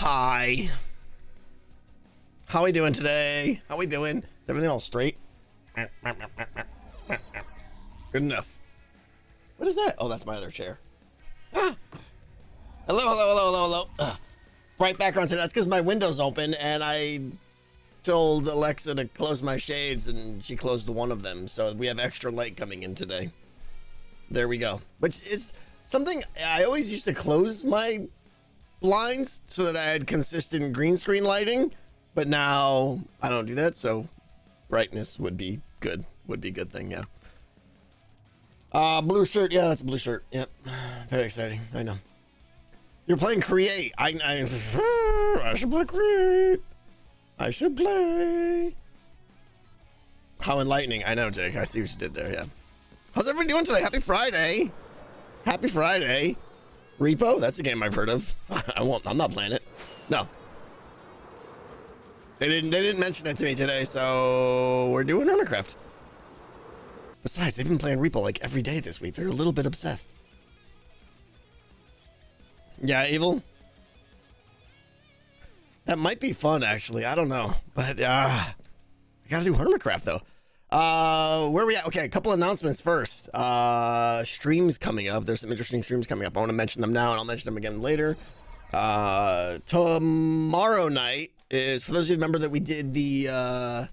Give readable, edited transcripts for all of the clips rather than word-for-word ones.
Hi. How we doing today? How we doing? Is everything all straight? Good enough. What is that? Oh, that's my other chair. Ah. Hello. Bright background today. That's because my window's open and I told Alexa to close my shades and she closed one of them. So we have extra light coming in today. There we go. Which is something I always used to close my blinds so that I had consistent green screen lighting, but now I don't do that, so brightness would be good. Would be a good thing, yeah. Blue shirt, yeah, that's a blue shirt. Yep, very exciting. I know. You're playing Create. I should play Create. I should play. How enlightening. I know, Jake. I see what you did there, yeah. How's everybody doing today? Happy Friday. Happy Friday. Repo? That's a game I've heard of. I'm not playing it. No. They didn't mention it to me today, so we're doing Hermitcraft. Besides, they've been playing Repo like every day this week. They're a little bit obsessed. Yeah, Evil? That might be fun, actually. I don't know. But, I gotta do Hermitcraft, though. Where are we at? Okay, a couple announcements first. Streams coming up. There's some interesting streams coming up. I want to mention them now, and I'll mention them again later. Tomorrow night is, for those of you who remember that we did the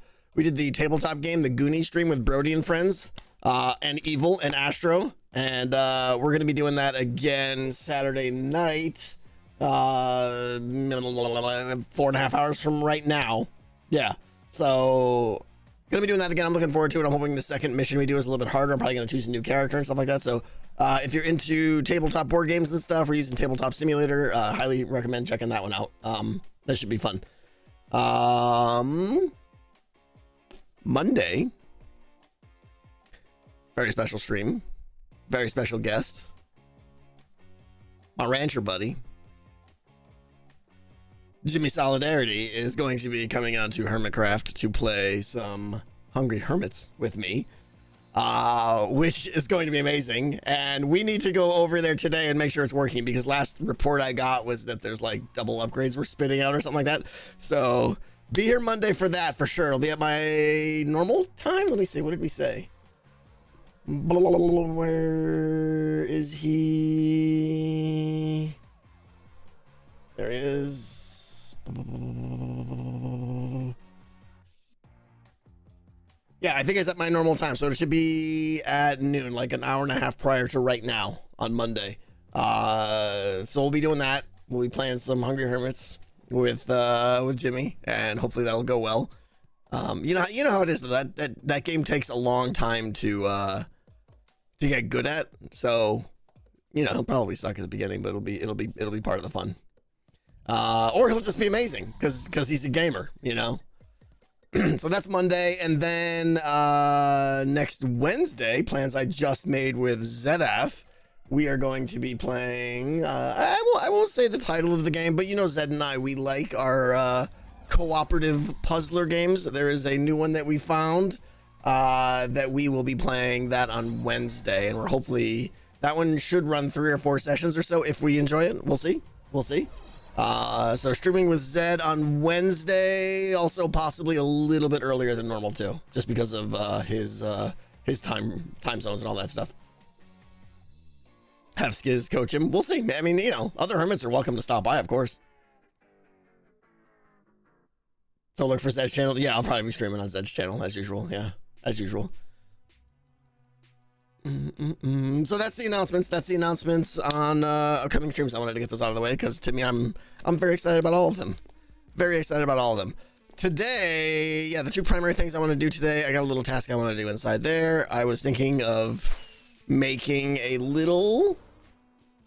tabletop game, the Goonie stream with Brody and friends, and Evil and Astro. And we're going to be doing that again Saturday night, 4.5 hours from right now. Yeah, so gonna be doing that again. I'm looking forward to it. I'm hoping the second mission we do is a little bit harder. I'm probably gonna choose a new character and stuff like that. So if you're into tabletop board games and stuff, we're using Tabletop Simulator. Highly recommend checking that one out. That should be fun. Monday, very special stream, very special guest, my rancher buddy Jimmy Solidarity is going to be coming on to Hermitcraft to play some Hungry Hermits with me, which is going to be amazing. And we need to go over there today and make sure it's working, because last report I got was that there's like double upgrades we're spitting out or something like that. So be here Monday for that for sure. It'll be at my normal time. Let me see. What did we say? Where is he? There he is. Yeah, I think it's at my normal time, so it should be at noon, like an hour and a half prior to right now on Monday. So we'll be doing that. We'll be playing some Hungry Hermits with Jimmy, and hopefully that'll go well. You know how it is, though. That game takes a long time to get good at. So, you know, he'll probably suck at the beginning, but it'll be part of the fun. Or he'll just be amazing because he's a gamer, you know. So that's Monday, and then next Wednesday, plans I just made with ZF, we are going to be playing. I won't say the title of the game, but you know, Zed and I, we like our cooperative puzzler games. There is a new one that we found that we will be playing that on Wednesday, and we're hopefully that one should run 3 or 4 sessions or so if we enjoy it. We'll see. So streaming with Zed on Wednesday, also possibly a little bit earlier than normal too, just because of his time zones and all that stuff. Have Skiz coach him. We'll see. I mean, you know, other hermits are welcome to stop by, of course. So look for Zed's channel. Yeah, I'll probably be streaming on Zed's channel as usual. Yeah, as usual. So that's the announcements. That's the announcements on upcoming streams. I wanted to get those out of the way because to me, I'm very excited about all of them. Very excited about all of them. Today, yeah, the 2 primary things I want to do today. I got a little task I want to do inside there. I was thinking of making a little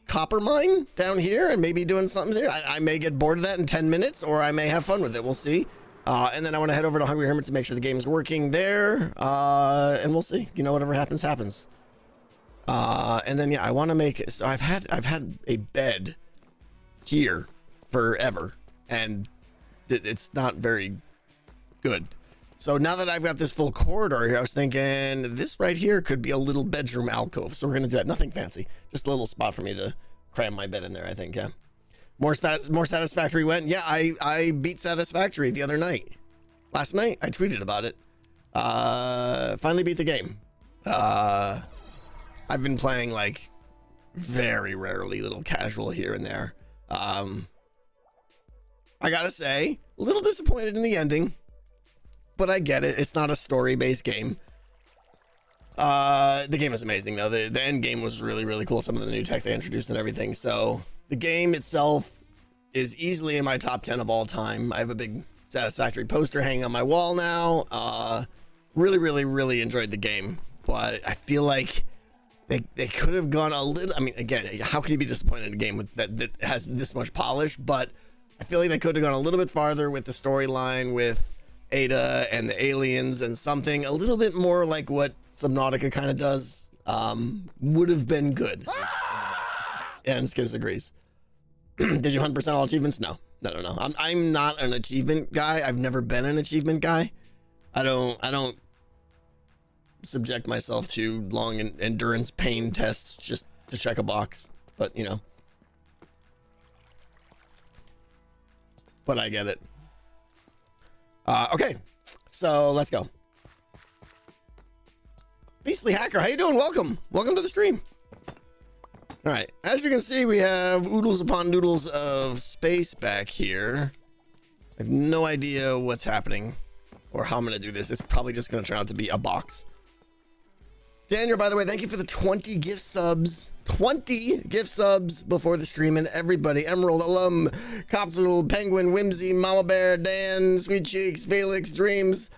copper mine down here and maybe doing something here. I may get bored of that in 10 minutes, or I may have fun with it. We'll see. And then I want to head over to Hungry Hermits to make sure the game's working there. And we'll see. You know, whatever happens, happens. And then, yeah, I want to make it. So I've had a bed here forever, and it's not very good. So now that I've got this full corridor here, I was thinking this right here could be a little bedroom alcove. So we're going to do that. Nothing fancy, just a little spot for me to cram my bed in there, I think. Yeah. More Satisfactory went. Yeah, I beat Satisfactory the other night. Last night, I tweeted about it. Finally beat the game. I've been playing like very rarely, little casual here and there. I gotta say, a little disappointed in the ending, but I get it. It's not a story-based game. The game is amazing though. The end game was really, really cool. Some of the new tech they introduced and everything. So the game itself is easily in my top 10 of all time. I have a big Satisfactory poster hanging on my wall now. Really, really, really enjoyed the game, but I feel like they could have gone a little. I mean, again, how can you be disappointed in a game that has this much polish? But I feel like they could have gone a little bit farther with the storyline with Ada and the aliens, and something a little bit more like what Subnautica kind of does. Would have been good. And Skiz agrees. Did you 100% all achievements? No. I'm not an achievement guy. I've never been an achievement guy. I don't subject myself to long endurance pain tests just to check a box. But, you know. But I get it. Okay. So, let's go. Beastly Hacker, how you doing? Welcome to the stream. All right, as you can see, we have oodles upon noodles of space back here. I have no idea what's happening or how I'm gonna do this. It's probably just gonna turn out to be a box. Daniel, by the way, thank you for the 20 gift subs. 20 gift subs before the stream, and everybody, Emerald, Alum, Copsicle, Penguin, Whimsy, Mama Bear, Dan, Sweet Cheeks, Felix, Dreams,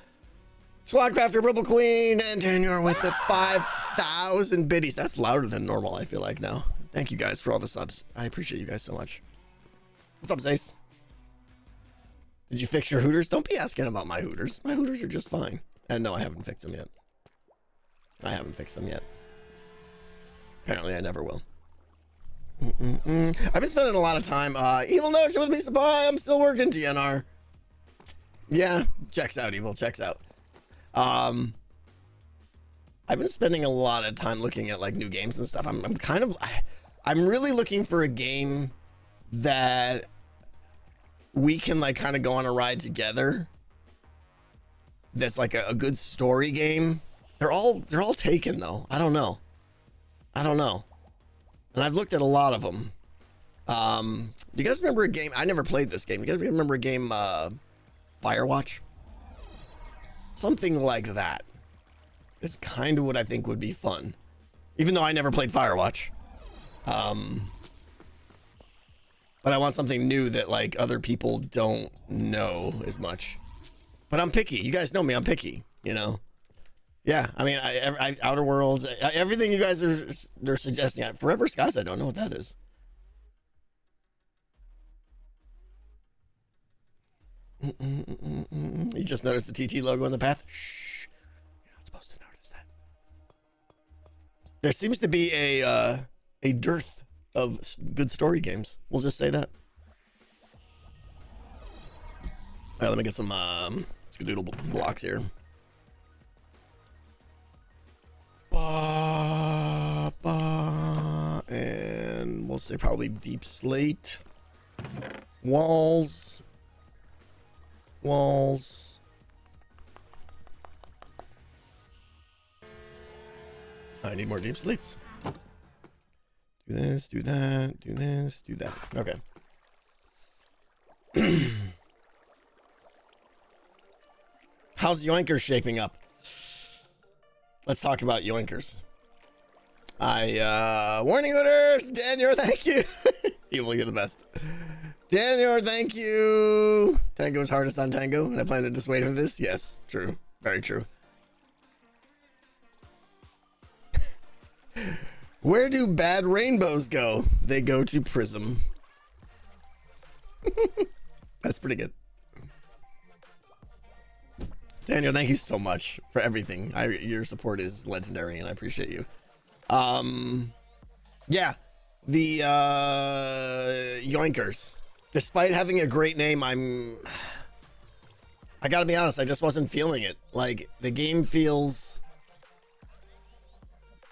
Squadcrafter, Purple Queen, and Daniel with the 5,000 biddies. That's louder than normal, I feel like now. Thank you guys for all the subs. I appreciate you guys so much. What's up, Zace? Did you fix your Hooters? Don't be asking about my Hooters. My Hooters are just fine. And no, I haven't fixed them yet. I haven't fixed them yet. Apparently, I never will. I've been spending a lot of time. Evil Notion with me, Supply. I'm still working, TNR. Yeah, checks out, Evil. Checks out. I've been spending a lot of time looking at like new games and stuff. I'm really looking for a game that we can like kind of go on a ride together. That's like a good story game. They're all taken though. I don't know. And I've looked at a lot of them. Do you guys remember a game? I never played this game. You guys remember a game, Firewatch? Something like that. It's kind of what I think would be fun. Even though I never played Firewatch. But I want something new that like other people don't know as much. But I'm picky. You guys know me. I'm picky, you know? Yeah, I mean, I Outer Worlds, everything you guys they're suggesting. Forever Skies, I don't know what that is. You just noticed the TT logo in the path? Shh, you're not supposed to notice that. There seems to be a dearth of good story games. We'll just say that. All right, let me get some skadoodle blocks here. And we'll say probably deep slate. Walls. I need more deep slates. Do this, do that, do this, do that. Okay. How's Yoinkers shaping up? Let's talk about Yoinkers. Warning orders! Daniel, thank you! Evil, you're the best. Daniel, thank you! Tango is hardest on Tango, and I plan to dissuade him of this? Yes, true. Very true. Where do bad rainbows go? They go to Prism. That's pretty good. Daniel, thank you so much for everything. Your support is legendary, and I appreciate you. Yeah, the Yoinkers. Despite having a great name, I gotta be honest, I just wasn't feeling it. Like, the game feels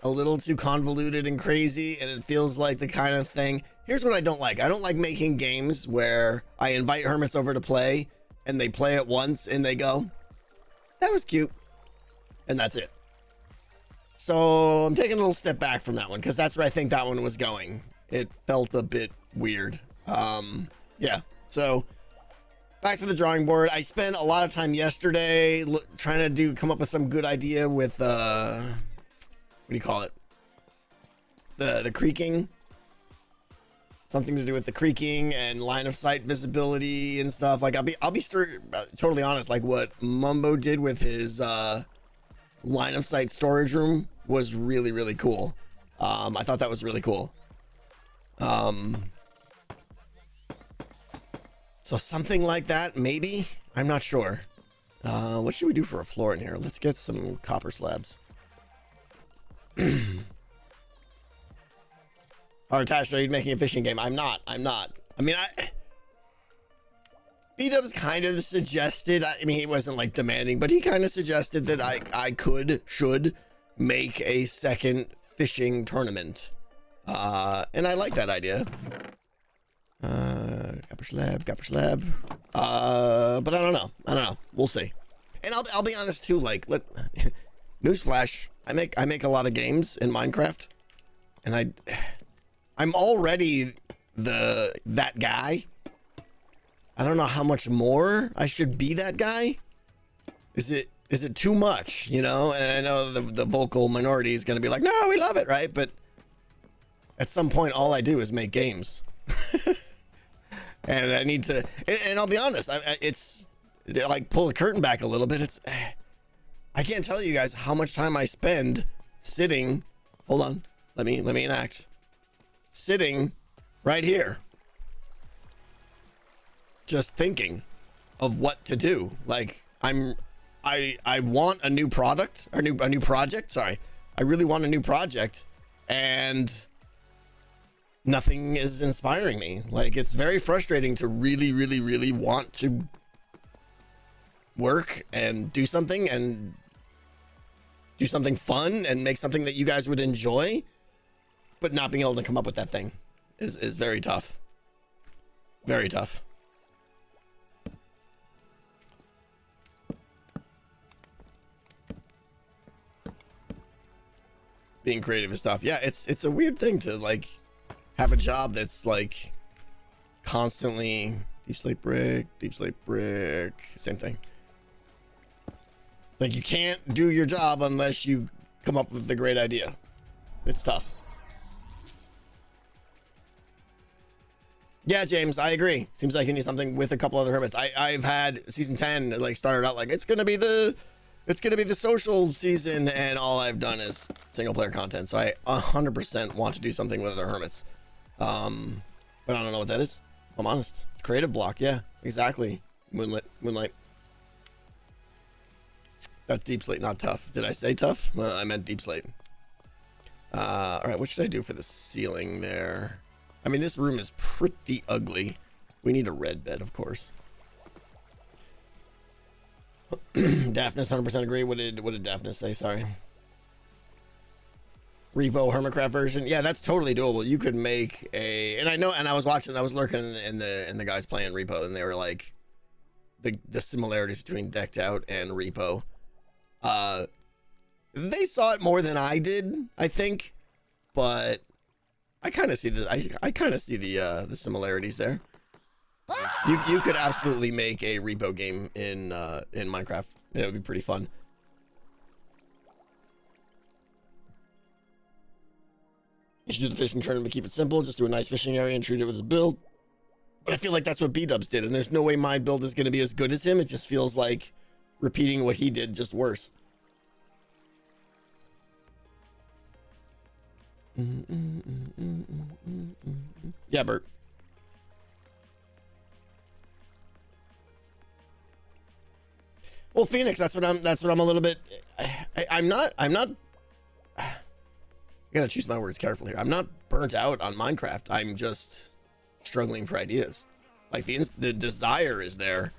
a little too convoluted and crazy, and it feels like the kind of thing. Here's what I don't like. I don't like making games where I invite hermits over to play and they play it once and they go, that was cute. And that's it. So I'm taking a little step back from that one because that's where I think that one was going. It felt a bit weird. Yeah. So back to the drawing board. I spent a lot of time yesterday trying to come up with some good idea with, what do you call it? The creaking. Something to do with the creaking and line of sight visibility and stuff. Like I'll be totally honest. Like what Mumbo did with his line of sight storage room was really, really cool. I thought that was really cool. So something like that, maybe. I'm not sure. What should we do for a floor in here? Let's get some copper slabs. Tash, are you making a fishing game? I'm not. I mean, B-Dubs kind of suggested, I mean, he wasn't like demanding, but he kind of suggested that I should make a second fishing tournament. And I like that idea. Copper slab. But I don't know. We'll see. And I'll be honest too, like, newsflash, I make a lot of games in Minecraft, and I'm already that guy. I don't know how much more I should be that guy. Is it too much, you know? And I know the vocal minority is going to be like, no, we love it, right? But at some point, all I do is make games. And I need to, and I'll be honest, it's like pull the curtain back a little bit. I can't tell you guys how much time I spend sitting. Hold on. Let me enact. Sitting right here. Just thinking of what to do. Like I want a new product or a new project. Sorry. I really want a new project and nothing is inspiring me. Like it's very frustrating to really want to work and do something fun and make something that you guys would enjoy, but not being able to come up with that thing is very tough. Very tough. Being creative and stuff. Yeah, it's a weird thing to like have a job that's like constantly deep slate brick, same thing. Like you can't do your job unless you come up with a great idea. It's tough. Yeah, James, I agree. Seems like you need something with a couple other hermits. I've had season 10 like started out like it's gonna be the social season, and all I've done is single player content. So I 100% want to do something with other hermits. But I don't know what that is. I'm honest. It's creative block. Yeah, exactly. Moonlight. That's deep slate, not tough. Did I say tough? I meant deep slate. All right, what should I do for the ceiling there? I mean, this room is pretty ugly. We need a red bed, of course. Daphnis 100% agree. What did Daphnis say? Sorry. Repo Hermitcraft version. Yeah, that's totally doable. You could make and I was watching, I was lurking in the guys playing Repo, and they were like the similarities between Decked Out and Repo. They saw it more than I did, I think, but I kind of see the similarities there. You could absolutely make a Repo game in Minecraft. It would be pretty fun. You should do the fishing tournament, keep it simple. Just do a nice fishing area and treat it with a build. But I feel like that's what B-Dubs did, and there's no way my build is going to be as good as him. It just feels like repeating what he did, just worse. Yeah, Bert. Well, Phoenix, that's what I'm a little bit. I'm not. I gotta choose my words carefully here. I'm not burnt out on Minecraft. I'm just struggling for ideas. Like the desire is there,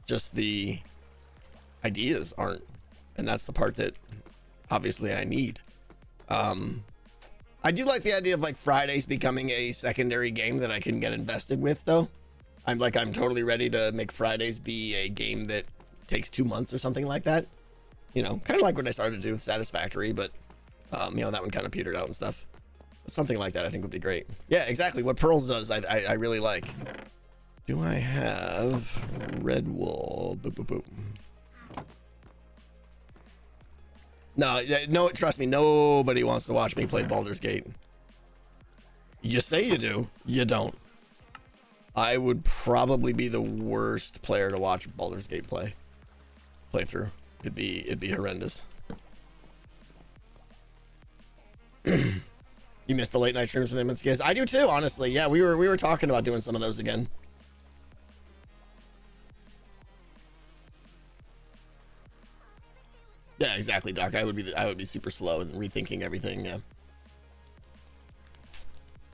just the ideas aren't, and that's the part that obviously I need. I do like the idea of like Fridays becoming a secondary game that I can get invested with, though. I'm totally ready to make Fridays be a game that takes 2 months or something like that. You know, kind of like what I started to do with Satisfactory, but you know, that one kind of petered out and stuff. Something like that I think would be great. Yeah, exactly. What Pearls does, I really like. Do I have red wool? Boop, boop, boop. No, trust me, nobody wants to watch me play Baldur's Gate. You say you do, you don't. I would probably be the worst player to watch Baldur's Gate play through. It'd be horrendous. You missed the late night streams with him and Skiz. I do too, honestly. Yeah, we were talking about doing some of those again. Yeah, exactly, Doc. I would be super slow and rethinking everything. Yeah.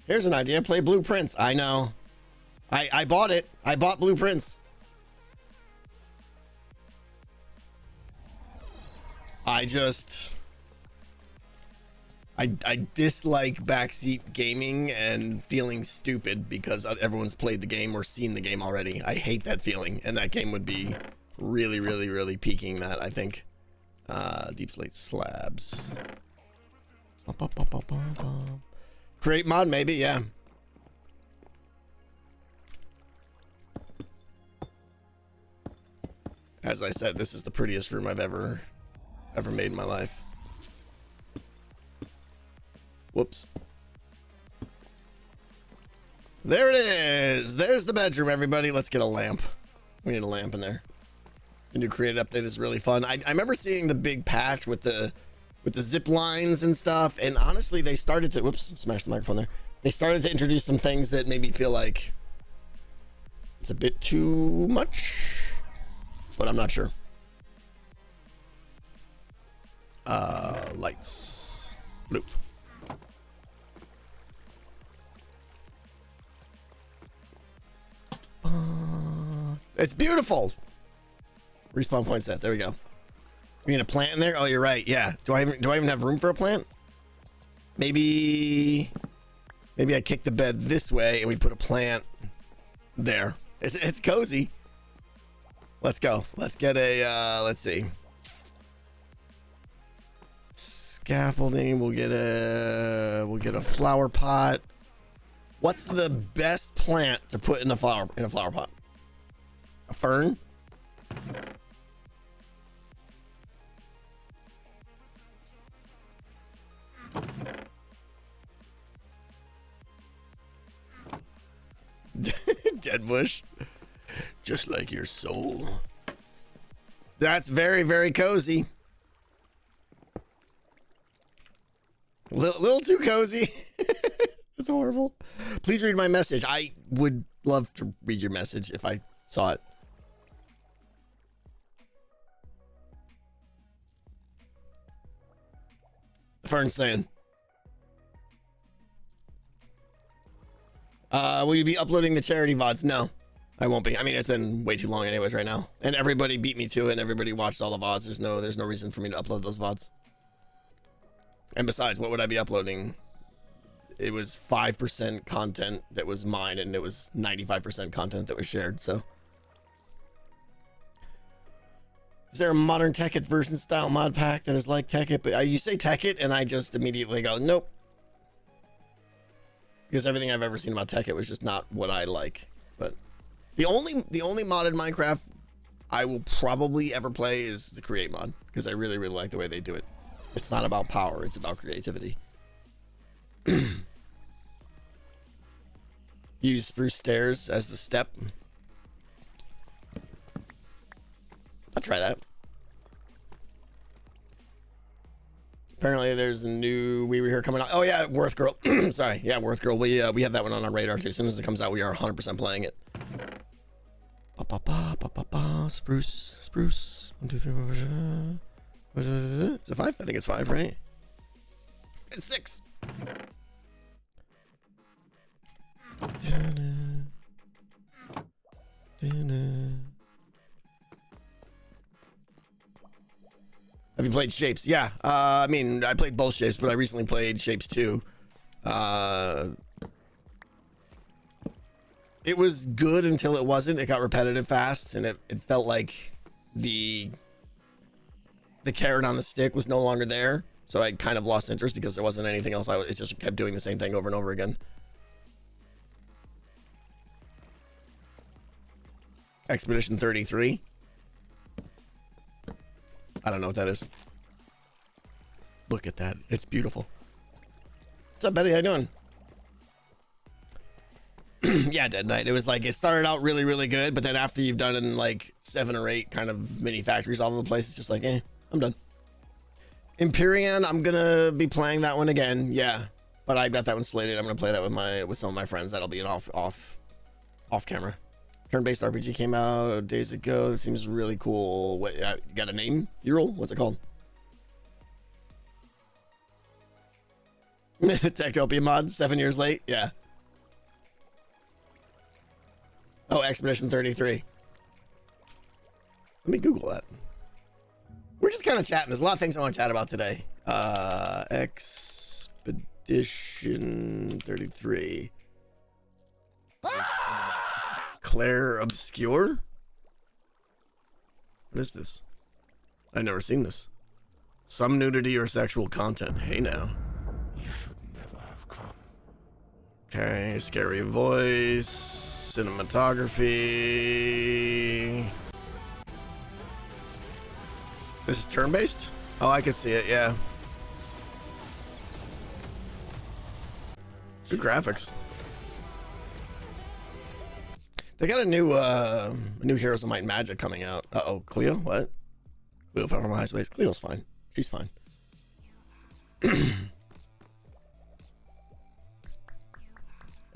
Here's an idea. Play Blueprints. I know. I bought it. I bought Blueprints. I dislike backseat gaming and feeling stupid because everyone's played the game or seen the game already. I hate that feeling, and that game would be really, really, really peaking that, I think. Deep slate slabs. Create mod, maybe, yeah. As I said, this is the prettiest room I've ever made in my life. Whoops. There it is. There's the bedroom, everybody. Let's get a lamp. We need a lamp in there. The new created update is really fun. I remember seeing the big patch with the zip lines and stuff, and honestly, they started to, whoops, smashed the microphone there. They started to introduce some things that made me feel like it's a bit too much, but I'm not sure. Lights. Loop. It's beautiful. Respawn point set. There we go. We need a plant in there. Oh, you're right. Yeah. Do I even have room for a plant? Maybe I kick the bed this way and we put a plant there. It's cozy. Let's go. Let's get a let's see. Scaffolding. We'll get a flower pot. What's the best plant to put in a flower pot? A fern? Dead bush. Just like your soul. That's very, very cozy. Little too cozy. That's horrible. Please read my message. I would love to read your message if I saw it. Fern's saying. Will you be uploading the charity VODs? No, I won't be. I mean, it's been way too long anyways right now. And everybody beat me to it and everybody watched all the VODs. There's no reason for me to upload those VODs. And besides, what would I be uploading? It was 5% content that was mine and it was 95% content that was shared, so. Is there a modern Tekkit version style mod pack that is like Tekkit? But you say Tekkit and I just immediately go, nope. Because everything I've ever seen about Tekkit was just not what I like. But the only modded Minecraft I will probably ever play is the create mod. Because I really, really like the way they do it. It's not about power, it's about creativity. Use spruce stairs as the step. I'll try that. Apparently there's a new We Were Here coming out. Oh yeah, Worth Girl. Sorry, yeah, Worth Girl. We have that one on our radar too. As soon as it comes out, we are 100% playing it. Spruce. 1, 2, 3, 4, 5. Is it 5? I think it's 5, right? It's 6. Have you played Shapes? Yeah. I mean, I played both Shapes, but I recently played Shapes 2. It was good until it wasn't. It got repetitive fast, and it felt like the carrot on the stick was no longer there. So I kind of lost interest because there wasn't anything else. It just kept doing the same thing over and over again. Expedition 33. I don't know what that is. Look at that. It's beautiful. What's up, Betty? How you doing? Yeah, Dead Knight. It was like, it started out really, really good, but then after you've done it in like 7 or 8 kind of mini factories all over the place, it's just like, I'm done. Empyrean, I'm gonna be playing that one again. Yeah, but I got that one slated. I'm gonna play that with some of my friends. That'll be an off camera. Turn-based RPG came out days ago. It seems really cool. What, you got a name? Ural? What's it called? Techtopia mod, 7 years late. Yeah. Oh, Expedition 33. Let me Google that. We're just kind of chatting. There's a lot of things I want to chat about today. Expedition 33. Claire Obscure? What is this? I've never seen this. Some nudity or sexual content. Hey now. You should never have come. Okay, scary voice. Cinematography. This is turn-based? Oh, I can see it, yeah. Good graphics. They got a new Heroes of Might and Magic coming out. Uh-oh, Cleo? What? Cleo fell from high space. Cleo's fine. She's fine.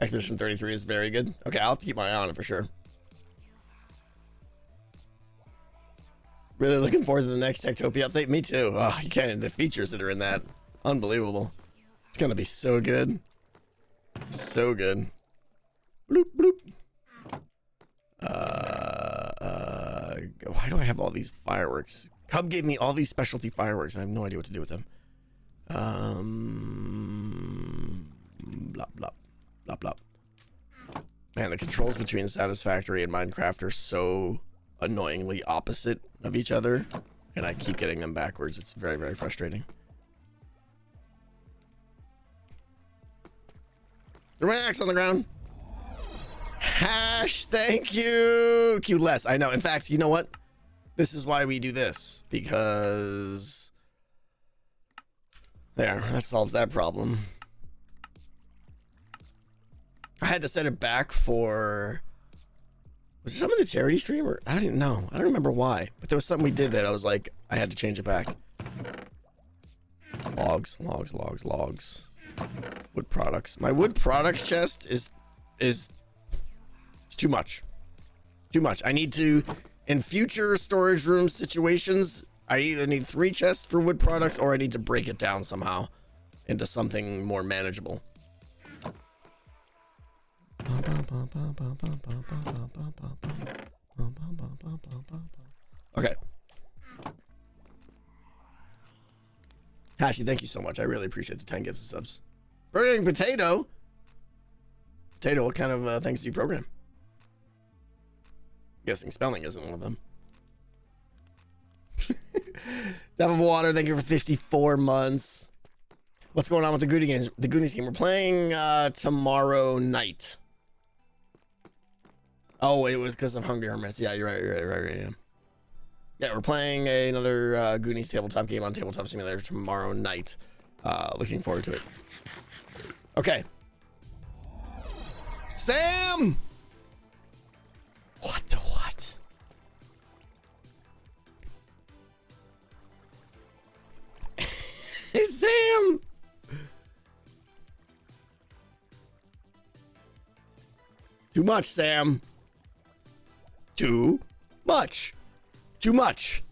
Expedition 33 is very good. Okay, I'll have to keep my eye on it for sure. Really looking forward to the next Techtopia update. Me too. Oh, you can't. The features that are in that, unbelievable. It's gonna be so good. So good. Bloop bloop. Why do I have all these fireworks? Cub gave me all these specialty fireworks, and I have no idea what to do with them. Blah blah blah blah. Man, the controls between Satisfactory and Minecraft are so annoyingly opposite of each other, and I keep getting them backwards. It's very, very frustrating. Throw my axe on the ground. Hash, thank you. Q less. I know. In fact, you know what? This is why we do this, because there, that solves that problem. I had to set it back for, was it some of the charity stream, or I don't even know. I don't remember why, but there was something we did that I was like, I had to change it back. Logs. Wood products. My wood products chest is too much. Too much. I need to, in future storage room situations, I either need 3 chests for wood products, or I need to break it down somehow into something more manageable. Okay. Hashi, thank you so much. I really appreciate the 10 gifts and subs. Programming Potato. Potato, what kind of things do you program? Guessing spelling isn't one of them. Dab of Water, thank you for 54 months. What's going on with the Goonies game? We're playing tomorrow night. Oh, it was because of Hungry Hermits. Yeah, you're right. Yeah. Yeah, we're playing another Goonies tabletop game on Tabletop Simulator tomorrow night. Looking forward to it. Okay. Sam! What the what? Hey, Sam! Too much, Sam. Too much. Too much.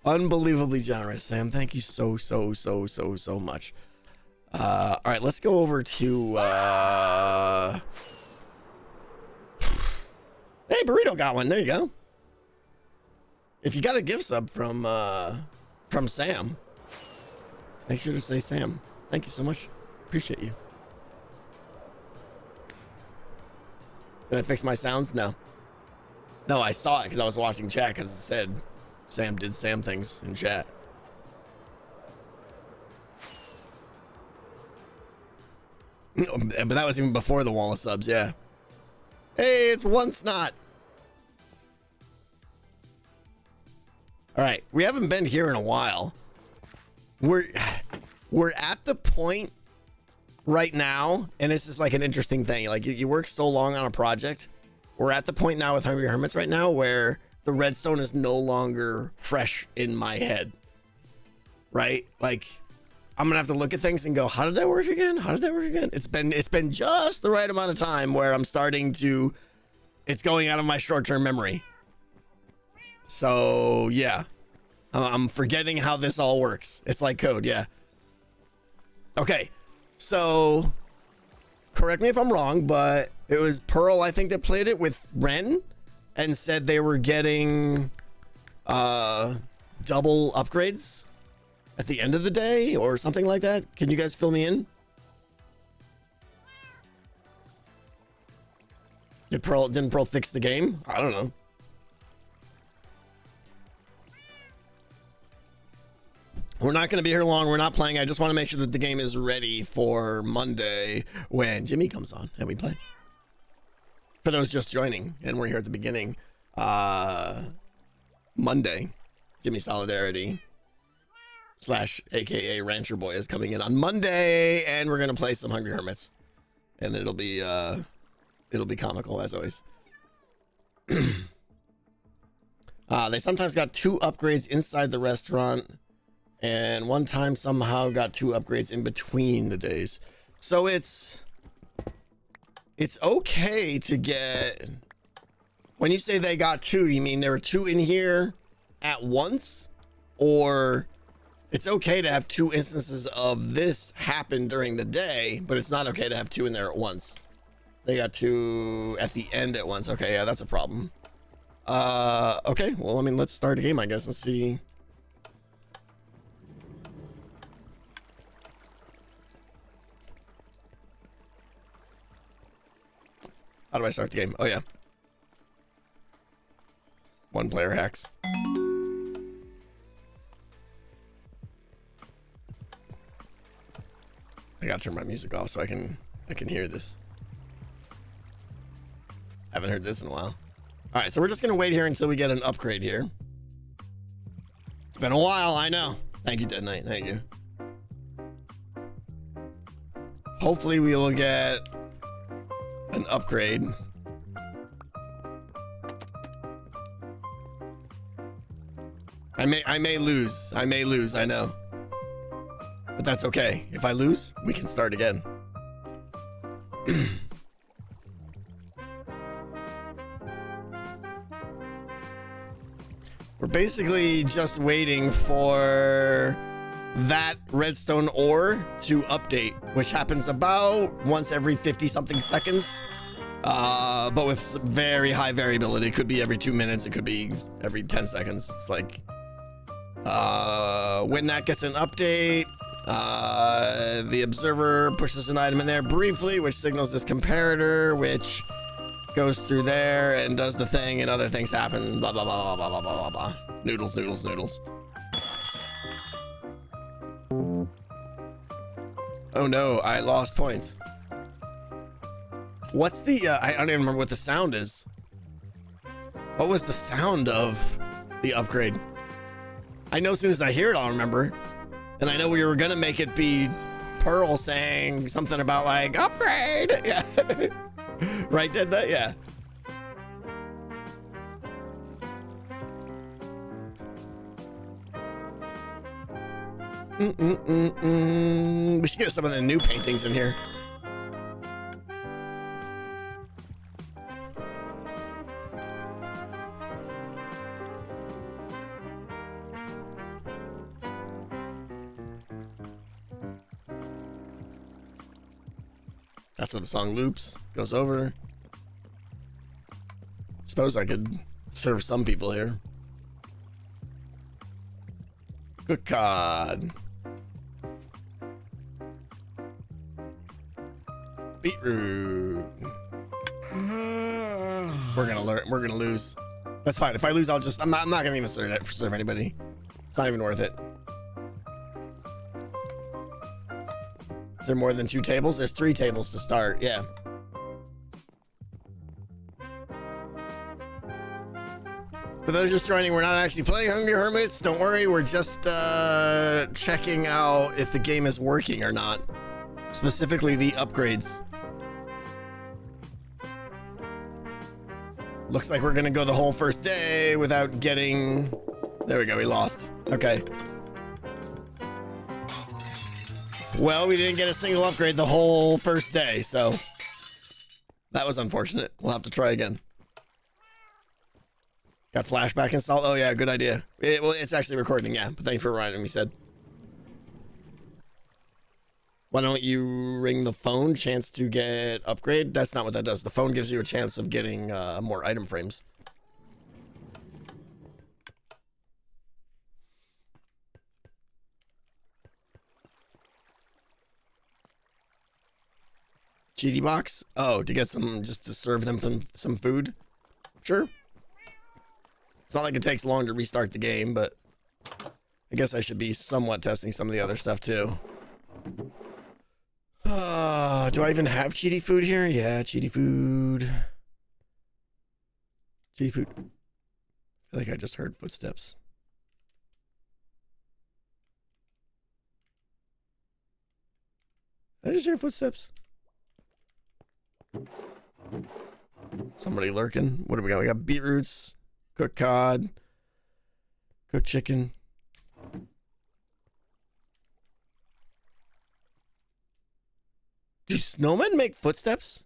Unbelievably generous, Sam. Thank you so much. All right, let's go over to hey, Burrito got one. There you go. If you got a gift sub from Sam, make sure to say Sam. Thank you so much. Appreciate you. Did I fix my sounds? No. No, I saw it because I was watching chat because it said Sam did Sam things in chat. But that was even before the wall of subs, yeah. Hey, it's One Snot. All right, we haven't been here in a while. We're at the point right now, and this is like an interesting thing. Like you work so long on a project. We're at the point now with Hungry Hermits right now where the redstone is no longer fresh in my head. Right? Like I'm gonna have to look at things and go, how did that work again? How did that work again? It's been just the right amount of time where I'm starting to, it's going out of my short-term memory. So yeah, I'm forgetting how this all works. It's like code, yeah. Okay, so correct me if I'm wrong, but it was Pearl, I think, that played it with Ren and said they were getting double upgrades at the end of the day or something like that. Can you guys fill me in? Didn't Pearl fix the game? I don't know. We're not going to be here long. We're not playing. I just want to make sure that the game is ready for Monday when Jimmy comes on and we play. For those just joining and we're here at the beginning, Monday, Jimmy Solidarity / AKA Rancher Boy is coming in on Monday, and we're going to play some Hungry Hermits, and it'll be comical as always. They sometimes got 2 upgrades inside the restaurant. And one time somehow got 2 upgrades in between the days. So it's okay to get, when you say they got 2, you mean there were 2 in here at once? Or it's okay to have 2 instances of this happen during the day, but it's not okay to have 2 in there at once. They got 2 at the end at once. Okay, yeah, that's a problem. Okay, well, I mean, let's start a game, I guess, and see. How do I start the game? Oh, yeah. 1 player hacks. I gotta turn my music off so I can hear this. Haven't heard this in a while. All right, so we're just gonna wait here until we get an upgrade here. It's been a while, I know. Thank you, Dead Knight. Thank you. Hopefully we will get an upgrade. I may lose. I know. But that's okay. If I lose, we can start again. We're basically just waiting for that redstone ore to update, which happens about once every 50 something seconds, but with very high variability. It could be every 2 minutes, it could be every 10 seconds. It's like when that gets an update, the observer pushes an item in there briefly, which signals this comparator, which goes through there and does the thing, and other things happen. Blah blah blah blah blah blah blah blah. Noodles. Oh no, I lost points. What's the, I don't even remember what the sound is. What was the sound of the upgrade? I know as soon as I hear it, I'll remember. And I know we were gonna make it be Pearl saying something about like, upgrade! Yeah. Right, did that? Yeah. We should get some of the new paintings in here. That's where the song loops, goes over. Suppose I could serve some people here. Good God. Beetroot. We're gonna learn. We're gonna lose. That's fine. If I lose, I'll just. I'm not gonna even serve anybody. It's not even worth it. Is there more than 2 tables? There's 3 tables to start. Yeah. For those just joining, we're not actually playing Hungry Hermits. Don't worry. We're just checking out if the game is working or not. Specifically, the upgrades. Looks like we're gonna go the whole first day without getting... There we go, we lost. Okay. Well, we didn't get a single upgrade the whole first day, so... That was unfortunate. We'll have to try again. Got flashback installed? Oh yeah, good idea. Well, it's actually recording, yeah. But thank you for reminding me, said. Why don't you ring the phone? Chance to get upgrade? That's not what that does. The phone gives you a chance of getting more item frames. GD box? Oh, to get some, just to serve them some food? Sure. It's not like it takes long to restart the game, but I guess I should be somewhat testing some of the other stuff too. Do I even have cheaty food here? Yeah, cheaty food. Cheaty food. I feel like I just heard footsteps. Did I just hear footsteps? Somebody lurking. What do we got? We got beetroots, cooked cod, cooked chicken. Do snowmen make footsteps?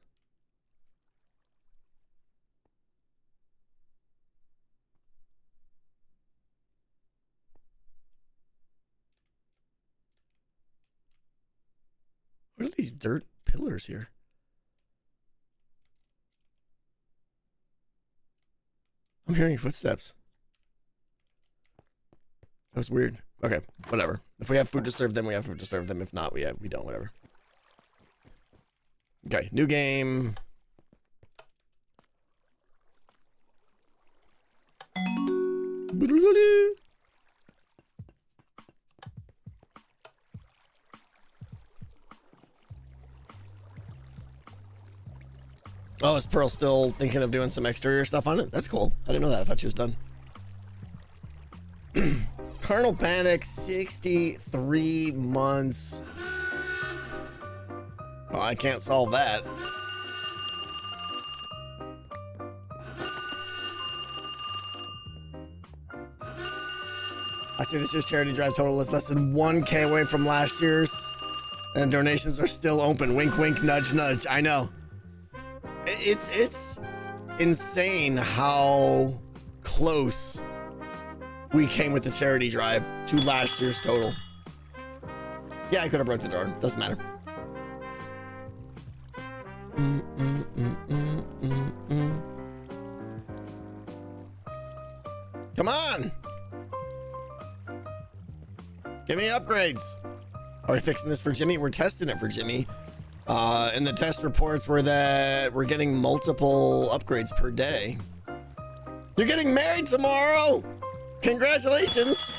What are these dirt pillars here? I'm hearing footsteps. That was weird. Okay, whatever. If we have food to serve them, we have food to serve them. If not, we don't, whatever. Okay, new game. Oh, is Pearl still thinking of doing some exterior stuff on it? That's cool. I didn't know that. I thought she was done. Carnal Panic, 63 months. Well, I can't solve that. I see this year's charity drive total is less than 1K away from last year's, and donations are still open. Wink, wink, nudge, nudge. I know. It's insane how close we came with the charity drive to last year's total. Yeah, I could have broke the door. Doesn't matter. Come on! Give me upgrades. Are we fixing this for Jimmy? We're testing it for Jimmy. And the test reports were that we're getting multiple upgrades per day. You're getting married tomorrow! Congratulations!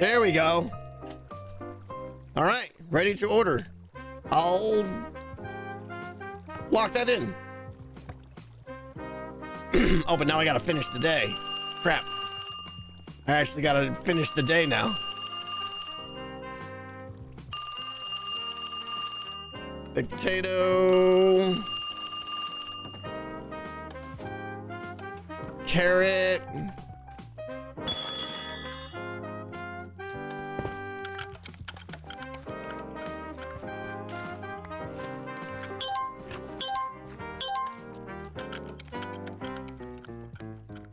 There we go. All right, ready to order. I'll lock that in. Oh, but now I gotta finish the day. Crap. I actually gotta finish the day now. Big potato. Carrot.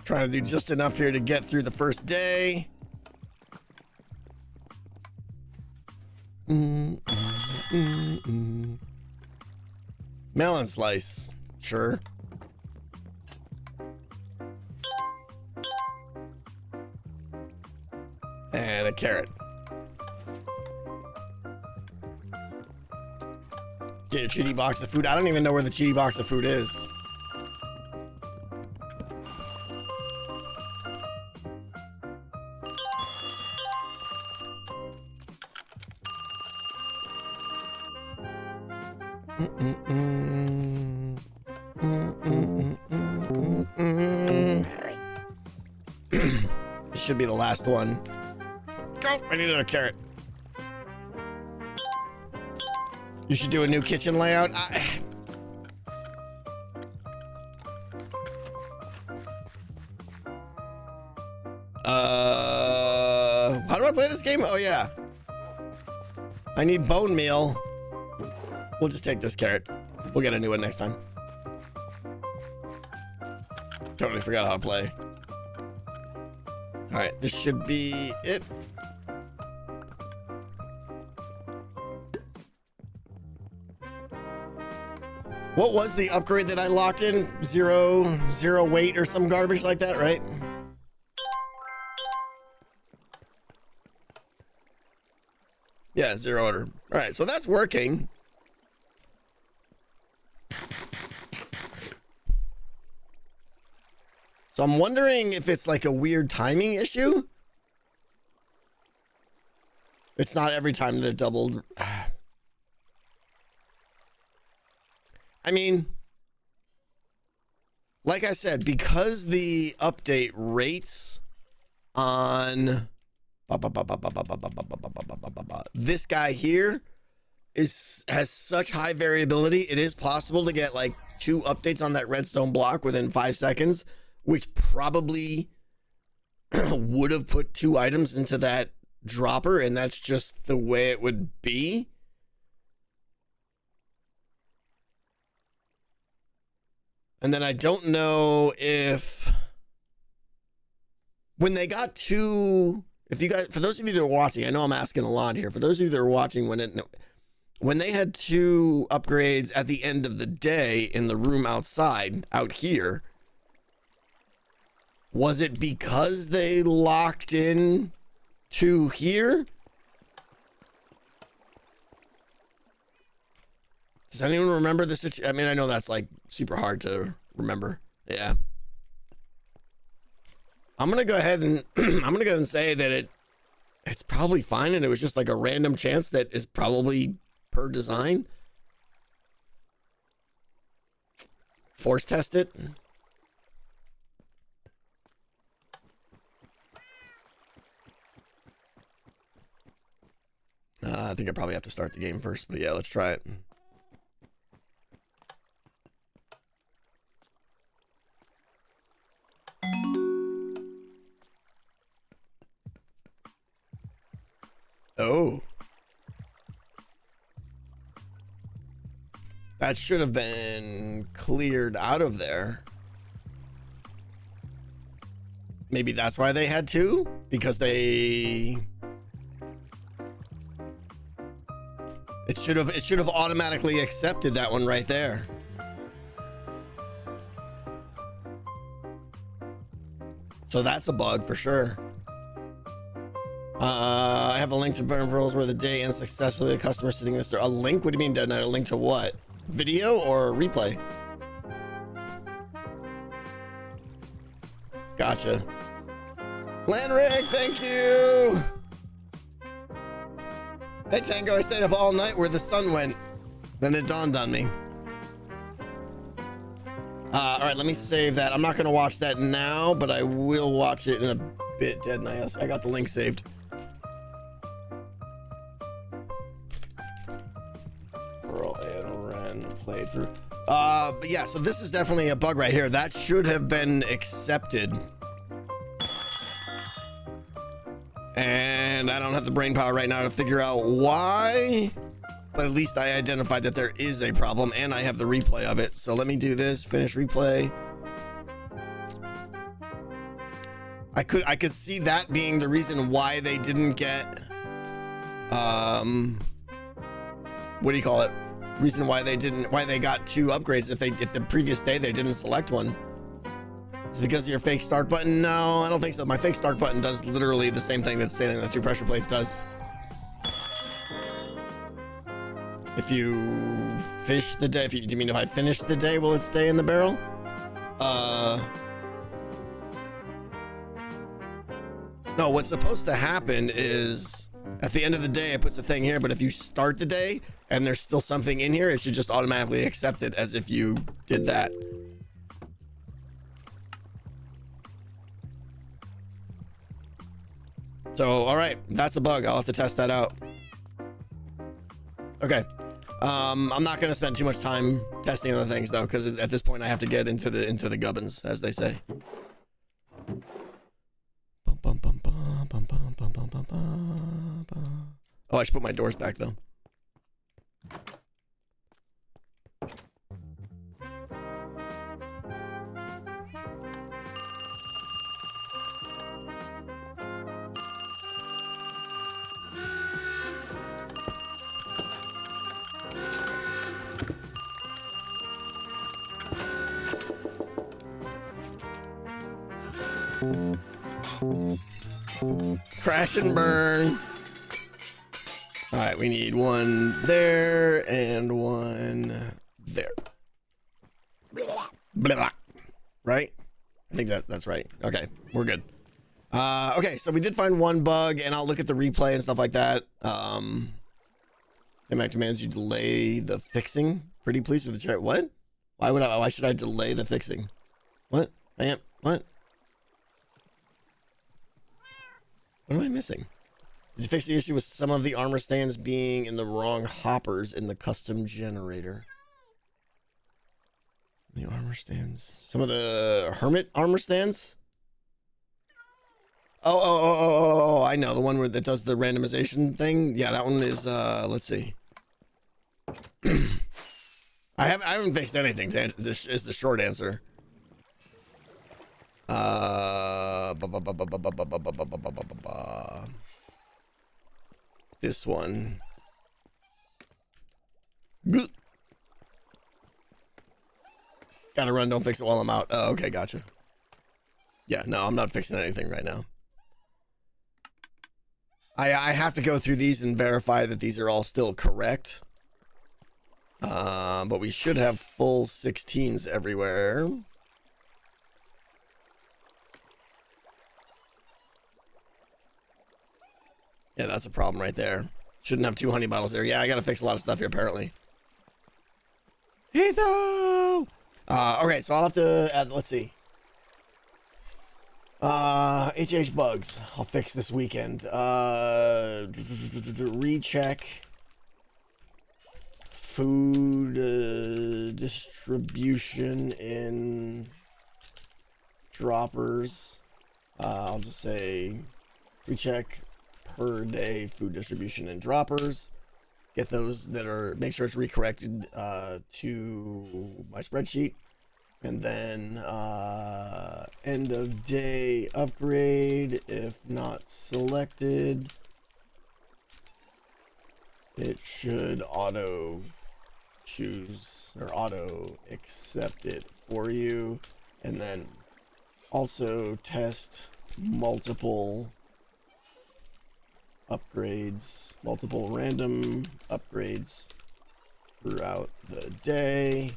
Trying to do just enough here to get through the first day. Melon slice, sure. And a carrot. Get your cheaty box of food. I don't even know where the cheaty box of food is. This should be the last one. Oh, I need another carrot. You should do a new kitchen layout. How do I play this game? Oh yeah. I need bone meal. We'll just take this carrot. We'll get a new one next time. Totally forgot how to play. All right, this should be it. What was the upgrade that I locked in? Zero weight or some garbage like that, right? Yeah, 0 order. All right, so that's working. So I'm wondering if it's like a weird timing issue. It's not every time that it doubled. I mean, like I said, because the update rates on this guy here has such high variability, it is possible to get like 2 updates on that redstone block within 5 seconds, which probably would have put 2 items into that dropper, and that's just the way it would be. And then I don't know if when they got 2, if you guys, for those of you that are watching, I know I'm asking a lot here. For those of you that are watching, when they had 2 upgrades at the end of the day in the room outside, out here, was it because they locked in to here? Does anyone remember the situation? I mean, I know that's like super hard to remember. Yeah. I'm going to go ahead and say that it's probably fine, and it was just like a random chance that is probably per design. Force test it. I think I probably have to start the game first, but yeah, let's try it. Oh. That should have been cleared out of there. Maybe that's why they had 2? Because they... It should have automatically accepted that one right there. So that's a bug for sure. I have a link to Burn Pearls where the day ends successfully. A customer sitting in the store. A link? What do you mean, Dead Knight? A link to what? Video or replay? Gotcha. Lanrick, thank you. Hey Tango, I stayed up all night where the sun went. Then it dawned on me. All right, let me save that. I'm not gonna watch that now, but I will watch it in a bit. Dead Knight. I got the link saved. Playthrough. But yeah, so this is definitely a bug right here. That should have been accepted. And I don't have the brain power right now to figure out why, but at least I identified that there is a problem, and I have the replay of it. So let me do this, finish replay. I could see that being the reason why they didn't get, what do you call it? Reason why they got 2 upgrades if the previous day they didn't select one. It's because of your fake start button? No, I don't think so. My fake start button does literally the same thing that standing on the 2 pressure plates does. If you fish the day, do you mean if I finish the day, will it stay in the barrel? No, what's supposed to happen is at the end of the day, it puts the thing here, but if you start the day and there's still something in here, it should just automatically accept it as if you did that. So, all right, that's a bug. I'll have to test that out. Okay. I'm not going to spend too much time testing other things though, because at this point I have to get into the gubbins, as they say. Oh, I should put my doors back though. Crash and burn. All right, we need one there and one there. Blah. Right? I think that's right. Okay, we're good. Okay, so we did find one bug, and I'll look at the replay and stuff like that. Mac commands you delay the fixing. Pretty pleased with the chat. What? Why should I delay the fixing? What? What? What am I missing? Did you fix the issue with some of the armor stands being in the wrong hoppers in the custom generator? The armor stands. Some of the hermit armor stands? Oh, I know. The one that does the randomization thing. Yeah, that one is, let's see. I haven't fixed anything, is the short answer. This one. Gotta run, don't fix it while I'm out. Oh, okay, gotcha. Yeah, no, I'm not fixing anything right now. I have to go through these and verify that these are all still correct. But we should have full 16s everywhere. Yeah, that's a problem right there. Shouldn't have 2 honey bottles there. Yeah, I gotta fix a lot of stuff here, apparently. Etho! Okay, so I'll have to add, let's see. HH bugs. I'll fix this weekend. Recheck. Food distribution in droppers. I'll just say recheck per day food distribution in droppers. Get those that are, make sure it's recorrected to my spreadsheet. And then end of day upgrade, if not selected, it should auto choose or auto accept it for you. And then also test multiple upgrades, multiple random upgrades throughout the day.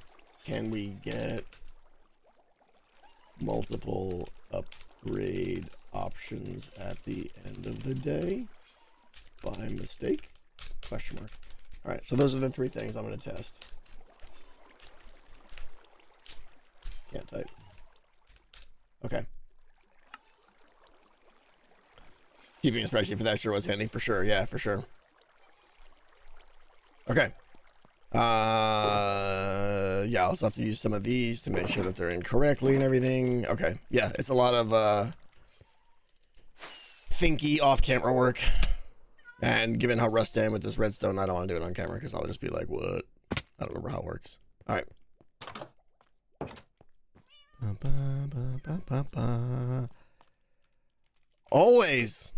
Can we get multiple upgrade options at the end of the day by mistake? Question mark. All right, so those are the 3 things I'm going to test. Can't type. Okay. Keeping a spreadsheet for that sure was handy, for sure. Yeah, for sure. Okay. Yeah, I'll also have to use some of these to make sure that they're in correctly and everything. Okay. Yeah, it's a lot of thinky off-camera work. And given how rusty I am with this redstone, I don't want to do it on camera because I'll just be like, what? I don't remember how it works. All right. Always.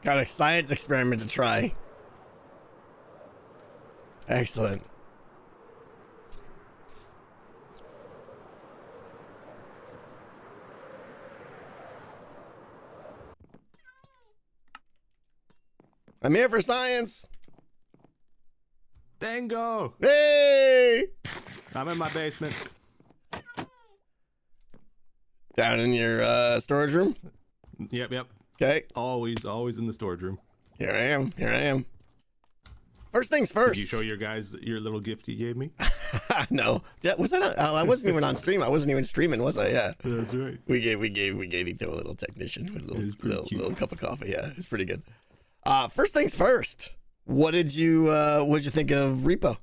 Got a science experiment to try. Excellent. I'm here for science. Dango. Hey! I'm in my basement. Down in your storage room? Yep. Okay. Always in the storage room. Here I am. First things first. Did you show your guys your little gift you gave me? No. Was that? I wasn't even on stream. I wasn't even streaming, was I? Yeah. That's right. We gave Etho a little technician with a little cup of coffee. Yeah, it's pretty good. First things first. What did you think of Repo?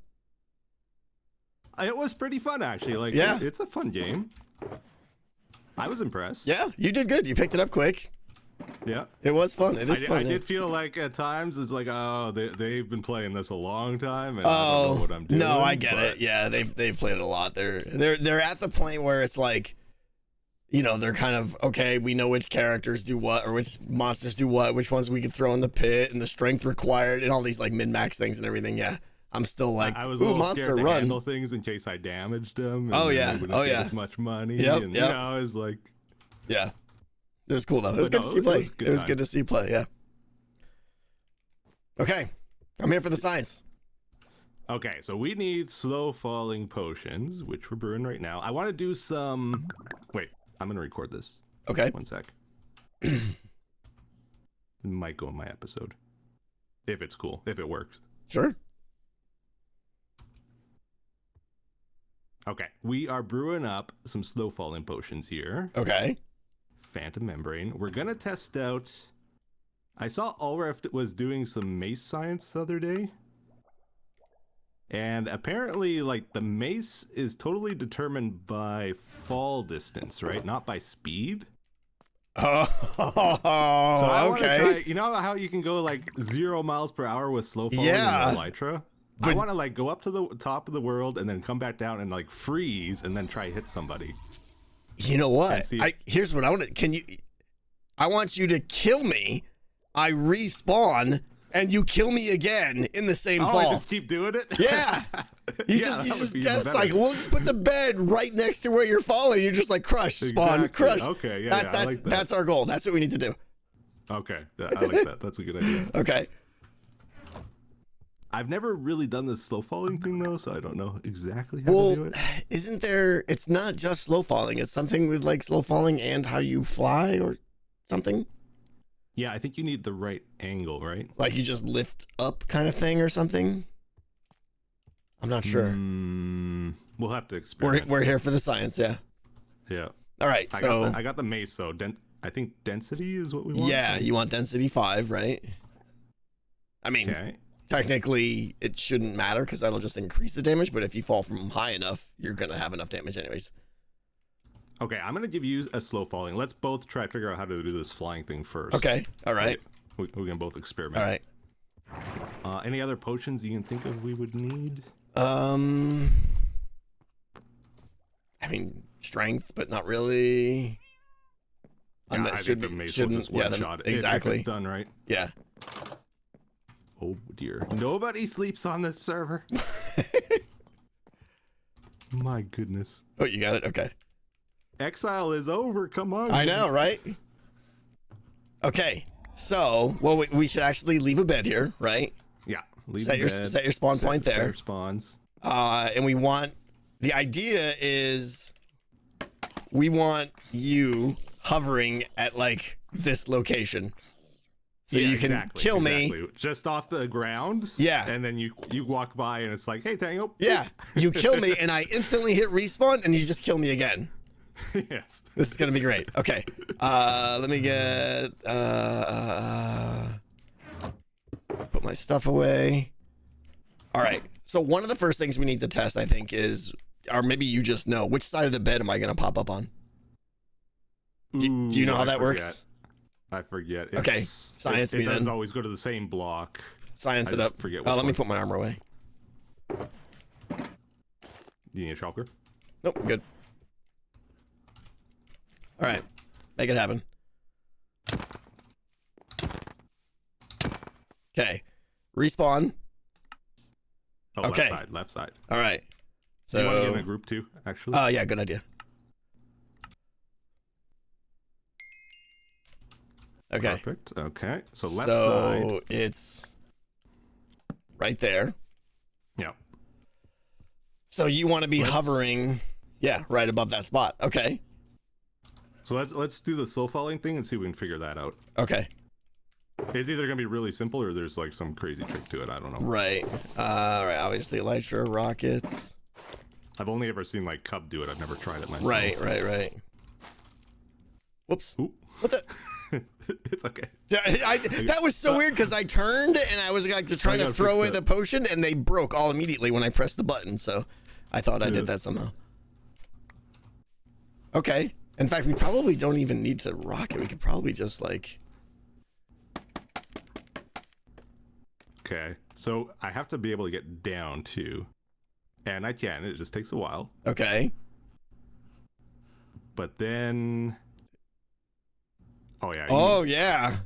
It was pretty fun, actually. Like, yeah, it's a fun game. I was impressed. Yeah, you did good. You picked it up quick. Yeah, it was fun. It is fun. I did feel like at times it's like, oh, they've been playing this a long time, and I don't know what I'm doing. No, I get it. Yeah, they've played it a lot. They're at the point where it's like, you know, they're kind of okay. We know which characters do what, or which monsters do what, which ones we can throw in the pit, and the strength required, and all these like min-max things and everything. Yeah, I'm still like, I was a little monster scared to run. handle things in case I damaged them. And oh yeah, they wouldn't get as much money. Yep, and, you know, it was like, yeah. It was cool though. It was good to see play. It was good to see play. Yeah. Okay, I'm here for the science. Okay, so we need slow falling potions, which we're brewing right now. I want to do some. Wait, I'm gonna record this. Okay. 1 sec. It might go in my episode, if it's cool, if it works. Sure. Okay, we are brewing up some slow falling potions here. Okay. Phantom membrane. We're gonna test out. I saw Ulref was doing some mace science the other day, and apparently, like, the mace is totally determined by fall distance, right? Not by speed. Oh, so I okay. try, you know how you can go like 0 miles per hour with slow falling in Elytra? I want to like go up to the top of the world and then come back down and like freeze and then try hit somebody. You know what? Here's what I want to. I want you to kill me. I respawn and you kill me again in the same fall. I just keep doing it. Yeah. You just death cycle. We'll just put the bed right next to where you're falling. You just like crush, spawn, crush. Okay, yeah, that's our goal. That's what we need to do. Okay, I like that. That's a good idea. Okay. I've never really done this slow falling thing though, so I don't know exactly how to do it. Isn't there? It's not just slow falling. It's something with like slow falling and how you fly or something. Yeah, I think you need the right angle, right? Like you just lift up kind of thing or something. I'm not sure. We'll have to experiment. We're here for the science, yeah. Yeah. All right. I got the mace though. I think density is what we want. Yeah, you want density 5, right? I mean. Okay. Technically, it shouldn't matter because that'll just increase the damage. But if you fall from high enough, you're going to have enough damage anyways. Okay, I'm going to give you a slow falling. Let's both try to figure out how to do this flying thing first. Okay, all right. We can both experiment. All right. Any other potions you can think of we would need? I mean, strength, but not really. Yeah, I think the mace will just one-shot it. Exactly. If it's done right. Yeah. Oh dear. Nobody sleeps on this server. My goodness. Oh, you got it? Okay. Exile is over. Come on. I know, right? Okay. So, well, we should actually leave a bed here, right? Yeah. Set your spawn point there. Set your spawns. And we want, the idea is we want you hovering at like this location. So you can kill me just off the ground. Yeah. And then you walk by and it's like, hey, Tango. Yeah. You kill me and I instantly hit respawn and you just kill me again. Yes. This is going to be great. Okay. Let me get, put my stuff away. All right. So one of the first things we need to test, I think, is, or maybe you just know, which side of the bed am I going to pop up on? Do you know how that works? I forget. Okay, science me then. It does always go to the same block. Science it up. Let me put my armor away. You need a shulker? Nope, good. All right, make it happen. Okay, respawn. Oh, okay. Left side. All right. So you want to get in a group too, actually? Yeah, good idea. Okay. Perfect. Okay. So left side. So it's right there. Yeah. So you want to be hovering, right above that spot. Okay. So let's do the slow falling thing and see if we can figure that out. Okay. It's either gonna be really simple or there's like some crazy trick to it. I don't know. Right. All right. Obviously, elytra, rockets. I've only ever seen like Cub do it. I've never tried it myself. Right. Whoops. Ooh. What the? It's okay. That was so weird because I turned and I was like trying to throw away the potion and they broke all immediately when I pressed the button. So I thought I did that somehow. Okay. In fact, we probably don't even need to rock it. We could probably just like. Okay. So I have to be able to get down too. And I can. It just takes a while. Okay. But then. Oh, yeah. Yeah.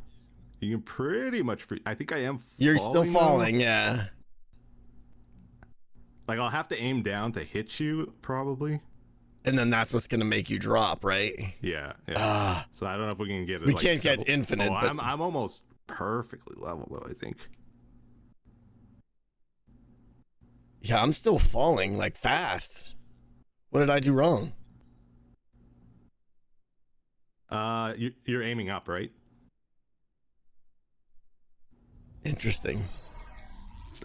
You can pretty much free. I think I am. You're still falling, yeah. Like I'll have to aim down to hit you, probably. And then that's what's gonna make you drop, right? Yeah. So I don't know if we can get it. We can't get infinite. Oh, but... I'm almost perfectly level though. I think. Yeah, I'm still falling like fast. What did I do wrong? You're aiming up, right? Interesting.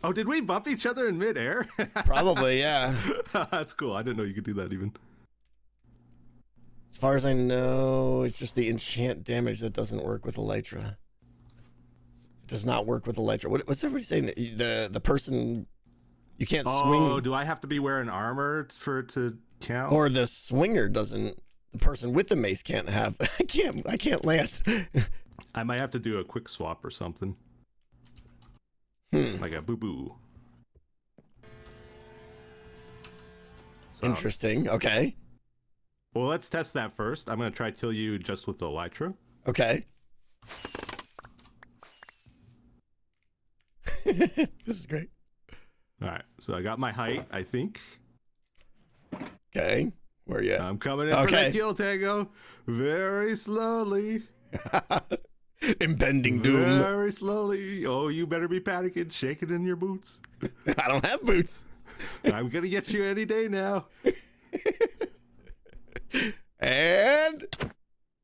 Oh, did we bump each other in midair? Probably, yeah. That's cool. I didn't know you could do that even. As far as I know, it's just the enchant damage that doesn't work with elytra. It does not work with elytra. What's everybody saying? The person you can't swing. Oh, do I have to be wearing armor for it to count? Or the swinger doesn't. The person with the mace can't have. I can't land. I might have to do a quick swap or something. Like a boo-boo. So, interesting. Okay. Well, let's test that first. I'm going to try kill you just with the elytra. Okay. This is great. All right. So I got my height, I think. Okay. Where you at? I'm coming in for that kill, Tango. Very slowly. Impending doom. Very slowly. Oh, you better be panicking, shaking in your boots. I don't have boots. I'm going to get you any day now. And...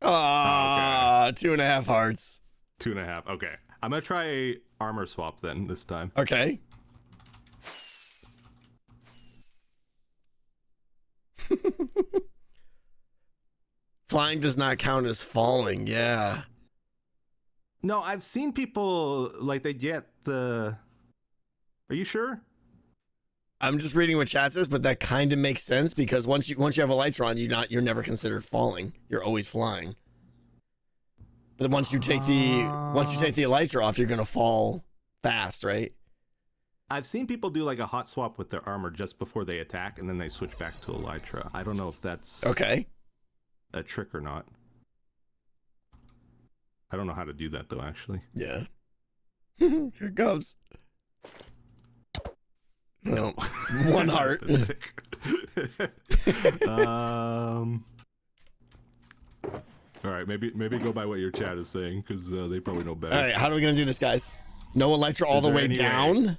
okay. 2.5 hearts. 2.5. Okay. I'm going to try a armor swap then this time. Okay. Flying does not count as falling, yeah. No, I've seen people like they get the. Are you sure? I'm just reading what chat says, but that kind of makes sense because once you have elytra on, you're never considered falling. You're always flying. But once you take the elytra off, you're gonna fall fast, right? I've seen people do like a hot swap with their armor just before they attack, and then they switch back to elytra. I don't know if that's okay. A trick or not. I don't know how to do that though, actually. Yeah. Here it comes. No. One heart. All right, maybe go by what your chat is saying because they probably know better. All right, how are we gonna do this, guys? No elytra all the way down,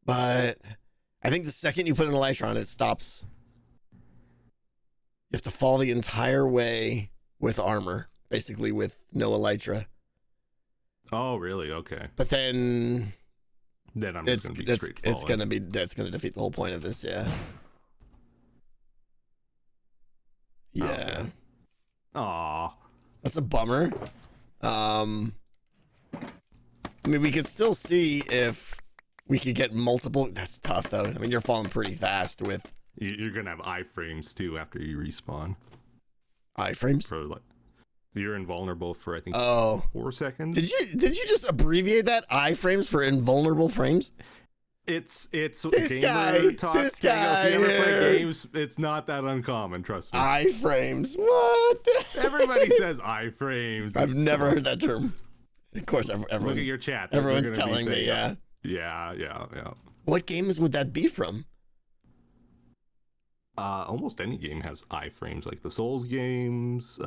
but I think the second you put an elytra on, it stops. You have to fall the entire way with armor, basically with no elytra. Oh, really? Okay. But then I'm just gonna be straight falling. That's gonna defeat the whole point of this, yeah. Yeah. Okay. Aw. That's a bummer. I mean, we could still see if we could get multiple. That's tough, though. I mean, you're falling pretty fast with. You're gonna have iframes too after you respawn. Iframes? For like, you're invulnerable for I think 4 seconds. Did you just abbreviate that? Iframes for invulnerable frames? It's this gamer guy. talk. This guy. If you ever play games, it's not that uncommon. Trust me. Iframes. What? Everybody says iframes. I've never heard that term. Of course, everyone's. Look at your chat. Everyone's telling me, yeah. Yeah. What games would that be from? Almost any game has iframes, like the Souls games,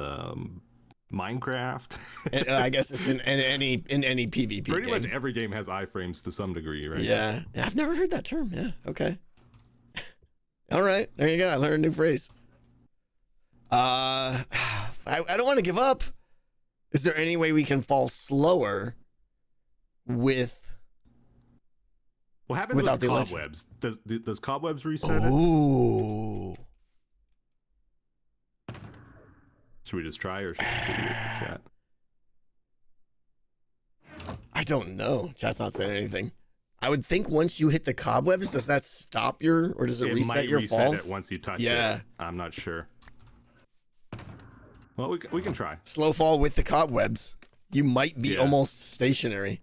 Minecraft. I guess it's in any PvP Pretty game. much every game has iframes to some degree, right? Yeah. I've never heard that term. Yeah. Okay. All right. There you go. I learned a new phrase. I don't want to give up. Is there any way we can fall slower with what happens without with the cobwebs? Does cobwebs reset it? Ooh. Should we just try, or should we wait for chat? I don't know. Chat's not saying anything. I would think once you hit the cobwebs, does that stop your, or does it reset your fall? It might reset it once you touch Yeah. it. I'm not sure. Well, we can try. Slow fall with the cobwebs. You might be almost stationary.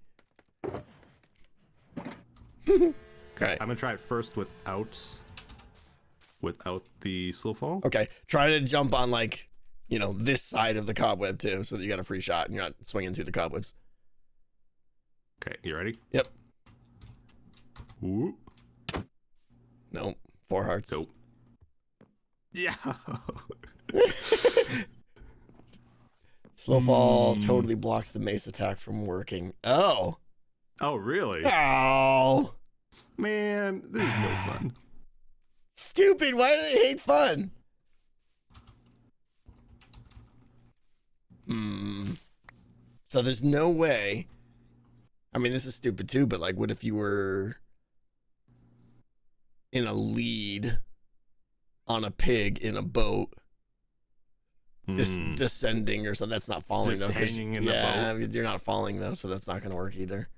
Okay. I'm gonna try it first without the slow fall. Okay. Try to jump on this side of the cobweb too, so that you got a free shot and you're not swinging through the cobwebs. Okay, you ready? Yep. Ooh. Nope. 4 hearts. Nope. Yeah. Slow fall totally blocks the mace attack from working. Oh. Oh, really? Oh. Man, this is no fun. Stupid. Why do they hate fun? So there's no way. I mean, this is stupid too, but what if you were in a lead on a pig in a boat, descending or something? That's not falling just though. Hanging in the boat. You're not falling though, so that's not going to work either.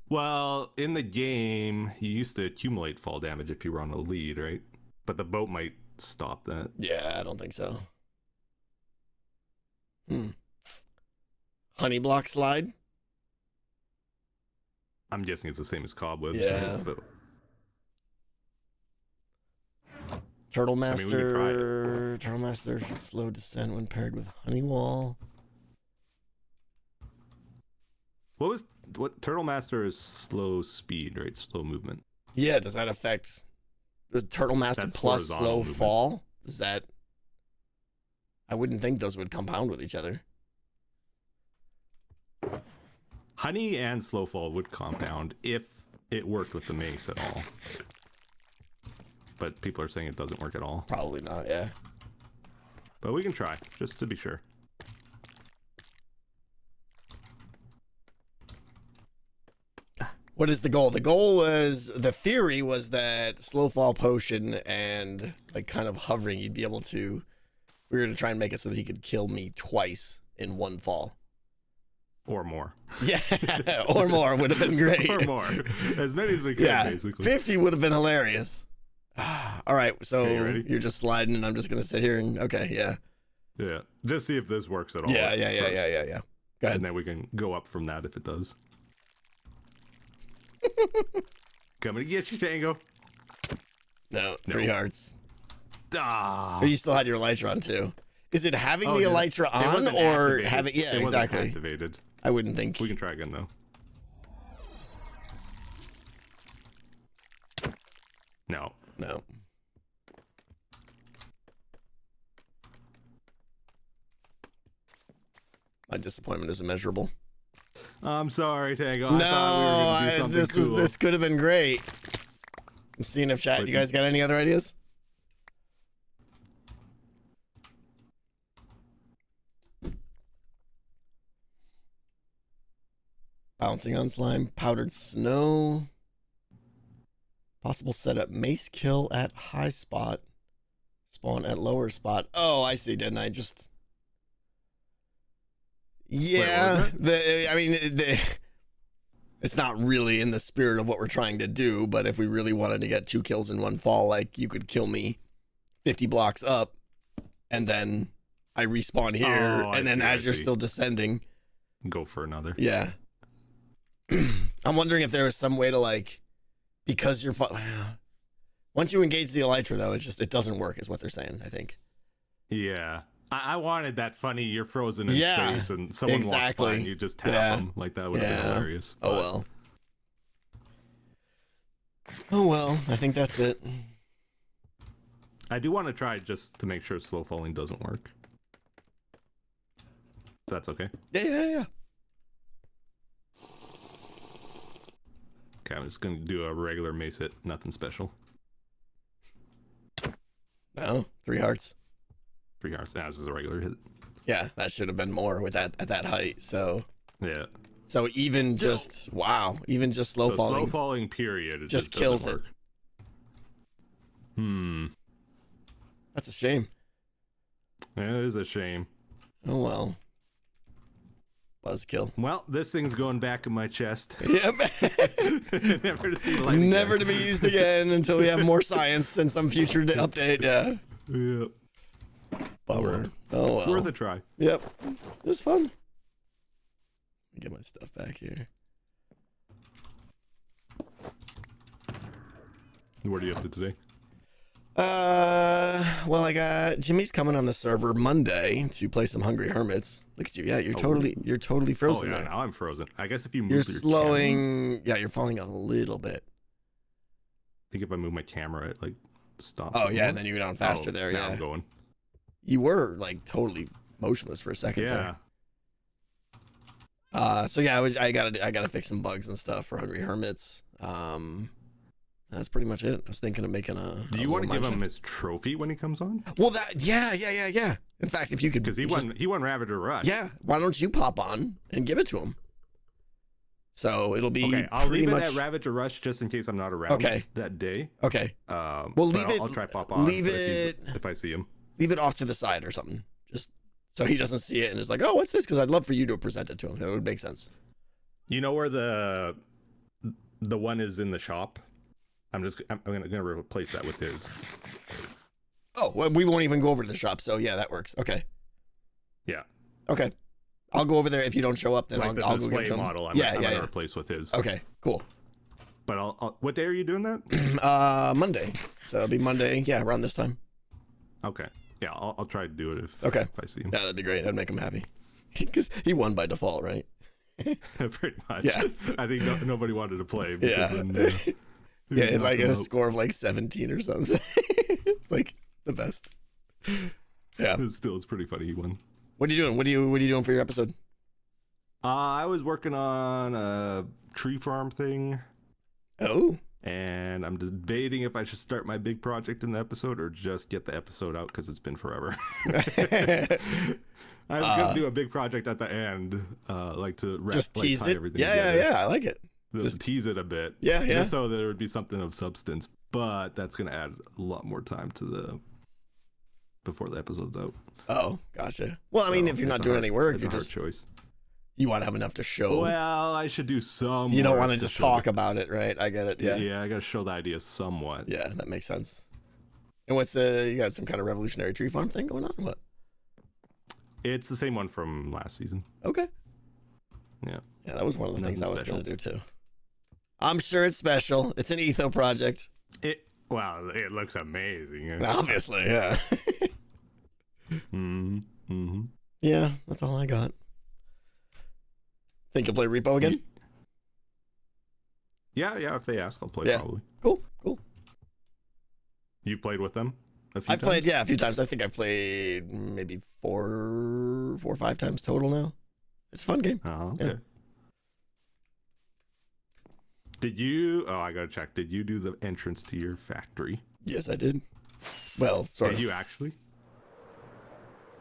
Well, in the game, you used to accumulate fall damage if you were on the lead, right? But the boat might stop that. Yeah, I don't think so. Honey block slide? I'm guessing it's the same as cobwebs. Yeah. Right? But... Turtle Master. Turtle Master should slow descent when paired with Honey Wall. What Turtle Master is slow speed, right? Slow movement. Yeah, does that affect the Turtle Master plus slow movement. Fall? Does that? I wouldn't think those would compound with each other. Honey and slow fall would compound if it worked with the mace at all. But people are saying it doesn't work at all. Probably not, yeah. But we can try, just to be sure. What is the goal? The goal was, the theory was that slow fall potion and kind of hovering, you'd be able to, we were going to try and make it so that he could kill me twice in one fall. Or more. Yeah, or more would have been great. Or more. As many as we could, basically. 50 would have been hilarious. All right, so okay, you're just sliding and I'm just going to sit here and, okay, yeah. Yeah, just see if this works at all. Yeah. Go ahead. And then we can go up from that if it does. Coming to get you, Tango. No, 3 hearts. Ah. But you still had your elytra on too. Is it having the elytra on or having? Yeah, it exactly. Wasn't activated. I wouldn't think. We can try again though. No. My disappointment is immeasurable. I'm sorry, Tango. I thought we were gonna do something cool. This could have been great. I'm seeing if chat. You guys got any other ideas? Bouncing on slime, powdered snow. Possible setup: mace kill at high spot, spawn at lower spot. Oh, I see. Didn't I just? Yeah, it's not really in the spirit of what we're trying to do, but if we really wanted to get 2 kills in one fall, you could kill me 50 blocks up, and then I respawn here, and then as you're still descending, go for another. Yeah. I'm wondering if there is some way to because you're once you engage the elytra though, it doesn't work, is what they're saying, I think. Yeah. I wanted that funny, you're frozen in space and someone walks by and you just tap them. That would have been hilarious. But... Oh well, I think that's it. I do want to try just to make sure slow falling doesn't work. That's okay. Yeah. Okay, I'm just gonna do a regular mace hit, nothing special. No, 3 hearts. 3 hearts. Now this is a regular hit. Yeah, that should have been more with that at that height. So yeah. So even just even just slow falling. Slow falling period. It just kills it. That's a shame. Yeah, it is a shame. Oh well. Buzzkill. Well, this thing's going back in my chest. Yep. Never to see light Never again. to be used again until we have more science in some future update. Yeah. Yep. Bummer. Oh well. Worth a try. Yep. It was fun. Let me get my stuff back here. What are you up to today? Well, I got Jimmy's coming on the server Monday to play some Hungry Hermits. Look at you. Yeah, you're totally frozen. Oh, yeah, there. now I'm frozen. I guess if you move You're your slowing. camera, Yeah, you're falling a little bit. I think if I move my camera, it like stops. Oh yeah, and then you go down faster there. Now Yeah, I'm going. You were like totally motionless for a second. Yeah. There. So yeah, I gotta fix some bugs and stuff for Hungry Hermits. That's pretty much it. I was thinking of making a. Do you want to give him his trophy when he comes on? Well, yeah. In fact, if you could, because he won Ravager Rush. Yeah, why don't you pop on and give it to him? So it'll be okay. I'll leave much... it at Ravager Rush just in case I'm not around that day. Okay. Well, leave it. I'll try pop on. Leave it if I see him. Leave it off to the side or something, just so he doesn't see it and is like, "Oh, what's this?" Because I'd love for you to present it to him. That would make sense. You know where the one is in the shop? I'm gonna replace that with his. Oh, well, we won't even go over to the shop, so yeah, that works. Okay. Yeah. Okay. I'll go over there. If you don't show up, then like I'll the go get display to him. model. I'm gonna replace with his. Okay. Cool. But I'll what day are you doing that? Monday. So it'll be Monday. Yeah, around this time. Okay. Yeah, I'll try to do it if I see him. Yeah, that'd be great. That'd make him happy. Because he won by default, right? Pretty much. Yeah. I think nobody wanted to play. Yeah. Then, yeah, like a score of like 17 or something. It's like the best. Yeah. It's pretty funny he won. What are you doing? What are you doing for your episode? I was working on a tree farm thing. Oh. And I'm debating if I should start my big project in the episode or just get the episode out because it's been forever. I was gonna do a big project at the end, like to just tease tie it. everything Yeah, together. I like it. Just tease it a bit. Yeah. Just so there would be something of substance, but that's gonna add a lot more time to before the episode's out. Oh, gotcha. Well, I mean, if you're not doing any work, you're just choice. You want to have enough to show. Well, I should do some. You don't want to just talk about it, right? I get it. Yeah. Yeah, I gotta show the idea somewhat. Yeah, that makes sense. And what's you got some kind of revolutionary tree farm thing going on? What? It's the same one from last season. Okay. Yeah. Yeah, that was one of the things I was going to do too. I'm sure it's special. It's an Etho project. It looks amazing. Obviously, yeah. Yeah, that's all I got. Think you'll play Repo again? Yeah. If they ask, I'll play. Probably. Cool. You've played with them a few times? Played, a few times. I think I've played maybe four or 5 times total now. It's a fun game. Oh, okay. Yeah. Did you? Oh, I gotta check. Did you do the entrance to your factory? Yes, I did. Well, sort of. Did you actually?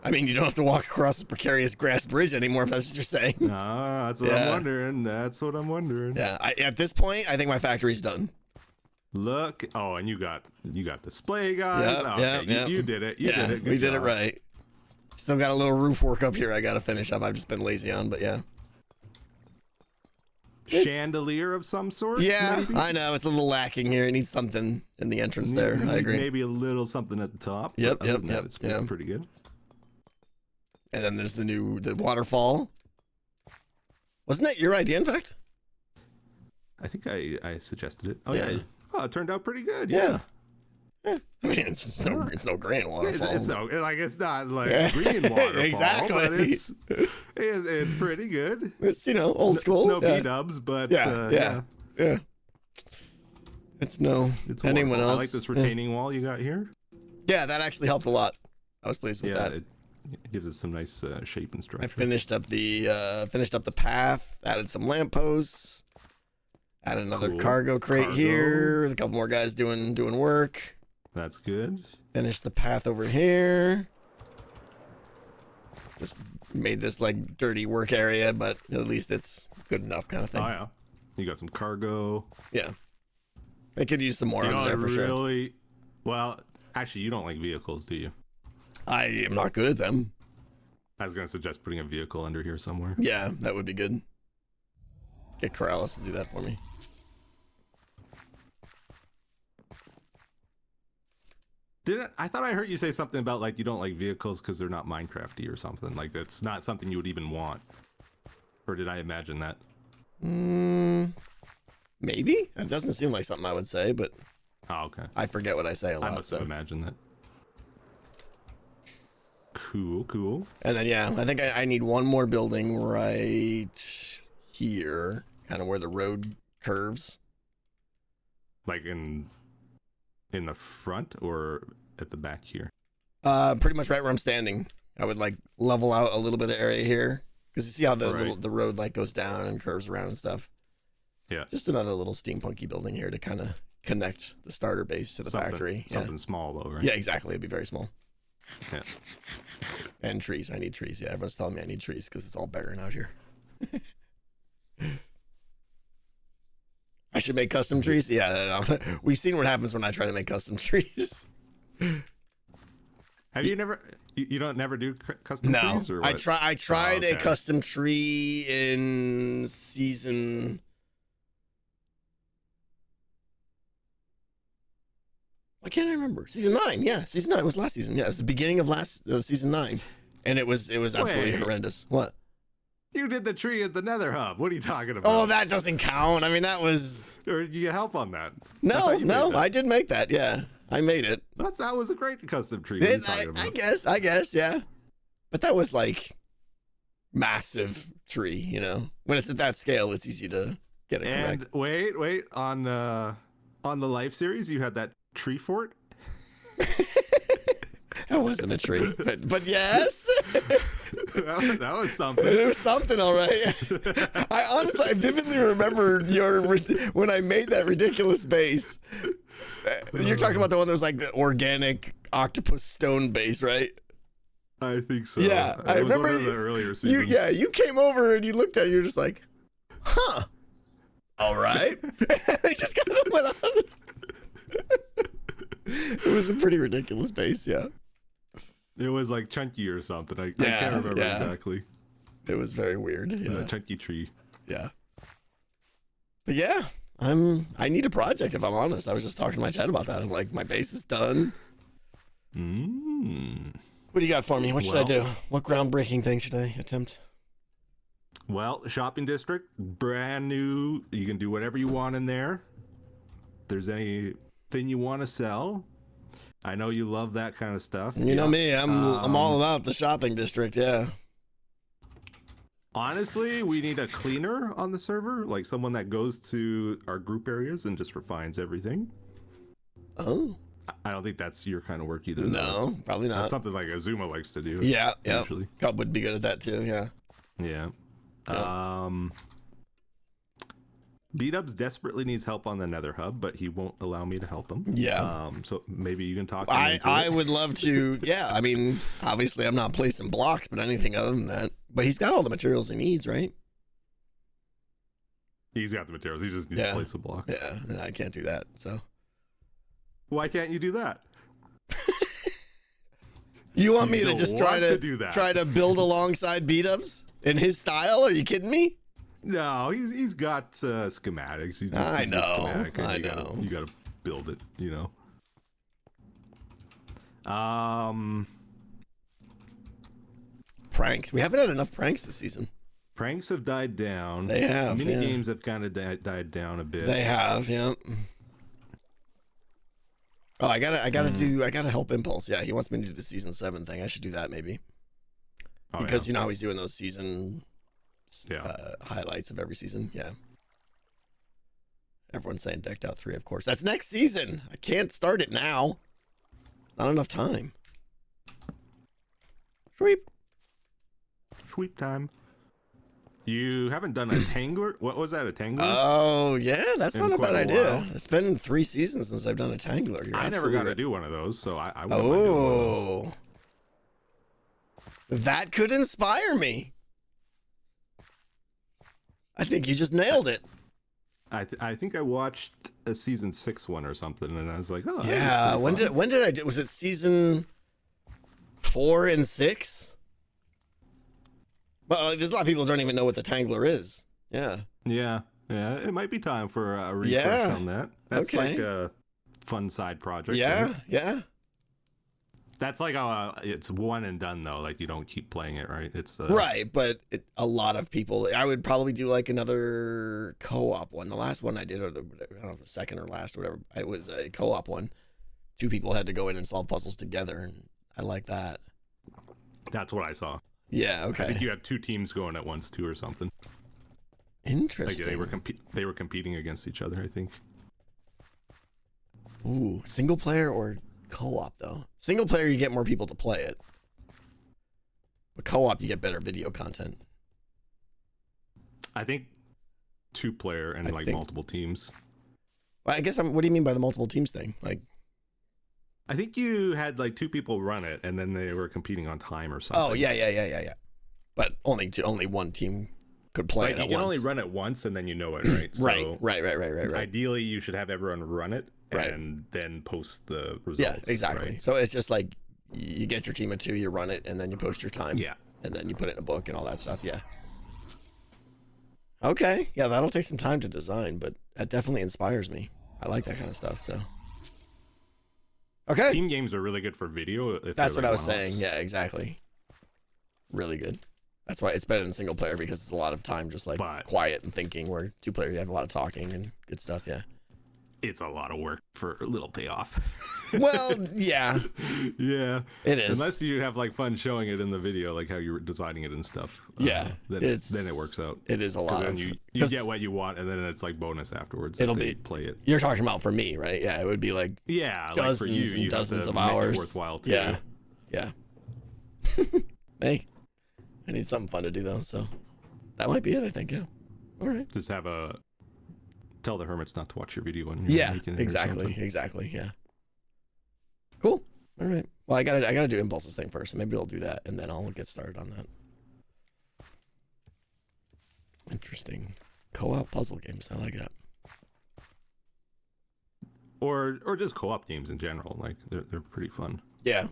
I mean, you don't have to walk across the precarious grass bridge anymore, if that's what you're saying. That's what I'm wondering. That's what I'm wondering. Yeah, at this point, I think my factory's done. Look. Oh, and you got display guys. You did it. You did it. We did it right. Still got a little roof work up here I got to finish up. I've just been lazy on, but yeah. Chandelier of some sort? Yeah, maybe? I know. It's a little lacking here. It needs something in the entrance there. I agree. Maybe a little something at the top. Yep. It's pretty good. And then there's the waterfall. Wasn't that your idea, in fact? I think I suggested it. Oh, yeah. Oh, it turned out pretty good. Yeah. I mean, it's no grand waterfall. It's not like green waterfall. Exactly. But it's pretty good. It's, old school. It's no B-dubs, but yeah. It's no anyone else. I like this retaining wall you got here. Yeah, that actually helped a lot. I was pleased with that. It gives it some nice shape and structure. I finished up the path, added some lampposts, added another cargo crate here. A couple more guys doing work. That's good. Finished the path over here. Just made this like dirty work area, but at least it's good enough kind of thing. Oh yeah. You got some cargo. Yeah. I could use some more under there for sure. Well, actually, you don't like vehicles, do you? I am not good at them. I was going to suggest putting a vehicle under here somewhere. Yeah, that would be good. Get Corrales to do that for me. I thought I heard you say something about like you don't like vehicles because they're not Minecrafty or something. Like that's not something you would even want. Or did I imagine that? Maybe. It doesn't seem like something I would say, but okay. I forget what I say a lot. I must have imagined that. Cool. And then yeah, I think I need one more building right here, kind of where the road curves. Like in the front or at the back here? Pretty much right where I'm standing. I would like level out a little bit of area here because you see how the road like goes down and curves around and stuff. Yeah. Just another little steampunky building here to kind of connect the starter base to the factory. Something small though, right? Yeah, exactly. It'd be very small. Yeah. And trees. I need trees. Yeah, everyone's telling me I need trees because it's all barren out here. I should make custom trees. Yeah, no. We've seen what happens when I try to make custom trees. Have you never? You don't never do custom trees? Or what? I tried a custom tree in season. I can't remember. Season 9. Yeah, season 9 was last season. Yeah, it was the beginning of season 9, and it was absolutely horrendous. What? You did the tree at the Nether Hub. What are you talking about? Oh, that doesn't count. I mean, that was. Or did you help on that? No, I did make that. Yeah, I made it. That was a great custom tree. I guess, yeah. But that was like massive tree. You know, when it's at that scale, it's easy to get it correct. And wait, on the Life series, you had that tree fort. That wasn't a tree, but yes. that was something. It was something, all right. I vividly remember when I made that ridiculous base. You're talking about the one that was like the organic octopus stone base, right? I think so. Yeah, I remember one of the earlier seasons. You came over and you looked at it. You're just like, huh. All right. I just kind of went on. It was a pretty ridiculous base, yeah. It was like chunky or something. I can't remember exactly. It was very weird. Yeah. Chunky tree. Yeah. But yeah, I need a project if I'm honest. I was just talking to my chat about that. I'm like, my base is done. What do you got for me? What should I do? What groundbreaking thing should I attempt? Well, shopping district, brand new. You can do whatever you want in there. If there's anything you want to sell. I know you love that kind of stuff. You know me, I'm all about the shopping district, yeah. Honestly, we need a cleaner on the server, like someone that goes to our group areas and just refines everything. Oh. I don't think that's your kind of work either. No, probably not. That's something like Azuma likes to do. Yeah. Cub would be good at that too, yeah. Yeah. B-Dubs desperately needs help on the Nether Hub, but he won't allow me to help him. Yeah. So maybe you can talk. I would love to. Yeah. I mean, obviously, I'm not placing blocks, but anything other than that. But he's got all the materials he needs, right? He's got the materials. He just needs to place a block. Yeah. And I can't do that. So. Why can't you do that? You want me to just try to build alongside B-Dubs in his style? Are you kidding me? No, he's got schematics. I know. You got to build it, you know. Pranks. We haven't had enough pranks this season. Pranks have died down. They have. Mini games have kind of died down a bit. They have. Yeah. Oh, I gotta help Impulse. Yeah, he wants me to do the season 7 thing. I should do that maybe. Because you know how he's doing those season highlights of every season. Yeah. Everyone's saying Decked Out 3, of course. That's next season. I can't start it now. Not enough time. Sweep. Sweep time. You haven't done a Tangler? What was that, a Tangler? Oh, yeah, that's In not a quite bad a idea. while. It's been 3 seasons since I've done a Tangler. You're I never absolutely got to right. do one of those, so I wouldn't mind doing one of those. That could inspire me. I think you just nailed it. I think I watched a season 6 one or something, and I was like, oh, Yeah, when did I do? Was it season 4 and 6? Well, there's a lot of people who don't even know what the Tangler is. Yeah. Yeah, it might be time for a refresh on that. That's okay. like a fun side project. Yeah, right? yeah. That's like it's one and done though. Like you don't keep playing it, right? It's right, but a lot of people. I would probably do like another co-op one. The last one I did, or I don't know if the second or last, or whatever. It was a co-op one. 2 people had to go in and solve puzzles together, and I like that. That's what I saw. Yeah. Okay. I think you had 2 teams going at once too, or something. Interesting. Like they were competing against each other, I think. Ooh, single player or co-op though? Single player, you get more people to play it. But co-op, you get better video content. I think 2-player and multiple teams. Well, I guess what do you mean by the multiple teams thing? Like, I think you had like 2 people run it, and then they were competing on time or something. oh yeah. But only one team could play it at you can once. only run it once, and then you know it, right? So right. Ideally, you should have everyone run it and then post the results. Yeah, exactly. Right? So it's just like you get your team of 2, you run it, and then you post your time. Yeah. And then you put it in a book and all that stuff. Yeah. Okay. Yeah, that'll take some time to design, but that definitely inspires me. I like that kind of stuff. So. Okay. Team games are really good for video. That's what I was saying. Yeah, exactly. Really good. That's why it's better than single player, because it's a lot of time just like quiet and thinking, where 2-player you have a lot of talking and good stuff. Yeah. It's a lot of work for a little payoff. Well, yeah. Yeah. It is. Unless you have like fun showing it in the video, like how you're designing it and stuff. Yeah. Then it works out. It is a lot then of. you get what you want, and then it's like bonus afterwards. It'll be play it. You're talking about for me, right? Yeah, it would be like dozens like for you, and dozens have of to make it hours. worthwhile too. Yeah. Hey, I need something fun to do though, so that might be it. I think. Yeah. All right. Just tell the Hermits not to watch your video when you're making it. Exactly. Yeah. Cool. All right. Well, I gotta do Impulse's thing first, so maybe I'll do that, and then I'll get started on that. Interesting. Co-op puzzle games. I like that. Or just co-op games in general. Like they're pretty fun. Yeah.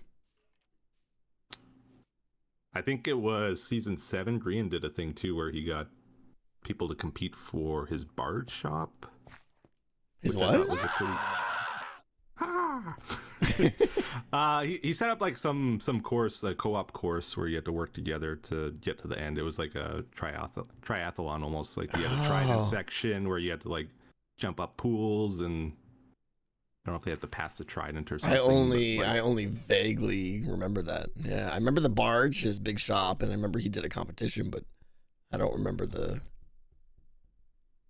I think it was season 7. Green did a thing too where he got people to compete for his bard shop. His what? Was a pretty... he set up like some course, a co-op course where you had to work together to get to the end. It was like a triathlon almost. Like you had a trident section where you had to like jump up pools, and I don't know if they had to pass the trident or something. I only vaguely remember that. Yeah, I remember the barge, his big shop, and I remember he did a competition, but I don't remember the.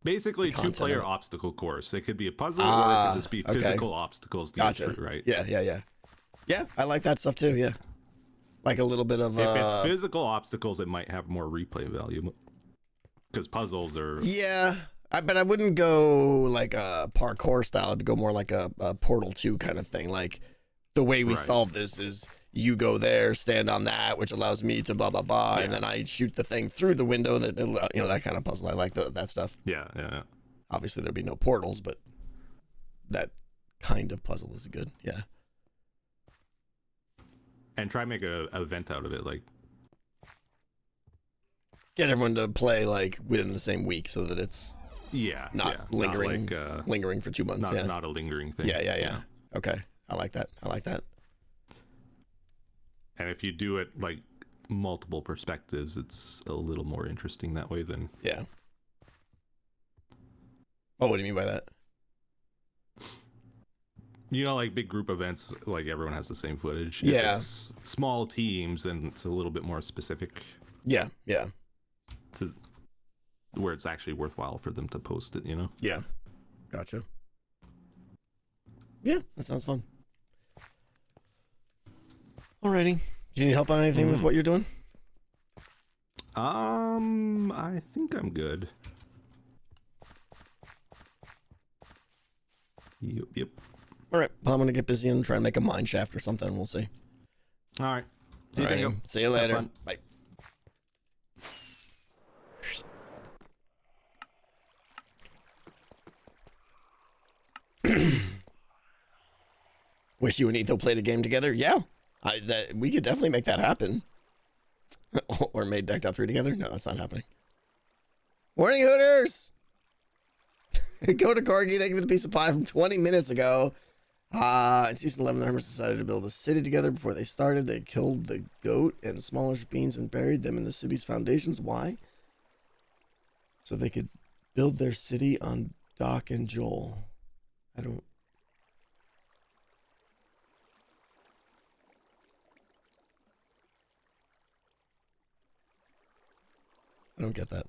Basically, 2-player obstacle course. It could be a puzzle, or it could just be physical obstacles to get through, right? Yeah. Yeah, I like that stuff too. Yeah, like a little bit of. If it's physical obstacles, it might have more replay value, because puzzles are. Yeah, but I wouldn't go like a parkour style. I'd go more like a Portal 2 kind of thing. Like the way we solve this is you go there, stand on that, which allows me to blah blah blah, and then I shoot the thing through the window. That that kind of puzzle. I like that stuff. Yeah. Obviously, there'd be no portals, but that kind of puzzle is good. Yeah. And try make an event out of it, like get everyone to play like within the same week, so that it's not lingering, not like, lingering for 2 months. Not a lingering thing. Yeah. Okay, I like that. And if you do it like multiple perspectives, it's a little more interesting that way than. Yeah. Oh, what do you mean by that? Like big group events, like everyone has the same footage. Yeah. If it's small teams, and it's a little bit more specific. Yeah. To where it's actually worthwhile for them to post it, Yeah. Gotcha. Yeah, that sounds fun. Alrighty. Do you need help on anything with what you're doing? I think I'm good. Yep. All right. Well, I'm gonna get busy and try to make a mine shaft or something. We'll see. All right. See you, Alrighty. See you later. Bye. Wish you and Etho played a game together. Yeah, we could definitely make that happen. Or made Decked Out 3 together. No, that's not happening. Morning, Hooters. Go to Corgi. Thank you for the piece of pie from 20 minutes ago. In season 11, the Hermits decided to build a city together. Before they started, they killed the goat and smallish beans and buried them in the city's foundations. Why? So they could build their city on Doc and Joel. I don't get that.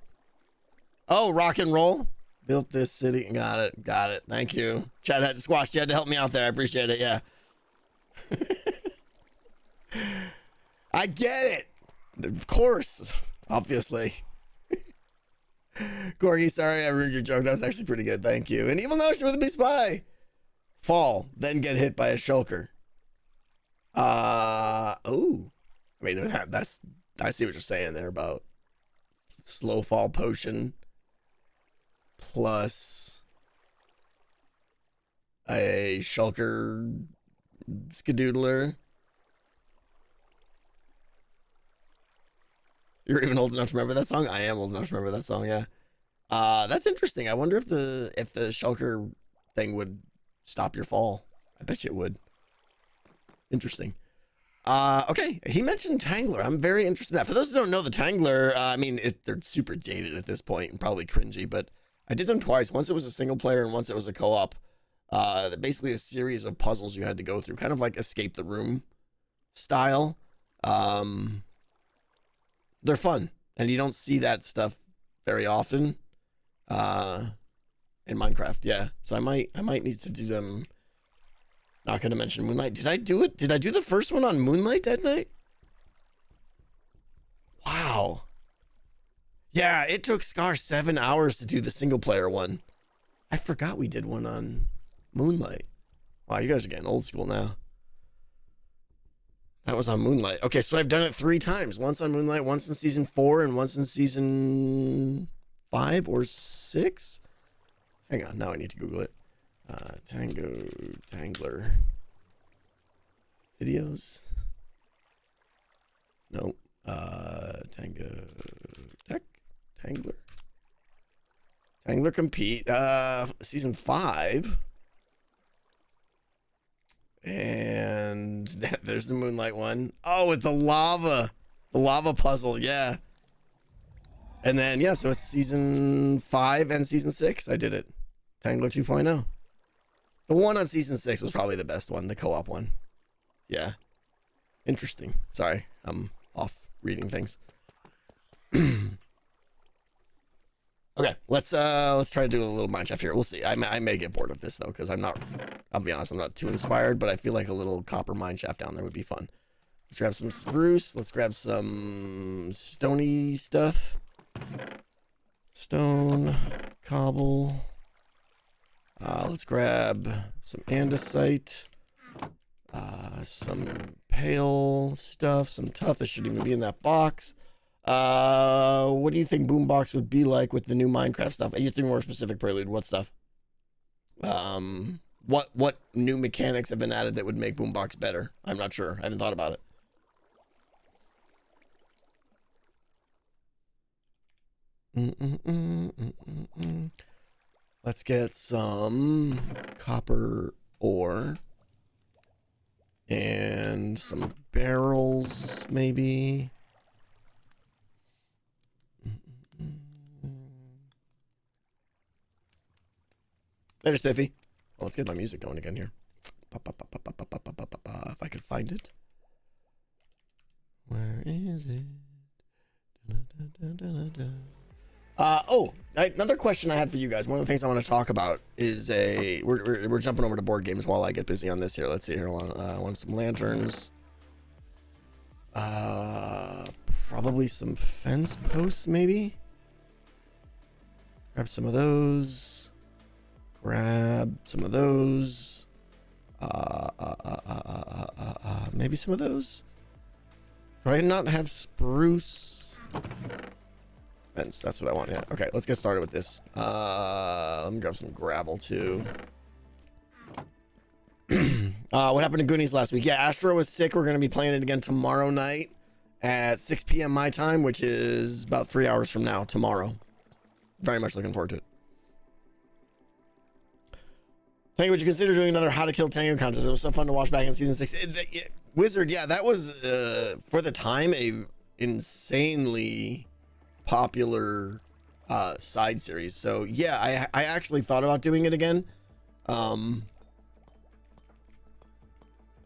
Oh, rock and roll. Built this city. Got it. Thank you. Chad had to squash. You had to help me out there. I appreciate it. Yeah. I get it. Of course. Obviously. Corgi, sorry I ruined your joke. That was actually pretty good. Thank you. And Evil Notion with a Beast Spy. Fall, then get hit by a shulker. Oh. I mean, that's, I see what you're saying there about slow fall potion plus a shulker skadoodler. You're even old enough to remember that song? I am old enough to remember that song, yeah. That's interesting. I wonder if the shulker thing would stop your fall. I bet you it would. Interesting. Okay, he mentioned Tangler. I'm very interested in that. For those who don't know, the Tangler, I mean, they're super dated at this point and probably cringy, but I did them twice. Once it was a single player and once it was a co-op. Basically a series of puzzles you had to go through, kind of like Escape the Room style. They're fun, and you don't see that stuff very often in Minecraft. Yeah, so I might need to do them. Not going to mention Moonlight. Did I do it? Did I do the first one on Moonlight that night? Wow. Yeah, it took Scar 7 hours to do the single player one. I forgot we did one on Moonlight. Wow, you guys are getting old school now. That was on Moonlight. Okay, so I've done it 3 times. Once on Moonlight, once in season 4, and once in season 5 or 6. Hang on, now I need to Google it. Tangler videos. Nope. Tangler compete. Season 5. And there's the Moonlight one. Oh, with the lava puzzle. Yeah. And then, yeah, so it's season 5 and season 6. I did it. Tangler 2.0. The one on season 6 was probably the best one, the co-op one. Yeah. Interesting. Sorry, I'm off reading things. Okay, let's try to do a little mineshaft here. We'll see. I may get bored of this though, because I'll be honest, I'm not too inspired, but I feel like a little copper mineshaft down there would be fun. Let's grab some spruce. Let's grab some stony stuff. Stone, cobble. Let's grab some andesite, some pale stuff, some tough that shouldn't even be in that box. What do you think Boombox would be like with the new Minecraft stuff? You have to be more specific, Prelude. What stuff? What new mechanics have been added that would make Boombox better? I'm not sure. I haven't thought about it. Let's get some copper ore and some barrels, maybe. Later, Spiffy. Well, let's get my music going again here. If I could find it. Where is it? Another question I had for you guys. One of the things I want to talk about is we're jumping over to board games while I get busy on this here. Let's see here. Hold on. I want some lanterns. Probably some fence posts, maybe. Grab some of those. Grab some of those. Maybe some of those. Do I not have spruce? Fence, that's what I want. Yeah. Okay, let's get started with this. Let me grab some gravel too. What happened to Goonies last week? Yeah, Astro was sick. We're gonna be playing it again tomorrow night at 6 p.m. my time, which is about 3 hours from now. Tomorrow. Very much looking forward to it. Tango, would you consider doing another How to Kill Tango contest? It was so fun to watch back in season 6. Wizard, yeah, that was for the time a insanely popular side series. So yeah, I actually thought about doing it again.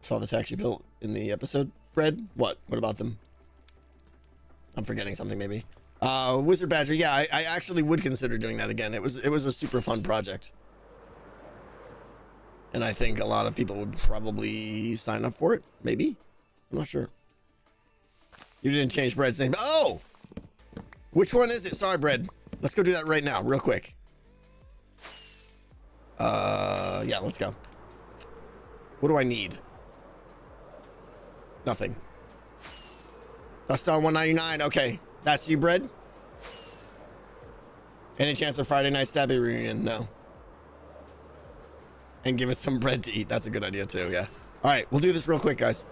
Saw the text you built in the episode. Bread? What about them? I'm forgetting something maybe. Wizard Badger, yeah, I actually would consider doing that again. It was a super fun project. And I think a lot of people would probably sign up for it. Maybe. I'm not sure. You didn't change Bread's name. Oh! Which one is it? Sorry, Bread. Let's go do that right now, real quick. Yeah, let's go. What do I need? Nothing. Dust Star 199. Okay. That's you, Bread? Any chance of Friday night stabby reunion? No. And give it some bread to eat. That's a good idea too, yeah. All right, we'll do this real quick, guys.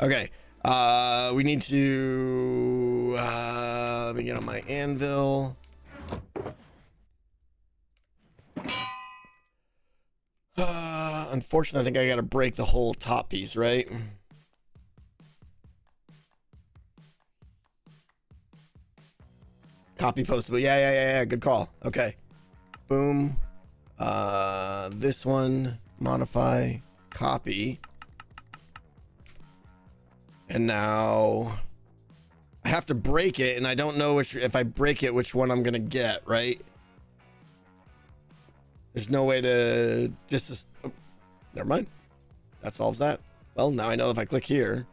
Okay, we need to, let me get on my anvil. Unfortunately, I think I gotta break the whole top piece, right? Copy postable. Yeah. Good call. Okay. Boom. This one, modify, copy. And now I have to break it, and I don't know if I break it, which one I'm gonna get, right? There's no way to oh, never mind. That solves that. Well, now I know if I click here.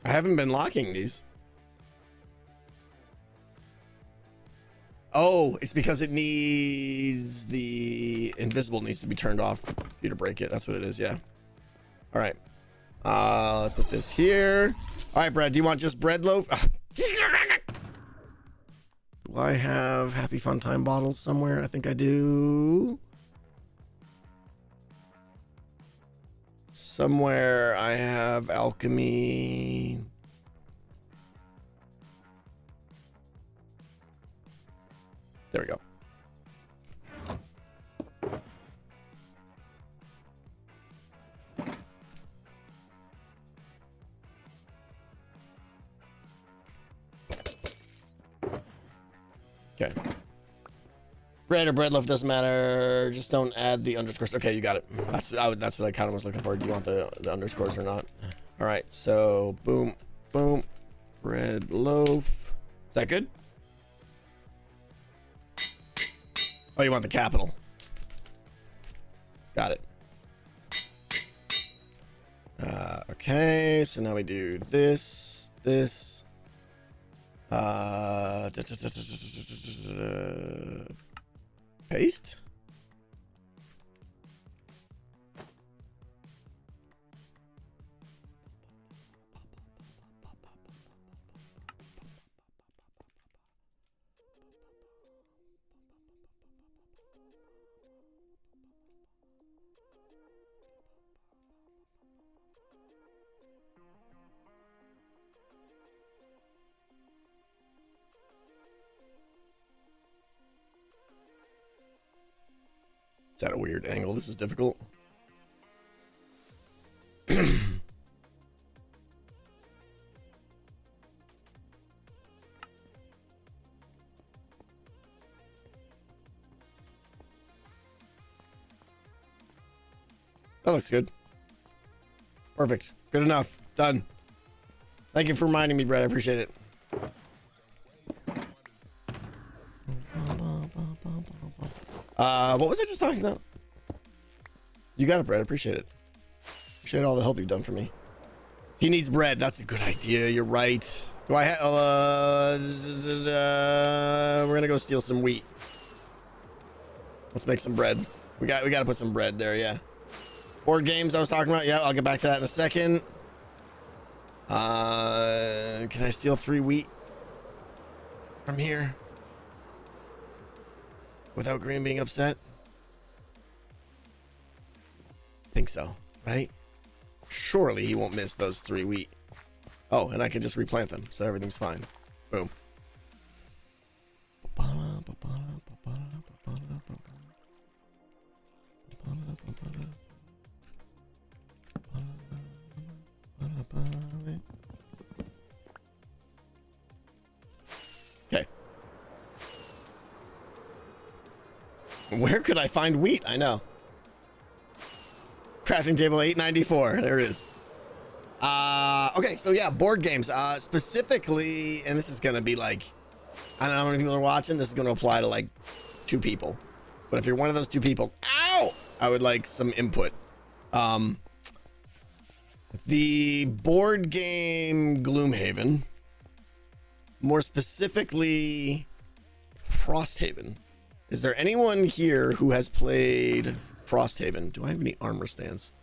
I haven't been locking these. Oh, it's because it needs the invisible needs to be turned off for you to break it. That's what it is, yeah. All right. Let's put this here. All right, Brad, do you want just bread loaf? Do I have Happy Fun Time bottles somewhere? I think I do. Somewhere I have alchemy. There we go. Okay. Bread or bread loaf doesn't matter. Just don't add the underscores. Okay, you got it. That's what I kind of was looking for. Do you want the underscores or not? All right. So boom, boom. Bread loaf. Is that good? Oh, you want the capital. Got it. Okay, so now we do this. Paste. Is that a weird angle? This is difficult. That looks good. Perfect. Good enough. Done. Thank you for reminding me, Brett. I appreciate it. What was I just talking about? You got it, Brett. I appreciate it. Appreciate all the help you've done for me. He needs bread. That's a good idea. You're right. Do I have... we're gonna go steal some wheat. Let's make some bread. We got to put some bread there, yeah. Board games I was talking about. Yeah, I'll get back to that in a second. Can I steal 3 wheat from here without Green being upset? Think so, right? Surely he won't miss those 3 wheat. Oh, and I can just replant them, so everything's fine. Boom. Okay. Where could I find wheat? I know. Crafting table 894. There it is. Okay, so yeah, board games. Specifically, and this is gonna be like, I don't know how many people are watching. This is gonna apply to like 2 people. But if you're one of those 2 people, ow! I would like some input. The board game Gloomhaven, more specifically Frosthaven. Is there anyone here who has played Frosthaven? Do I have any armor stands?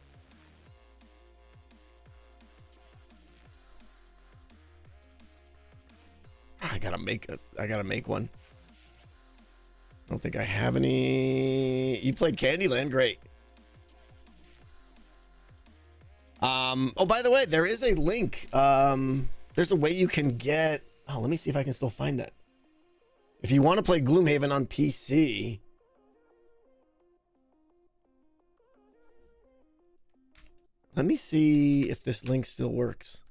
I gotta make one. I don't think I have any. You played Candyland? Great. Oh, by the way, there is a link. There's a way you can get... Oh, let me see if I can still find that. If you want to play Gloomhaven on PC... Let me see if this link still works.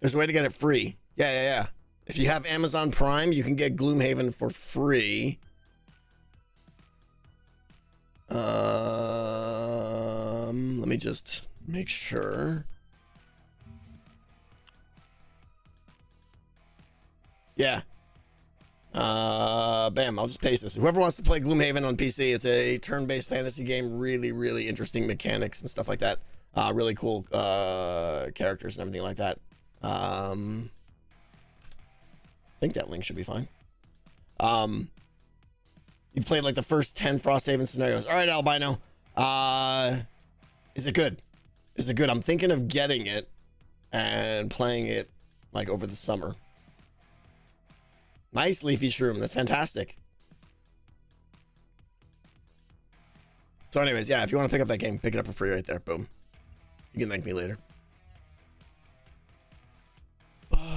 There's a way to get it free. Yeah. If you have Amazon Prime, you can get Gloomhaven for free. Let me just make sure. Yeah. Bam, I'll just paste this. Whoever wants to play Gloomhaven on PC, it's a turn-based fantasy game. Really, really interesting mechanics and stuff like that. Really cool characters and everything like that. I think that link should be fine. You played like the first 10 Frosthaven scenarios. All right, Albino. Is it good? Is it good? I'm thinking of getting it and playing it like over the summer. Nice leafy shroom. That's fantastic. So anyways, yeah, if you want to pick up that game, pick it up for free right there. Boom. You can thank me later.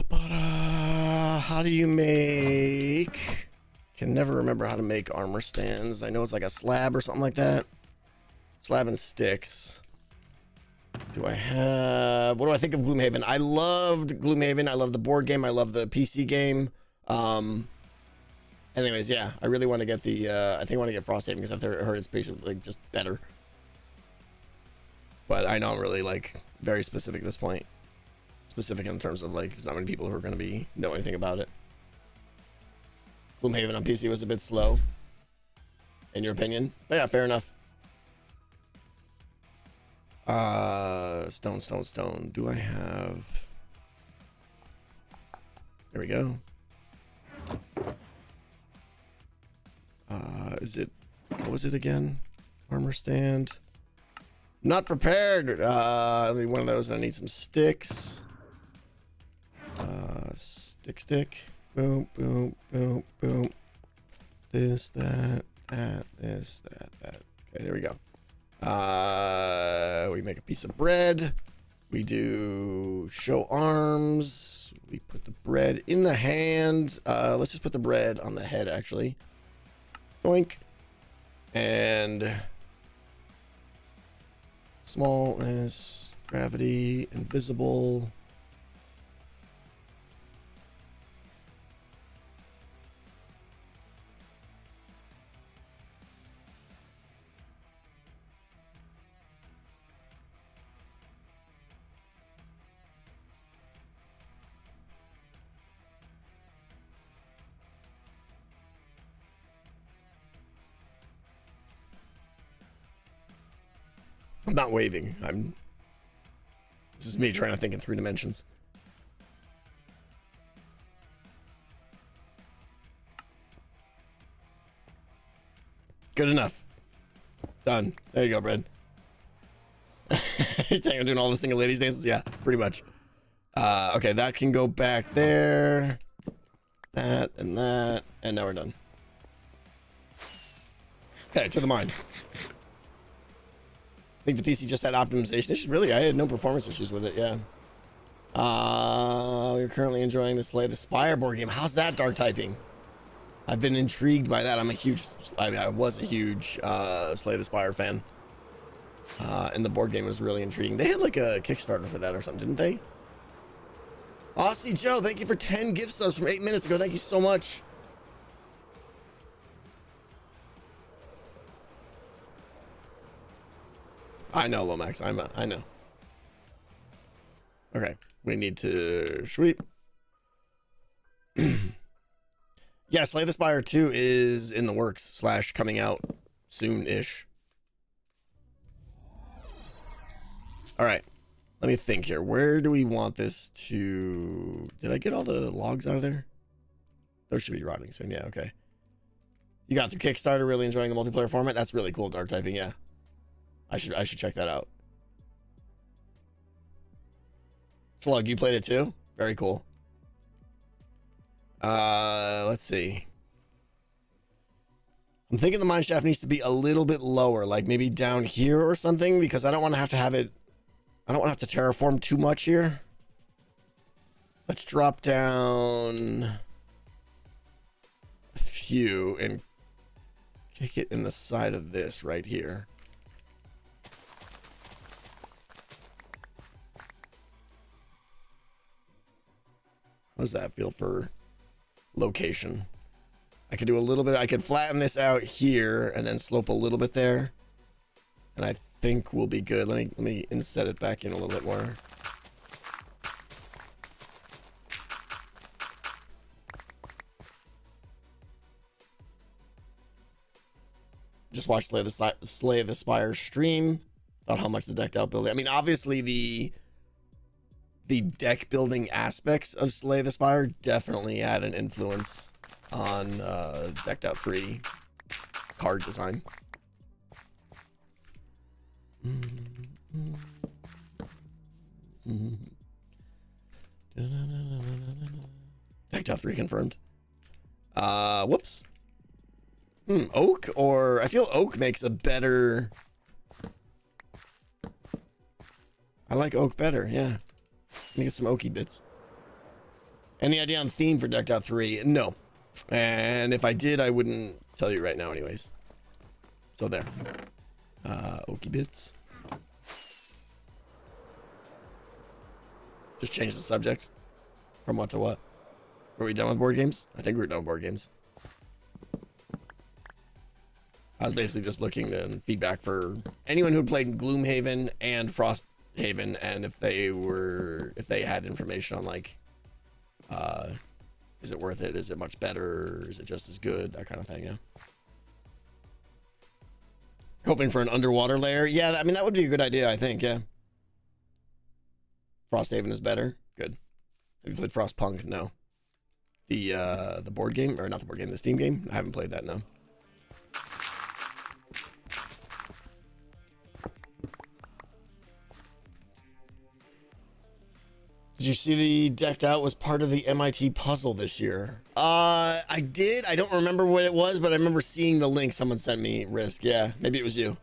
How do you make... Can never remember how to make armor stands. I know it's like a slab or something like that. Slab and sticks. Do I have... What do I think of Gloomhaven? I loved Gloomhaven. I love the board game. I love the PC game. Anyways, yeah, I really want to get the... I think I want to get Frosthaven because I've heard it's basically like, just better. But I know I'm really like very specific at this point. Specific in terms of like there's not many people who are going to know anything about it. Gloomhaven on PC was a bit slow, in your opinion. But yeah, fair enough. Stone. Do I have... There we go. Is it... What was it again? Armor stand. Not prepared. I need one of those and I need some sticks. Stick. Boom. This, that, this, that. Okay, there we go. We make a piece of bread. We do show arms. We put the bread in the hand. Let's just put the bread on the head, actually. Boink. And smallness, gravity, invisible. I'm not waving. This is me trying to think in 3 dimensions. Good enough. Done. There you go, Brad. You think I'm doing all the single ladies dances? Yeah, pretty much. Okay, that can go back there. That, and now we're done. Okay, to the mine. I think the PC just had optimization issues. Really, I had no performance issues with it, yeah. We're currently enjoying the Slay the Spire board game. How's that dark typing? I've been intrigued by that. I was a huge Slay the Spire fan. And the board game was really intriguing. They had like a Kickstarter for that or something, didn't they? Aussie Joe, thank you for 10 gift subs from 8 minutes ago. Thank you so much. I know, Lomax. I know. Okay, we need to sweep. Yeah, Slay the Spire 2 is in the works / coming out soon-ish. All right, let me think here. Where do we want this to... Did I get all the logs out of there? Those should be rotting soon. Yeah, okay. You got through Kickstarter, really enjoying the multiplayer format. That's really cool, dark typing, yeah. I should check that out. Slug, you played it too? Very cool. Let's see. I'm thinking the mine shaft needs to be a little bit lower, like maybe down here or something, because I don't want to have it. I don't want to have to terraform too much here. Let's drop down a few and kick it in the side of this right here. How does that feel for location? I could do a little bit. I could flatten this out here and then slope a little bit there, and I think we'll be good. Let me inset it back in a little bit more. Just watched Slay the Spire stream. Thought how much the decked out building. I mean, obviously the deck building aspects of Slay the Spire definitely had an influence on decked out 3 card design. Decked out 3 confirmed. Whoops. Oak, or I feel oak makes a better. I like oak better, yeah. Let me get some oaky bits. Any idea on theme for decked out 3? No. And if I did, I wouldn't tell you right now anyways. So there. Oaky bits. Just change the subject. From what to what? Were we done with board games? I think we were done with board games. I was basically just looking to feedback for anyone who played Gloomhaven and Frosthaven, and if they had information on like, is it worth it? Is it much better? Is it just as good? That kind of thing, yeah. Hoping for an underwater layer. Yeah, I mean, that would be a good idea, I think, yeah. Frosthaven is better. Good. Have you played Frostpunk? No. The board game, or not the board game, the Steam game? I haven't played that, no. Did you see the decked out was part of the MIT puzzle this year? I did. I don't remember what it was, but I remember seeing the link someone sent me, Risk. Yeah, maybe it was you.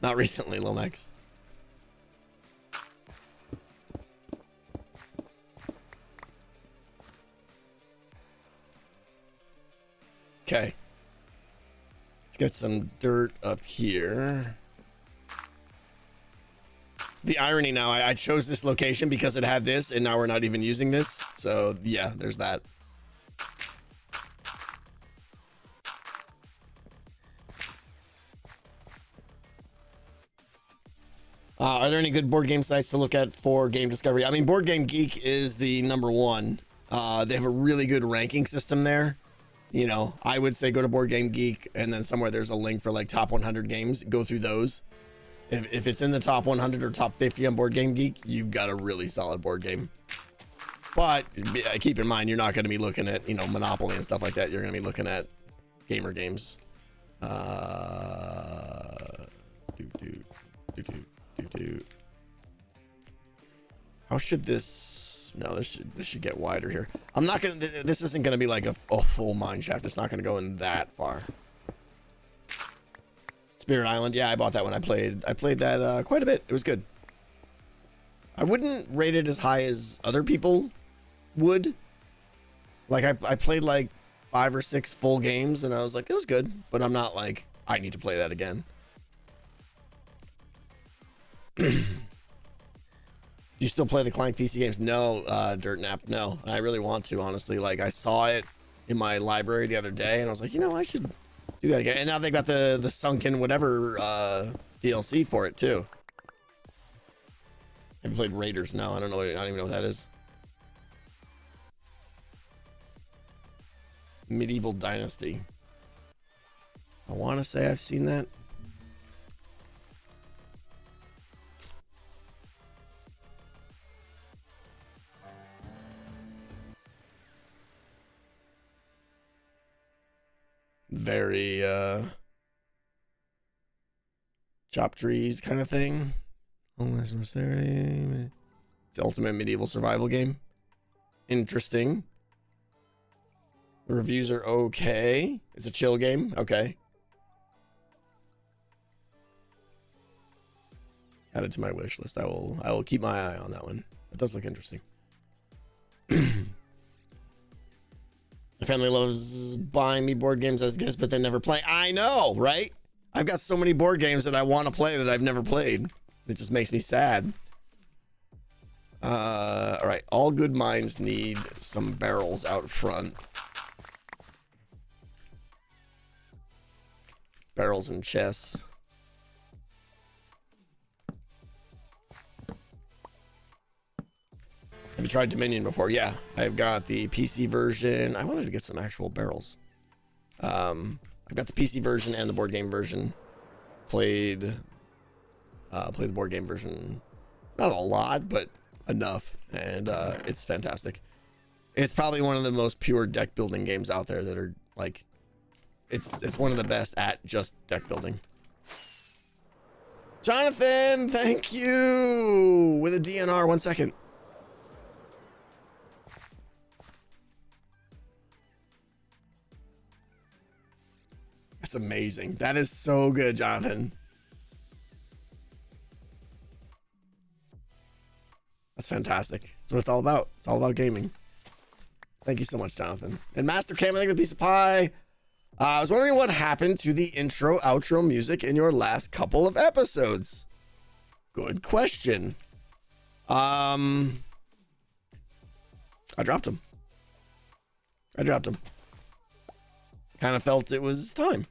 Not recently, Lomax. Okay. Let's get some dirt up here. The irony now, I chose this location because it had this, and now we're not even using this. So, yeah, there's that. Are there any good board game sites to look at for game discovery? I mean, Board Game Geek is the #1. They have a really good ranking system there. You know, I would say go to Board Game Geek, and then somewhere there's a link for like top 100 games. Go through those. If it's in the top 100 or top 50 on Board Game Geek, you've got a really solid board game. But keep in mind, you're not going to be looking at, you know, Monopoly and stuff like that. You're going to be looking at gamer games. How should this? No, this should get wider here. I'm not gonna. This isn't gonna be like a full mine shaft. It's not gonna go in that far. Spirit Island. Yeah, I bought that one. I played that quite a bit. It was good. I wouldn't rate it as high as other people would. Like I played like 5 or 6 full games and I was like, it was good, but I'm not like, I need to play that again. Do you still play the Clank PC games? No, Dirtnap, no. I really want to, honestly. Like, I saw it in my library the other day and I was like, you know, I should do that again. And now they got the sunken whatever DLC for it too. Have you played Raiders? No, I don't know. I don't even know what that is. Medieval Dynasty. I want to say I've seen that. Very chop trees kind of thing. It's the ultimate medieval survival game. Interesting. The reviews are okay. It's a chill game. Okay. Add it to my wish list. I will keep my eye on that one. It does look interesting. My family loves buying me board games as gifts, but they never play. I know, right? I've got so many board games that I want to play that I've never played. It just makes me sad. All right. All good mines need some barrels out front. Barrels and chests. Have you tried Dominion before? Yeah, I've got the PC version. I wanted to get some actual barrels. I've got the PC version and the board game version. Played the board game version, not a lot, but enough, and it's fantastic. It's probably one of the most pure deck building games out there that are like, it's one of the best at just deck building. Jonathan, thank you with a DNR. 1 second. That's amazing. That is so good, Jonathan. That's fantastic. That's what it's all about. It's all about gaming. Thank you so much, Jonathan. And Master Cam, I think the piece of pie. I was wondering what happened to the intro, outro music in your last couple of episodes. Good question. I dropped them. Kind of felt it was time.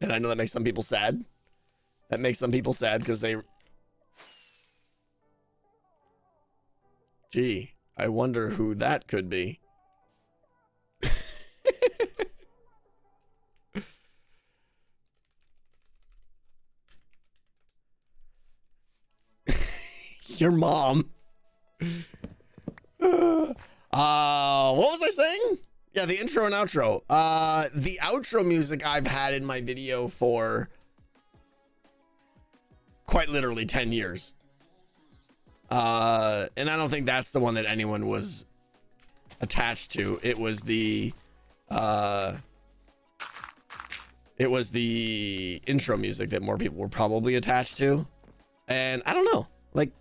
And I know that makes some people sad. Because they... Gee, I wonder who that could be. Your mom. What was I saying? Yeah, the intro and outro. The outro music I've had in my video for quite literally 10 years. And I don't think that's the one that anyone was attached to. It was the intro music that more people were probably attached to. And I don't know, like,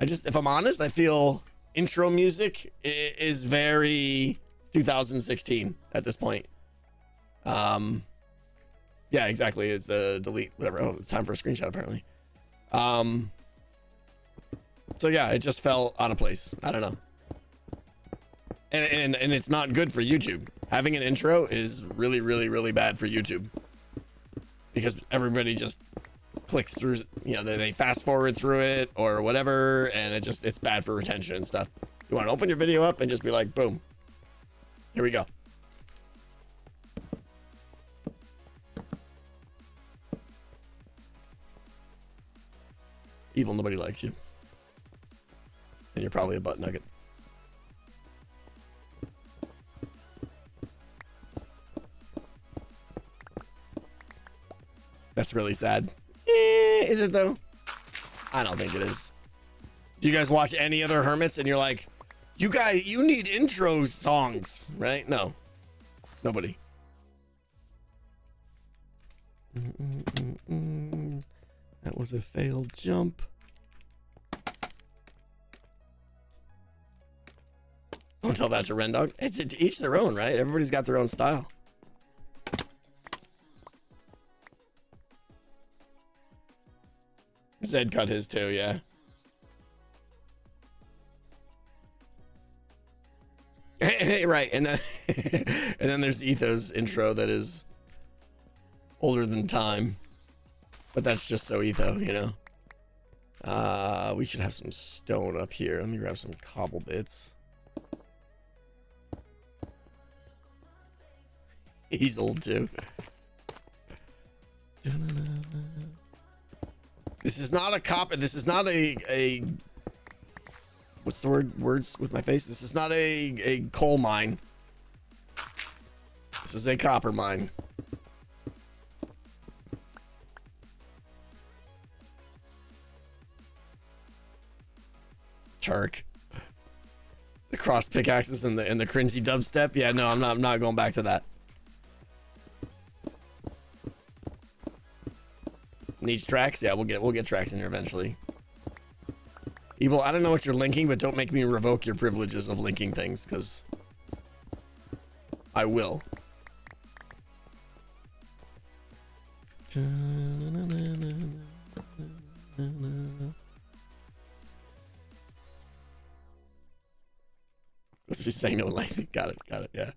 if I'm honest, I feel intro music is very 2016 at this point. Yeah, exactly. It's delete, whatever. Oh, it's time for a screenshot apparently. So yeah, it just fell out of place. I don't know. And it's not good for YouTube. Having an intro is really, really, really bad for YouTube. Because everybody just clicks through, you know, they fast forward through it or whatever, and it's bad for retention and stuff. You want to open your video up and just be like, boom. Here we go. Evil, nobody likes you. And you're probably a butt nugget. That's really sad. Is it though? I don't think it is. Do you guys watch any other Hermits and you're like, you guys, you need intro songs, right? No. Nobody. That was a failed jump. Don't tell that to Rendog. It's each their own, right? Everybody's got their own style. Zed cut his too, yeah. Right, and then and then there's Etho's intro that is older than time, but that's just so Etho, you know. We should have some stone up here. Let me grab some cobble bits. He's old too. This is not a copper. This is not a what's the word? Words with my face. This is not a coal mine. This is a copper mine. Turk. The cross pickaxes and the cringy dubstep. Yeah, no, I'm not going back to that. Needs tracks? Yeah, we'll get tracks in here eventually. Evil, I don't know what you're linking, but don't make me revoke your privileges of linking things, because I will. She's saying no one likes me. Got it, yeah.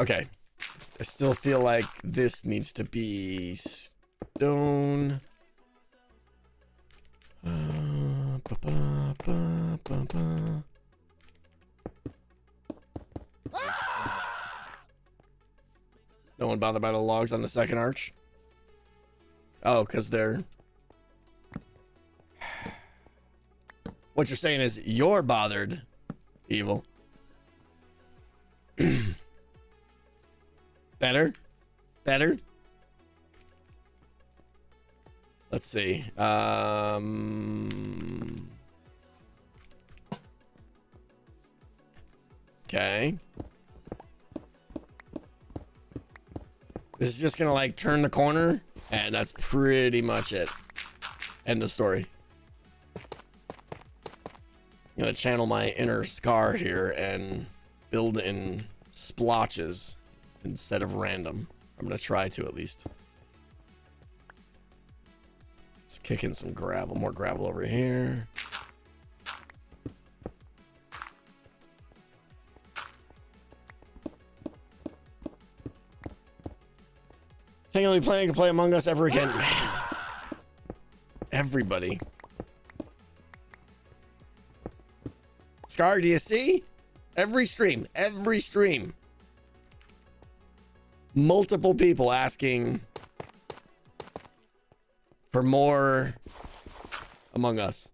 Okay. I still feel like this needs to be stone. No one bothered by the logs on the second arch? Oh, because they're... What you're saying is you're bothered, Evil. Better? Better? Let's see. Okay. This is just gonna like turn the corner, and that's pretty much it. End of story. I'm gonna channel my inner Scar here and build in splotches instead of random. I'm gonna try to, at least. Let's kick in some gravel, more gravel over here. Think I'll be planning to play Among Us ever again? Man. Everybody. Scar, do you see? Every stream. Multiple people asking for more Among Us.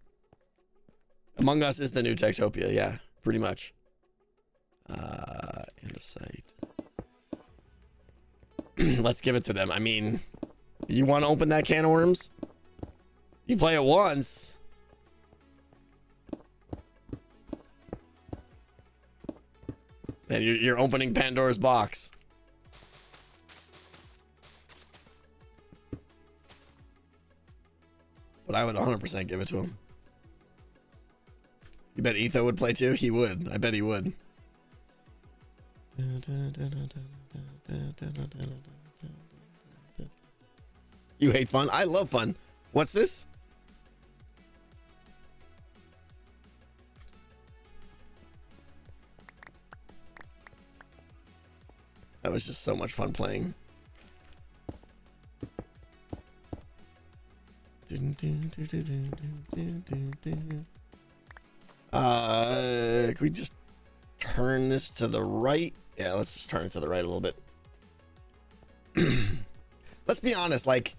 Among Us is the new Techtopia, yeah, pretty much. In the site. Let's give it to them. I mean, you want to open that can of worms? You play it once. And you're opening Pandora's box. But I would 100% give it to him. You bet Etho would play too? He would. I bet he would. You hate fun? I love fun. What's this? That was just so much fun playing. Can we just turn this to the right? Yeah, let's just turn it to the right a little bit. Let's be honest, like,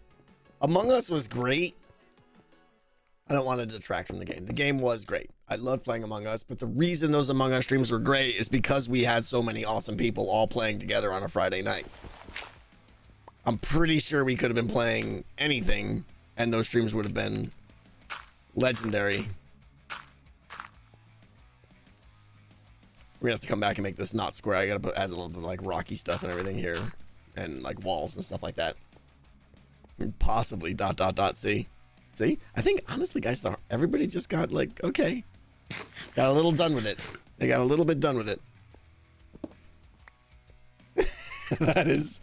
Among Us was great I don't want to detract from the game. The game was great. I love playing Among Us, but the reason those Among Us streams were great is because we had so many awesome people all playing together on a Friday night. I'm pretty sure we could have been playing anything and those streams would have been legendary. We're gonna have to come back and make this not square. I gotta add a little bit of like rocky stuff and everything here, and like walls and stuff like that. And possibly ... C. See, I think honestly, guys, everybody just got like, okay, got a little done with it. They got a little bit done with it. That is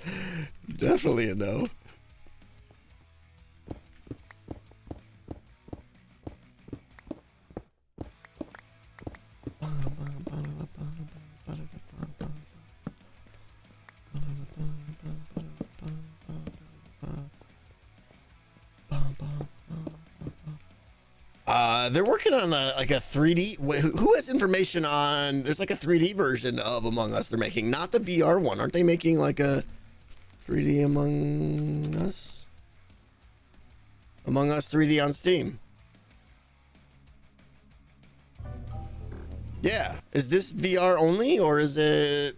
definitely a no. They're working on like a 3D. Who has information on? There's like a 3D version of Among Us they're making, not the VR one. Aren't they making like a 3D Among Us? Among Us 3D on Steam. Yeah. Is this VR only or is it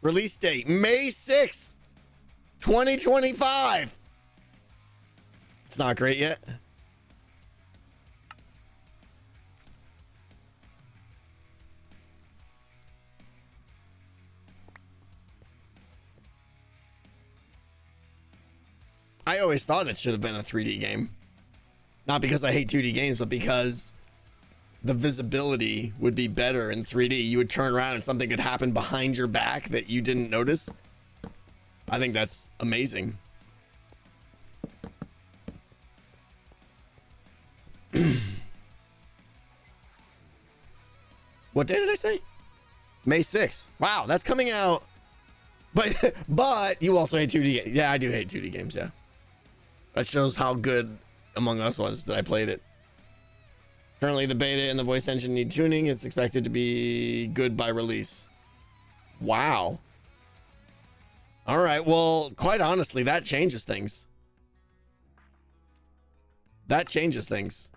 release date May 6th, 2025? It's not great yet. I always thought it should have been a 3D game. Not because I hate 2D games, but because the visibility would be better in 3D. You would turn around and something could happen behind your back that you didn't notice. I think that's amazing. What day did I say? May 6th. Wow, that's coming out. But you also hate 2D. Yeah, I do hate 2D games, yeah. That shows how good Among Us was that I played it. Currently, the beta and the voice engine need tuning. It's expected to be good by release. Wow. All right, well, quite honestly, that changes things. That changes things.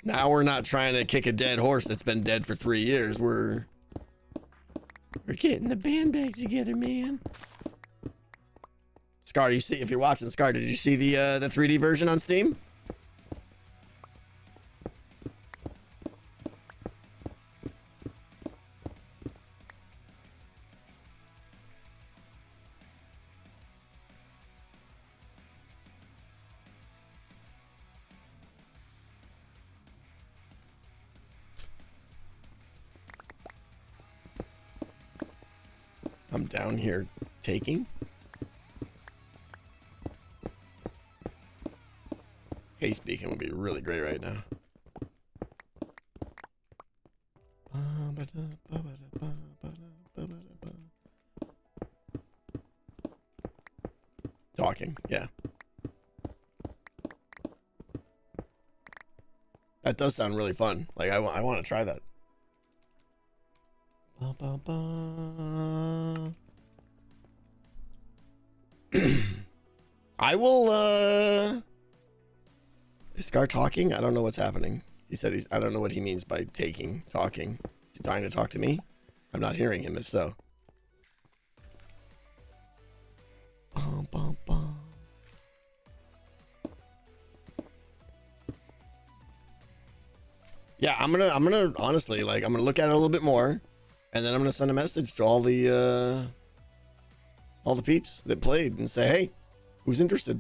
Now we're not trying to kick a dead horse that's been dead for 3 years. We're getting the band back together, man. Scar, you see, if you're watching, Scar, did you see the 3D version on Steam? I'm down here taking. Hey, speaking would be really great right now. Talking, yeah. That does sound really fun. Like, I want to try that. I will, is Scar talking? I don't know what's happening. He said I don't know what he means by talking. Is he trying to talk to me? I'm not hearing him, if so. Yeah, I'm gonna honestly, like, I'm gonna look at it a little bit more, and then I'm gonna send a message to all the peeps that played and say, hey, who's interested?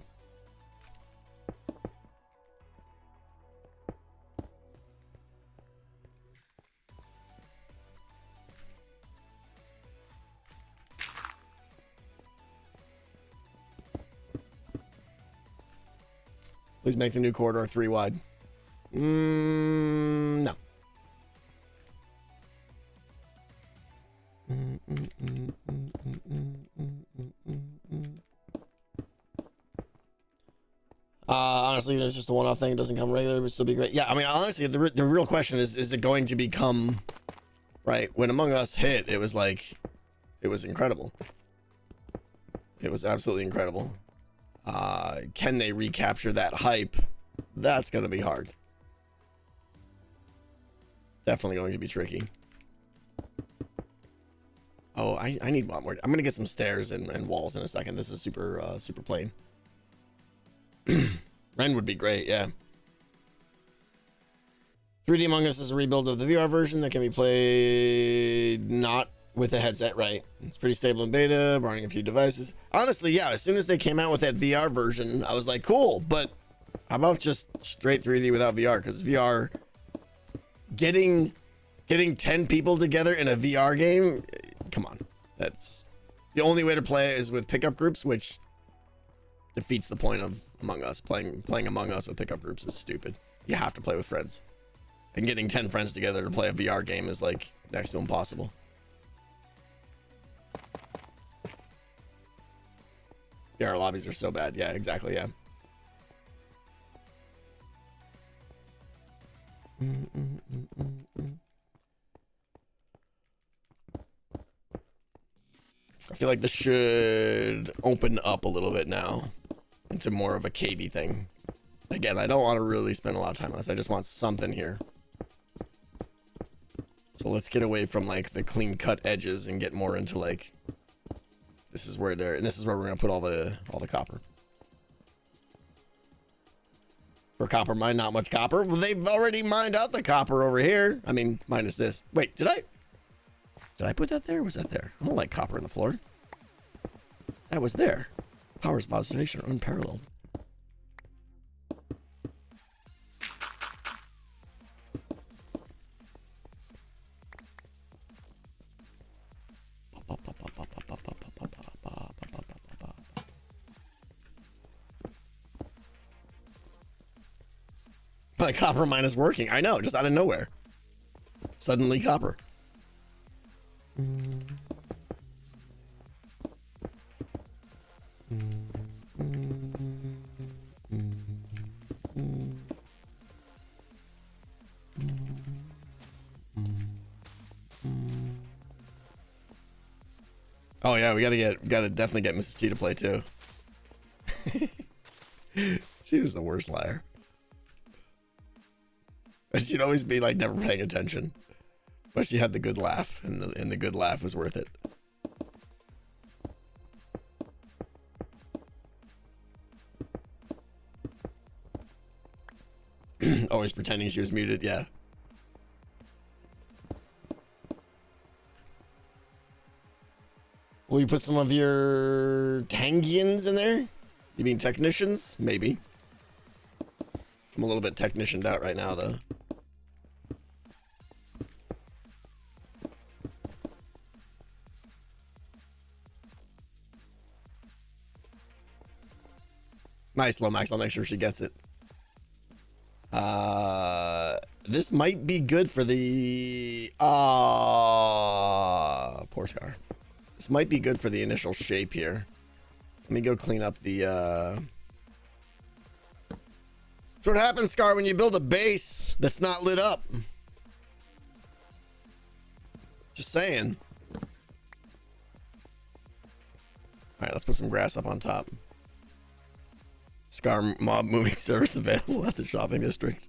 Please make the new corridor 3 wide. No. Honestly, it's just a one-off thing. It doesn't come regular, but still be great. Yeah, I mean, honestly, the real question is it going to become, right? When Among Us hit, it was like, it was incredible. It was absolutely incredible. Can they recapture that hype? That's going to be hard. Definitely going to be tricky. Oh, I need one more. I'm going to get some stairs and walls in a second. This is super plain. Ren would be great, yeah. 3D Among Us is a rebuild of the VR version that can be played not with a headset, right? It's pretty stable in beta, barring a few devices. Honestly, yeah, as soon as they came out with that VR version, I was like, cool, but how about just straight 3D without VR? Because VR, getting 10 people together in a VR game, come on. That's the only way to play it is with pickup groups, which defeats the point of Among Us. Playing Among Us with pickup groups is stupid. You have to play with friends. And getting 10 friends together to play a VR game is like next to impossible. VR lobbies are so bad. Yeah, exactly, yeah. I feel like this should open up a little bit now into more of a cavey thing. Again, I don't want to really spend a lot of time on this. I just want something here. So let's get away from like the clean cut edges and get more into like, this is where we're going to put all the copper. For copper mine, not much copper. Well, they've already mined out the copper over here. I mean, minus this. Wait, did I put that there? Was that there? I don't like copper in the floor. That was there. Powers of observation are unparalleled. My copper mine is working. I know, just out of nowhere. Suddenly copper. Oh yeah, we gotta definitely get Mrs. T to play too. She was the worst liar. And she'd always be like never paying attention. But she had the good laugh, and the good laugh was worth it. Always pretending she was muted, yeah. Will you put some of your Tangians in there? You mean technicians? Maybe. I'm a little bit technicianed out right now, though. Nice, Lomax. I'll make sure she gets it. This might be good for the... poor Scar. This might be good for the initial shape here. Let me go clean up the... That's what happens, Scar, when you build a base that's not lit up. Just saying. Alright, let's put some grass up on top. Scar mob moving service available at the shopping district.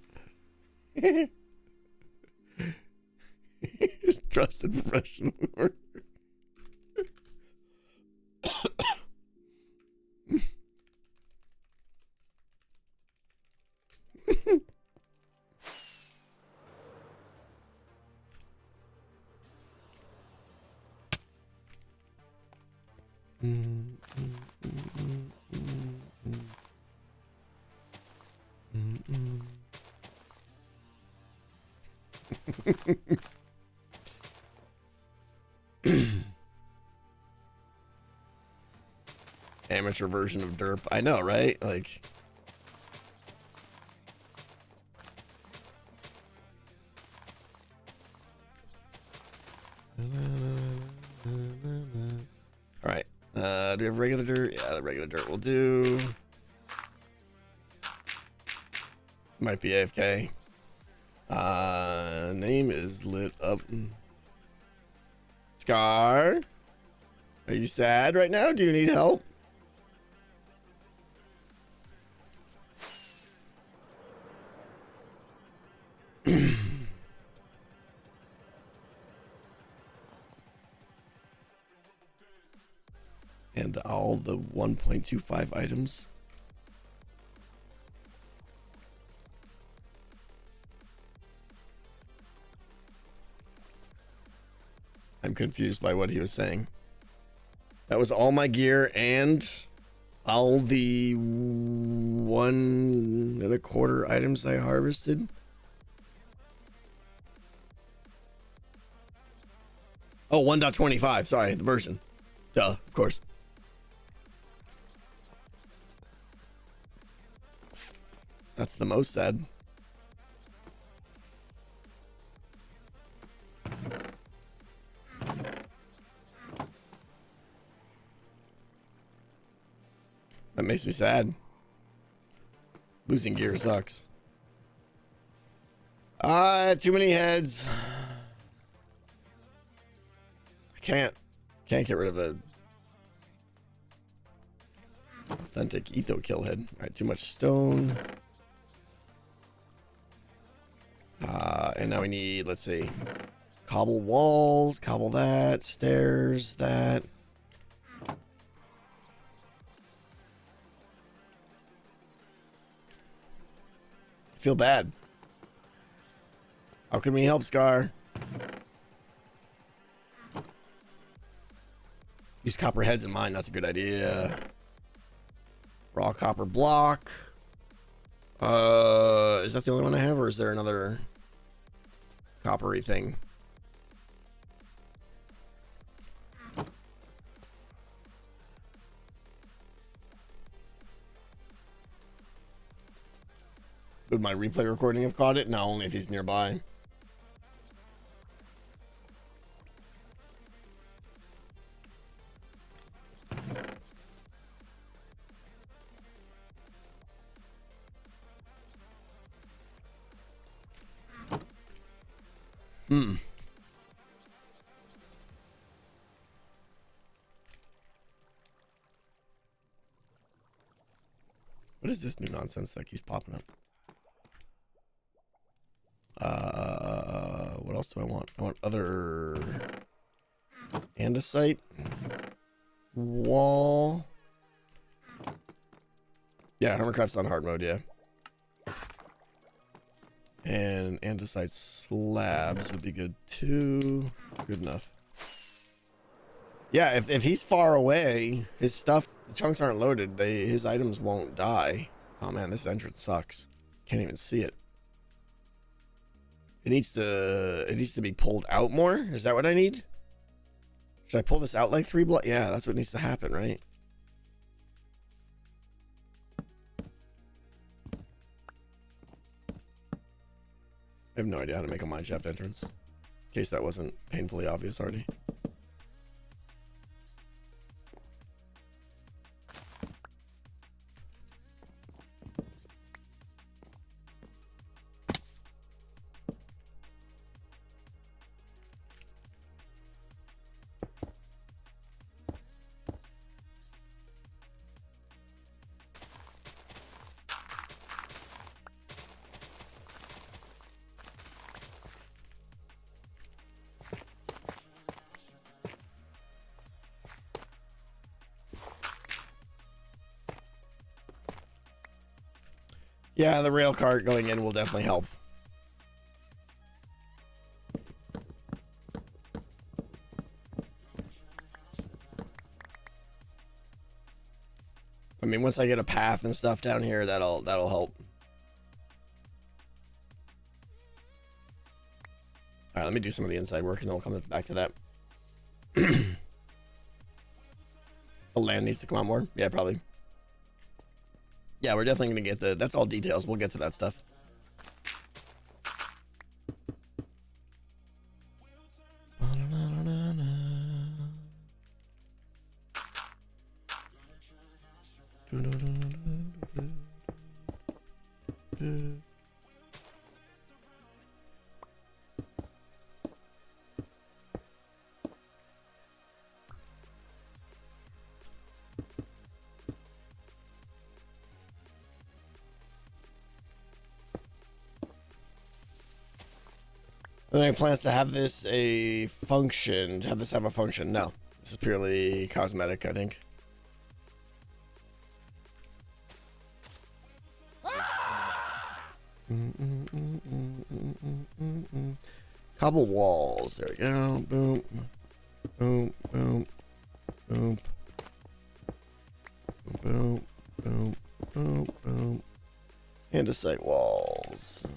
Trusted professional worker. Amateur version of derp. I know, right? Like, all right. Do we have regular dirt? Yeah, the regular dirt will do. Might be AFK. Name is lit up. Scar, are you sad right now? Do you need help? And all the 1.25 items. I'm confused by what he was saying. That was all my gear and all the 1.25 items I harvested. Oh, 1.25. Sorry, the version. Duh, of course. That's the most sad. That makes me sad. Losing gear sucks. Too many heads. I can't get rid of a authentic Etho kill head. All right, too much stone. And now we need, let's see, cobble walls, cobble that, stairs, that. I feel bad. How can we help, Scar? Use copper heads in mine. That's a good idea. Raw copper block. Is that the only one I have, or is there another coppery thing? Would my replay recording have caught it? No, only if he's nearby. What is this new nonsense that keeps popping up? What else do I want? I want other andesite wall. Yeah, Hermitcraft's on hard mode, yeah. And andesite slabs would be good too. Good enough. Yeah, if he's far away, his stuff, the chunks aren't loaded, his items won't die. Oh man, this entrance sucks. Can't even see it. It needs to be pulled out more. Is that what I need? Should I pull this out like 3 blocks? Yeah, that's what needs to happen, right? I have no idea how to make a mineshaft entrance. In case that wasn't painfully obvious already. Yeah, the rail cart going in will definitely help. I mean, once I get a path and stuff down here, that'll help. All right, let me do some of the inside work, and then we'll come back to that. The land needs to come out more. Yeah, probably. Yeah, we're definitely gonna get that's all details. We'll get to that stuff. Are there any plans to have this a function? Have this have a function? No. This is purely cosmetic, I think. Cobble walls. There we go. Boom. Boom. Boom. Boom. Boom. Boom. Boom. Boom. Andesite walls.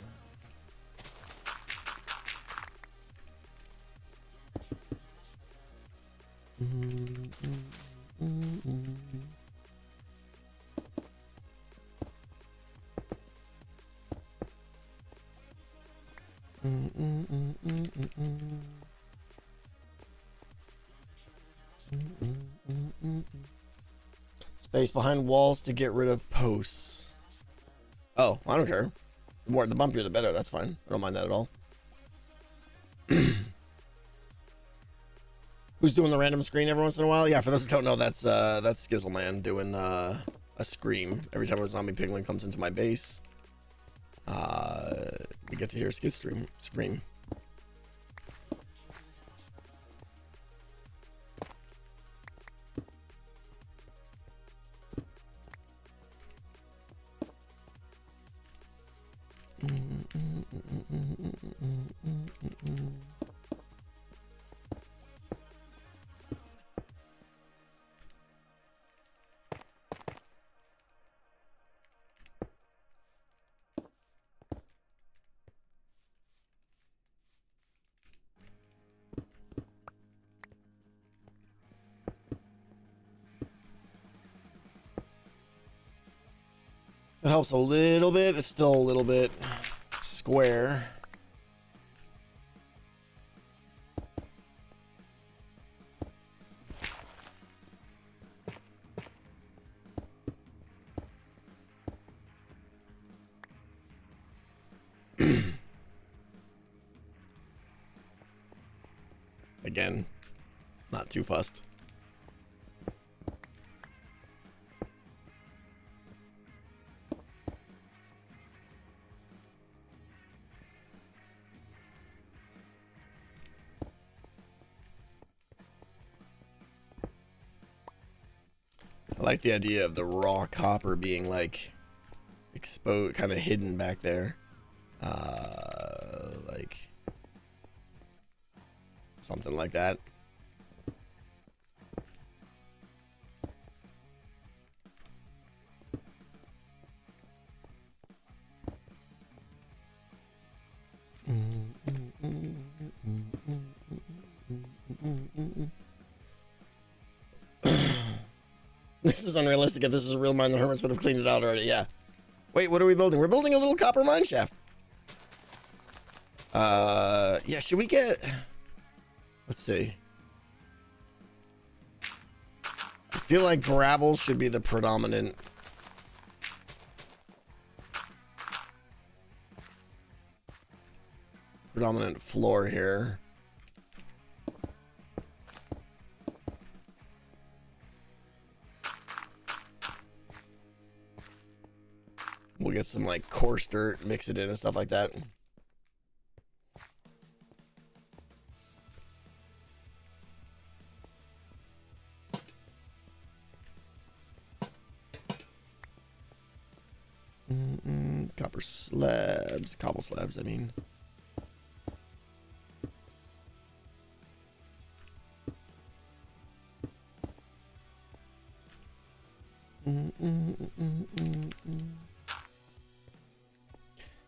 Space behind walls to get rid of posts. Oh, I don't care. The more the bumpier the better, that's fine. I don't mind that at all. Who's doing the random screen every once in a while? Yeah, for those who don't know, that's Skizzleman doing a scream. Every time a zombie piglin comes into my base, we get to hear Skizz scream. It helps a little bit. It's still a little bit square. Again, not too fussed. I like the idea of the raw copper being like exposed, kind of hidden back there. Like something like that. This is unrealistic. If this was a real mine, the Hermits would have cleaned it out already. Yeah. Wait, what are we building? We're building a little copper mine shaft. Yeah, should we get... Let's see. I feel like gravel should be the predominant... floor here. We'll get some like coarse dirt, mix it in and stuff like that. Copper slabs, cobble slabs, I mean.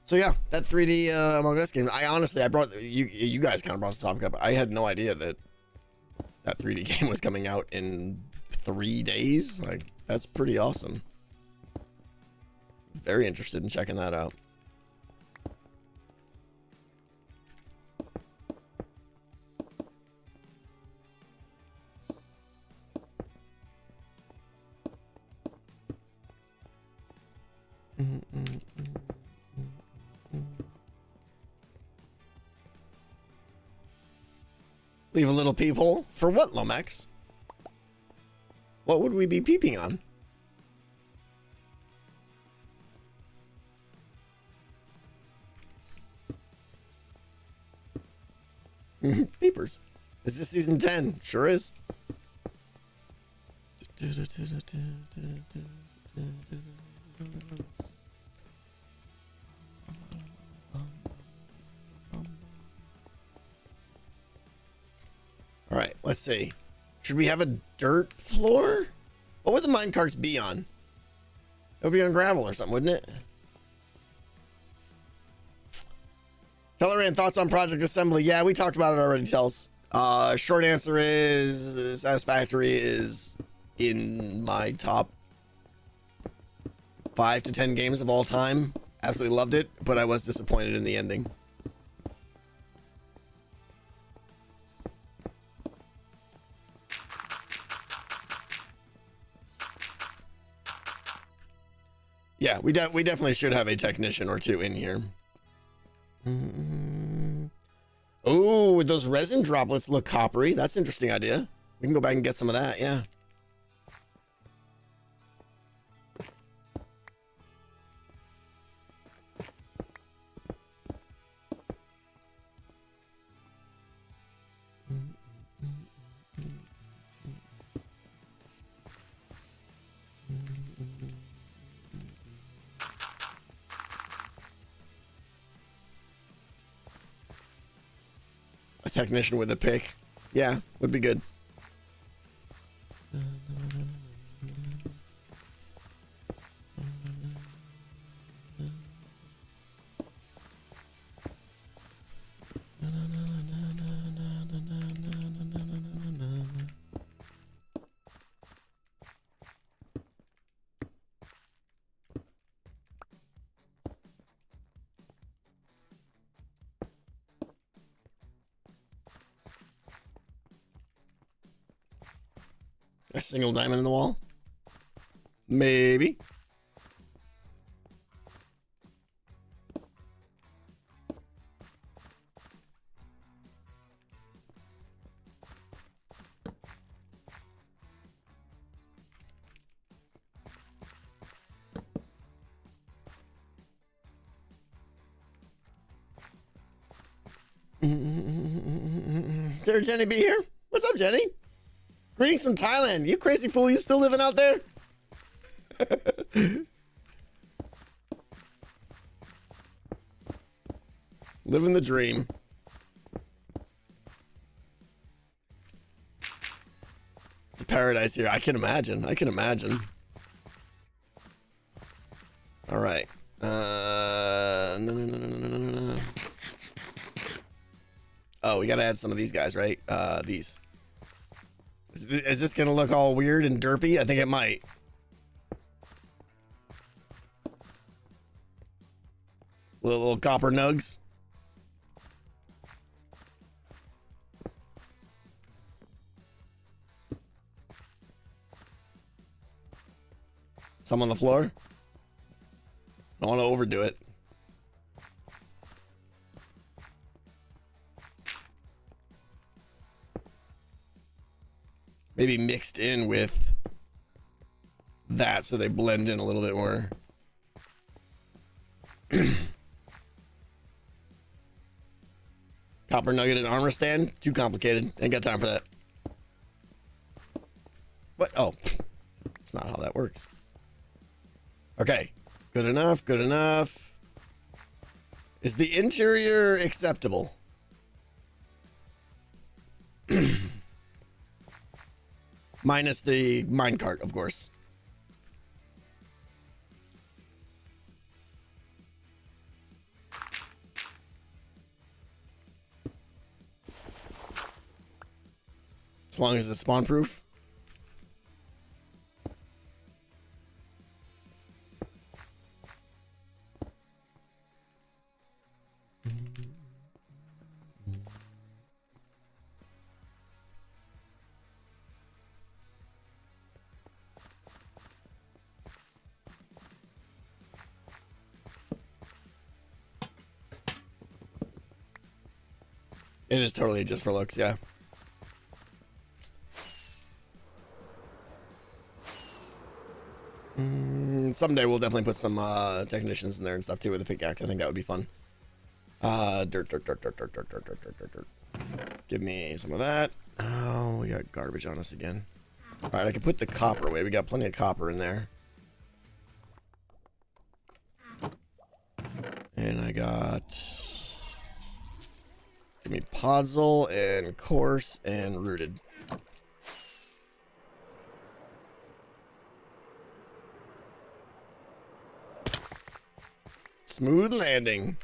So yeah, that 3D Among Us game. I brought you guys kind of brought the topic up. I had no idea that 3D game was coming out in 3 days. Like, that's pretty awesome. Very interested in checking that out. Leave a little peephole? For what, Lomax? What would we be peeping on? Peepers. Is this season 10? Sure is. All right, let's see. Should we have a dirt floor? What would the minecarts be on? It would be on gravel or something, wouldn't it? Teleran, thoughts on Project Assembly? Yeah, we talked about it already, Tells. Short answer is Satisfactory is in my top 5 to 10 games of all time. Absolutely loved it, but I was disappointed in the ending. Yeah, we definitely should have a technician or two in here. Oh, would those resin droplets look coppery? That's an interesting idea. We can go back and get some of that, yeah. A technician with a pick. Yeah, would be good. A single diamond in the wall? Maybe. There, Jenny be here? What's up, Jenny? Greetings from Thailand. You crazy fool, you still living out there? Living the dream. It's a paradise here. I can imagine. I can imagine. All right. No. Oh, we gotta add some of these guys, right? These. Is this gonna look all weird and derpy? I think it might. Little copper nugs. Some on the floor. Don't want to overdo it. Maybe mixed in with that so they blend in a little bit more. Copper nugget and armor stand? Too complicated. Ain't got time for that. What? Oh, that's not how that works. Okay. Good enough. Good enough. Is the interior acceptable? Minus the minecart, of course. As long as it's spawn proof. It is totally just for looks, yeah. Someday we'll definitely put some technicians in there and stuff too with a pickaxe. I think that would be fun. Dirt. Give me some of that. Oh, we got garbage on us again. All right, I can put the copper away. We got plenty of copper in there. And I got... Give me podzol and coarse and rooted. Smooth landing.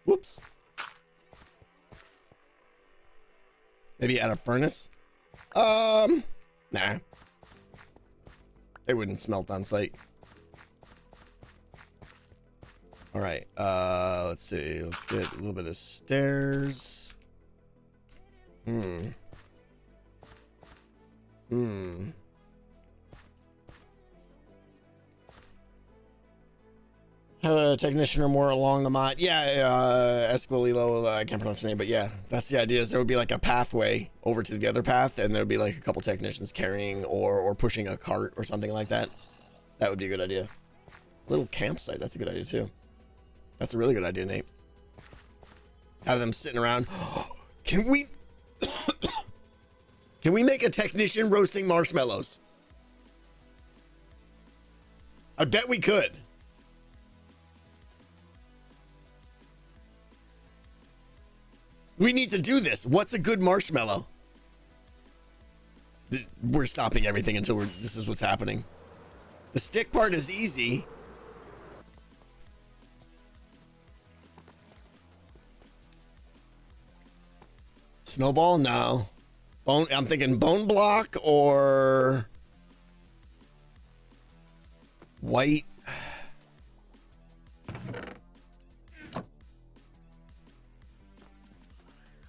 Whoops. Maybe add a furnace? Nah. They wouldn't smelt on site. All right, let's see. Let's get a little bit of stairs. Have a technician or more along the mod. Yeah, Esquililo, I can't pronounce her name, but yeah, that's the idea. Is there would be like a pathway over to the other path, and there would be like a couple technicians carrying or pushing a cart or something like that. That would be a good idea. Little campsite, that's a good idea too. That's a really good idea, Nate. Have them sitting around. Can we can we make a technician roasting marshmallows? I bet we could. We need to do this. What's a good marshmallow? We're stopping everything until this is what's happening. The stick part is easy. Snowball? No. Bone. I'm thinking bone block or white.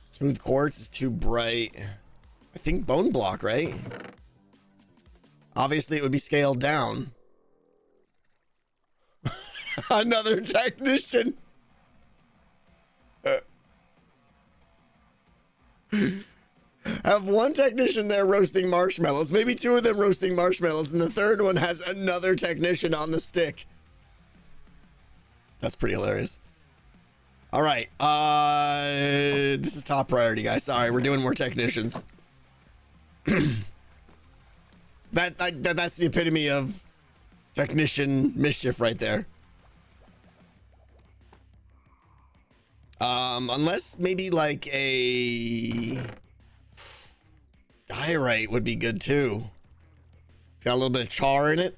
Smooth quartz is too bright. I think bone block, right? Obviously, it would be scaled down. Another technician. Have one technician there roasting marshmallows, maybe two of them roasting marshmallows, and the third one has another technician on the stick. That's pretty hilarious. All right, this is top priority, guys. Sorry, we're doing more technicians. That's the epitome of technician mischief right there. Unless maybe like a diorite would be good too. It's got a little bit of char in it.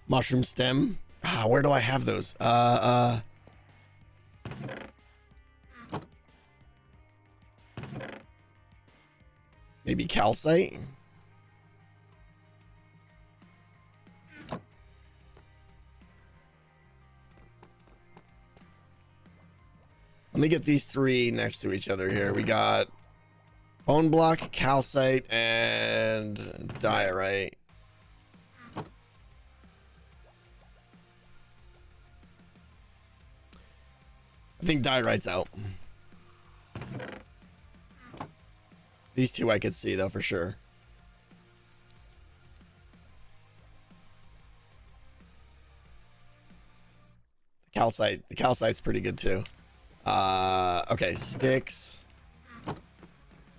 Mushroom stem. Ah, where do I have those? Maybe calcite. Let me get these three next to each other here. We got bone block, calcite, and diorite. I think diorite's out. These two I could see though for sure. The calcite's pretty good too. Okay, sticks.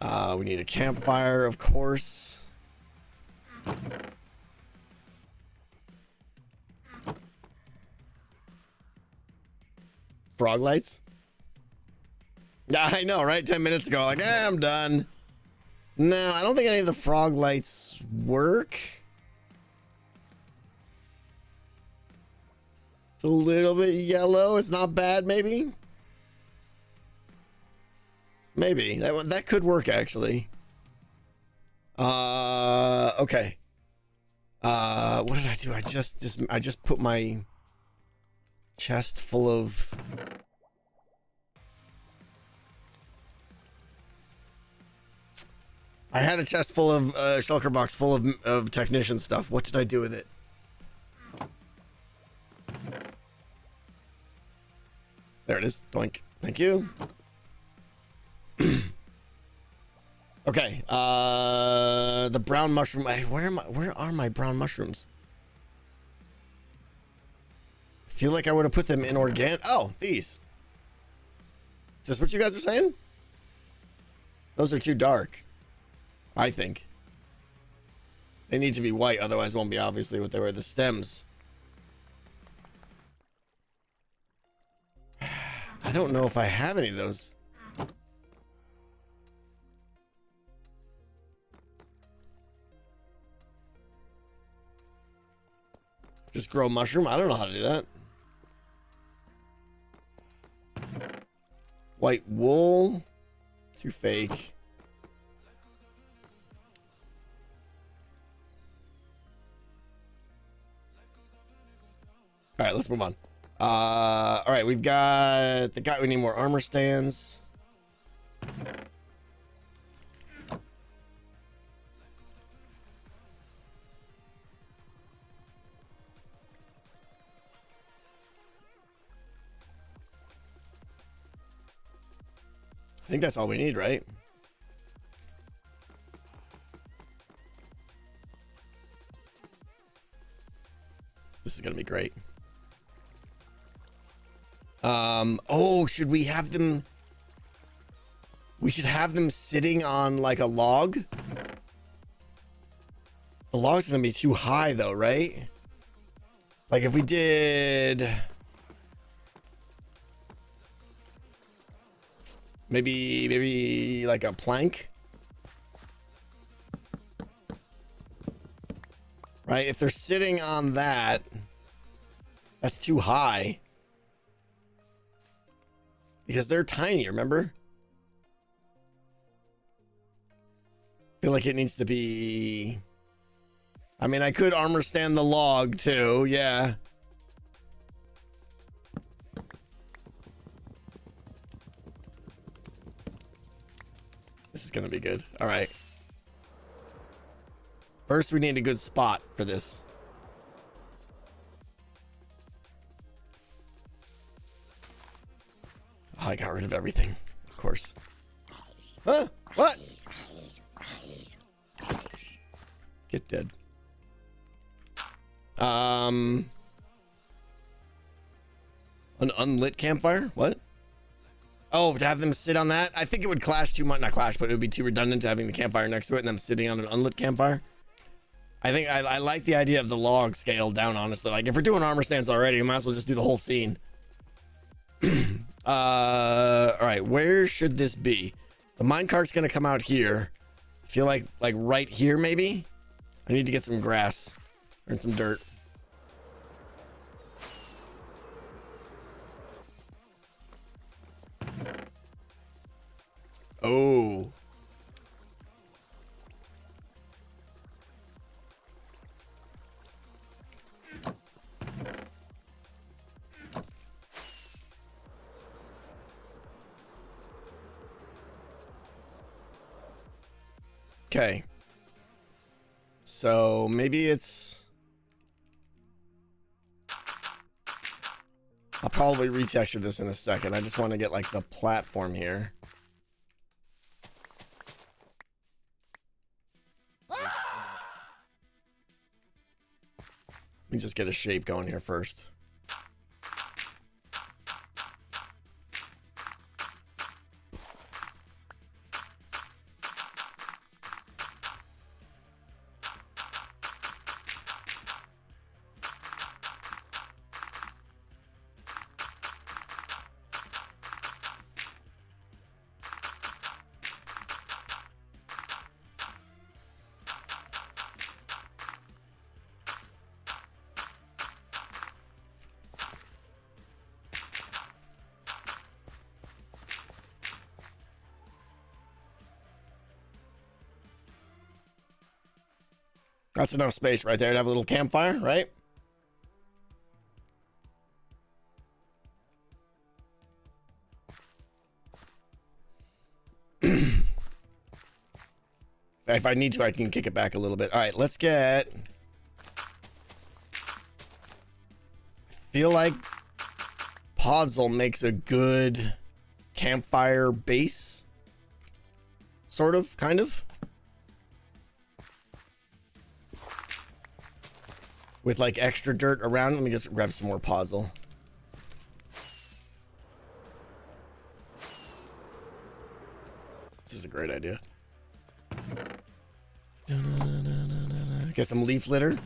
We need a campfire, of course. Frog lights. Yeah, I know, right? 10 minutes ago, like, I'm done. No, I don't think any of the frog lights work. It's a little bit yellow. It's not bad, maybe. Maybe that could work actually. Okay. What did I do? I just put my chest full of. I had a chest full of shulker box full of technician stuff. What did I do with it? There it is. Doink. Thank you. Okay. The brown mushroom. Where are my brown mushrooms? I feel like I would have put them in organic. Oh, these. Is this what you guys are saying? Those are too dark. I think. They need to be white, otherwise it won't be obviously what they were. The stems. I don't know if I have any of those. Just grow a mushroom? I don't know how to do that. White wool. Too fake. All right, let's move on. All right, we've got the guy. We need more armor stands. I think that's all we need, right? This is gonna be great. Oh, should we have them? We should have them sitting on like a log. The log's gonna be too high though, right? Like if we did maybe like a plank. Right? If they're sitting on that, that's too high. Because they're tiny, remember? I feel like it needs to be... I mean, I could armor stand the log too, yeah. This is gonna be good. All right. First, we need a good spot for this. Oh, I got rid of everything, of course. Huh? What? Get dead. An unlit campfire? What? Oh, to have them sit on that? I think it would clash too much. Not clash, but it would be too redundant to having the campfire next to it and them sitting on an unlit campfire. I think I like the idea of the log scaled down, honestly. Like, if we're doing armor stands already, we might as well just do the whole scene. All right, where should this be? The minecart's gonna come out here. I feel like right here, maybe? I need to get some grass and some dirt. Oh. Okay. So maybe it's... I'll probably retexture this in a second. I just want to get like the platform here. Let me just get a shape going here first. That's enough space right there to have a little campfire, right? If I need to, I can kick it back a little bit. All right, let's get... I feel like Podzol makes a good campfire base. Sort of, kind of. With like extra dirt around. Let me just grab some more Podzol. This is a great idea. Get some leaf litter.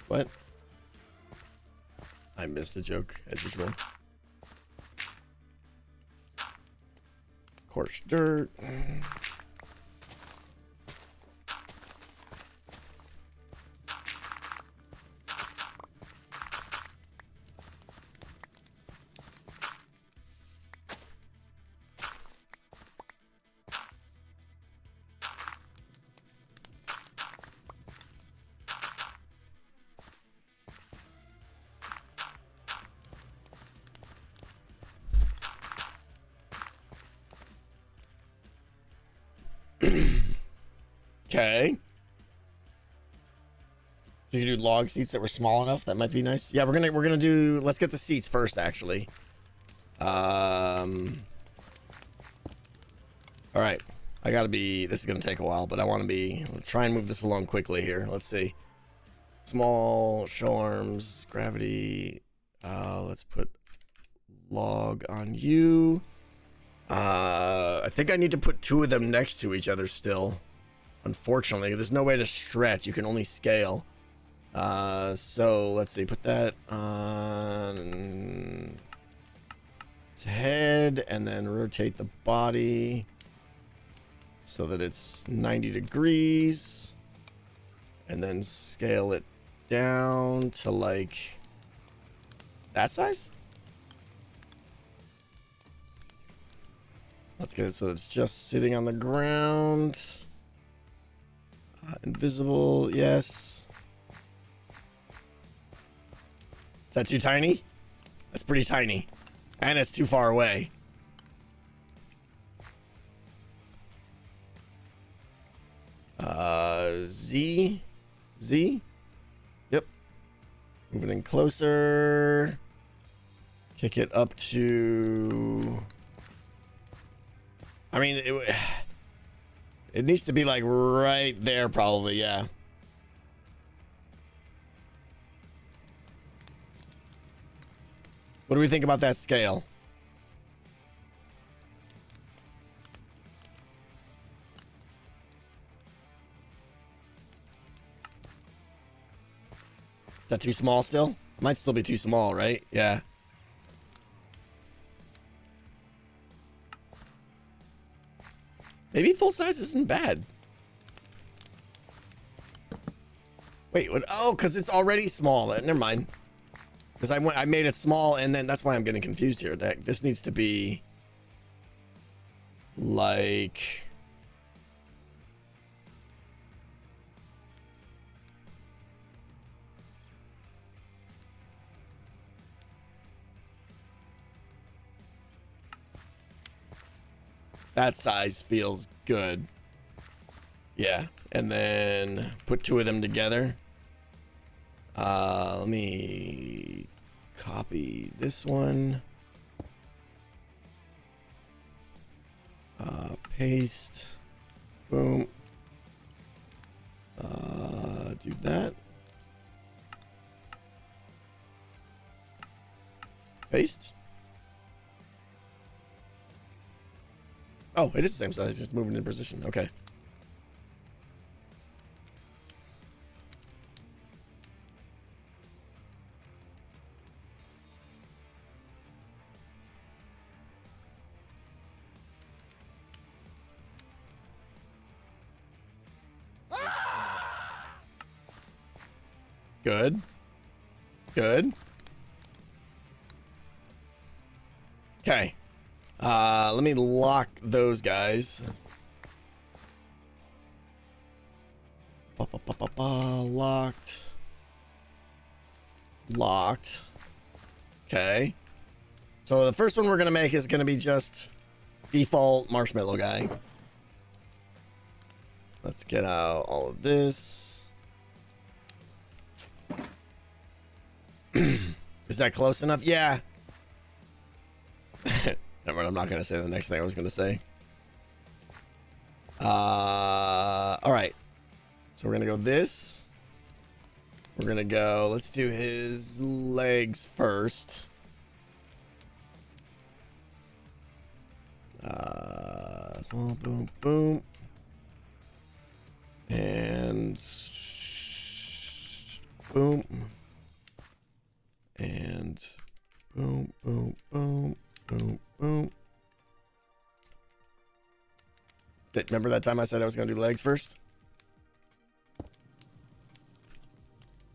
What? I missed the joke, as usual. Coarse dirt. Okay. You can do log seats that were small enough. That might be nice. Yeah, we're gonna do. Let's get the seats first, actually. All right. I gotta be. This is gonna take a while, but I want to be. Try and move this along quickly here. Let's see. Small show arms, gravity. Let's put log on you. I think I need to put two of them next to each other still. Unfortunately, there's no way to stretch. You can only scale. So let's see. Put that on its head and then rotate the body so that it's 90 degrees. And then scale it down to like that size. Let's get it so it's just sitting on the ground. Invisible, yes. Is that too tiny? That's pretty tiny. And it's too far away. Z? Z? Yep. Moving in closer. Kick it up to... I mean, it needs to be like right there probably, yeah. What do we think about that scale? Is that too small still? It might still be too small, right? Yeah. Maybe full size isn't bad. Wait, what? Oh, because it's already small. Never mind. Because I made it small, and then that's why I'm getting confused here. That this needs to be like that size feels good. Yeah, and then put two of them together. Let me copy this one. Paste. Boom. Do that. Paste. Oh, it is the same size, just moving in position. Okay. Good. Good. Okay. Let me lock those guys. Locked. Locked. Okay. So the first one we're gonna make is gonna be just default marshmallow guy. Let's get out all of this. Is that close enough? Yeah. Never mind, I'm not gonna say the next thing I was gonna say. All right. So we're gonna go this. We're gonna go. Let's do his legs first. Small boom boom. And boom. And boom boom boom boom boom. Remember that time I said I was gonna do legs first?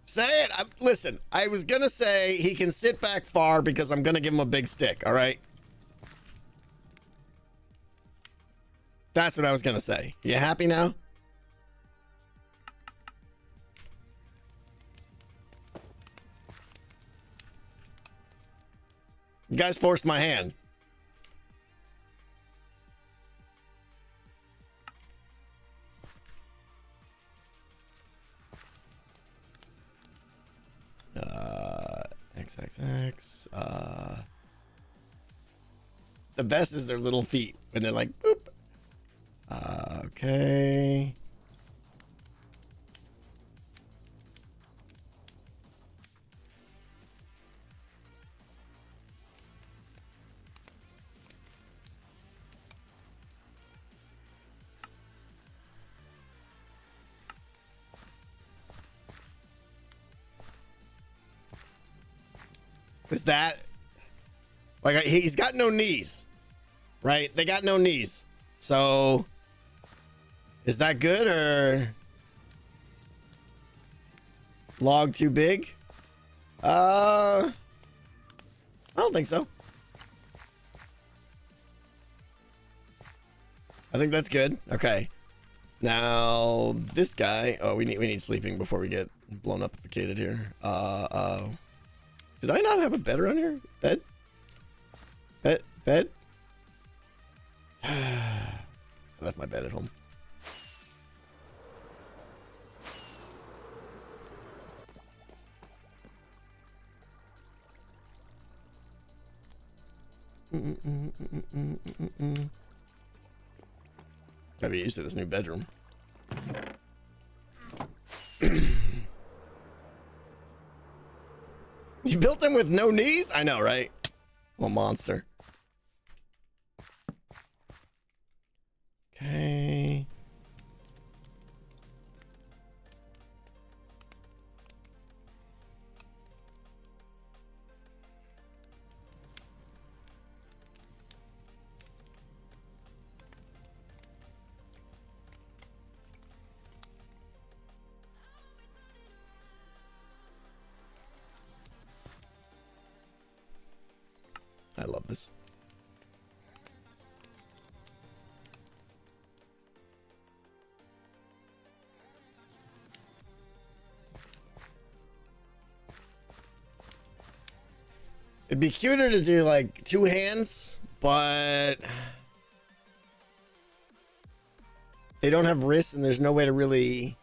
Say it. Listen, I was gonna say he can sit back far because I'm gonna give him a big stick. All right. That's what I was gonna say. You happy now? You guys forced my hand. XXX. The best is their little feet when they're like boop. Okay. Is that like he's got no knees, right? They got no knees. So is that good or log too big? I don't think so. I think that's good. Okay. Now this guy, oh, we need sleeping before we get blown up here. Did I not have a bed around here? Bed? Bed? I left my bed at home. Gotta be used to this new bedroom. You built them with no knees? I know, right? Well, monster. Okay. I love this. It'd be cuter to do like two hands, but they don't have wrists and there's no way to really...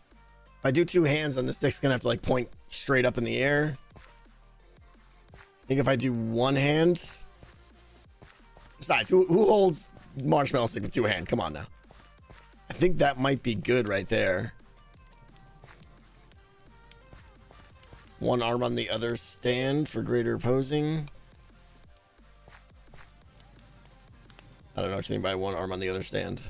If I do two hands, then the stick's gonna have to like point straight up in the air. I think if I do one hand... Besides, who holds marshmallow stick with two hands? Come on now. I think that might be good right there. One arm on the other stand for greater posing. I don't know what you mean by one arm on the other stand.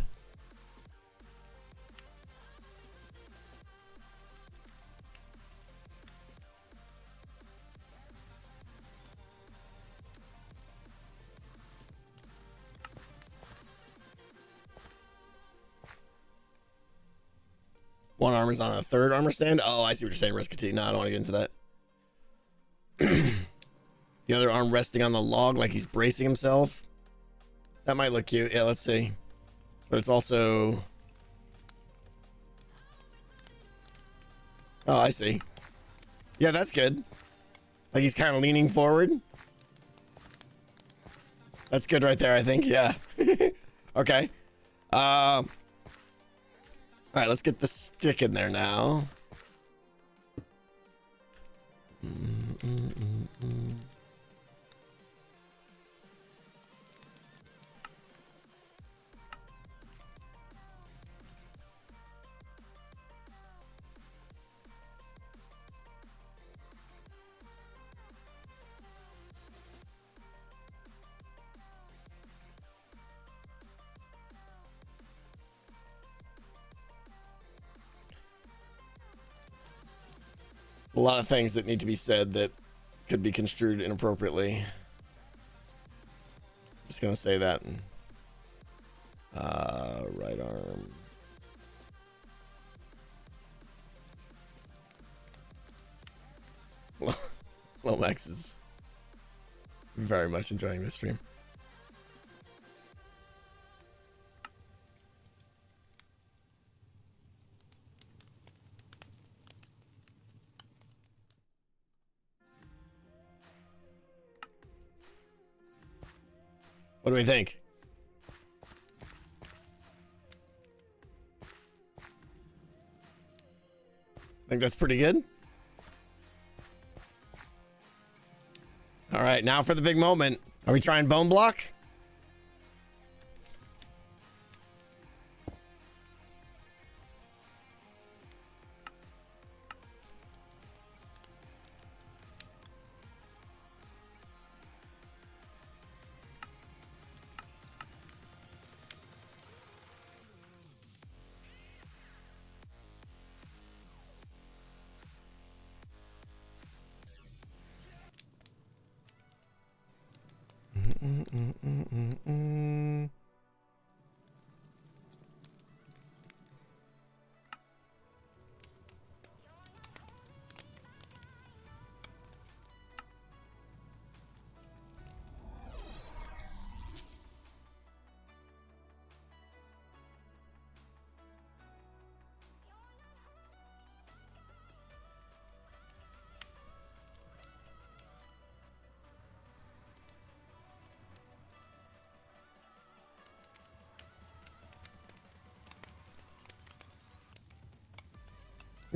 One arm is on a third armor stand. Oh, I see what you're saying, Riskity. No, I don't want to get into that. The other arm resting on the log like he's bracing himself. That might look cute. Yeah, let's see. But it's also... Oh, I see. Yeah, that's good. Like he's kind of leaning forward. That's good right there, I think. Yeah. Okay. All right, let's get the stick in there now. A lot of things that need to be said that could be construed inappropriately. Just gonna say that. Right arm. Lomax is very much enjoying this stream. What do we think? Think that's pretty good? All right, now for the big moment. Are we trying bone block?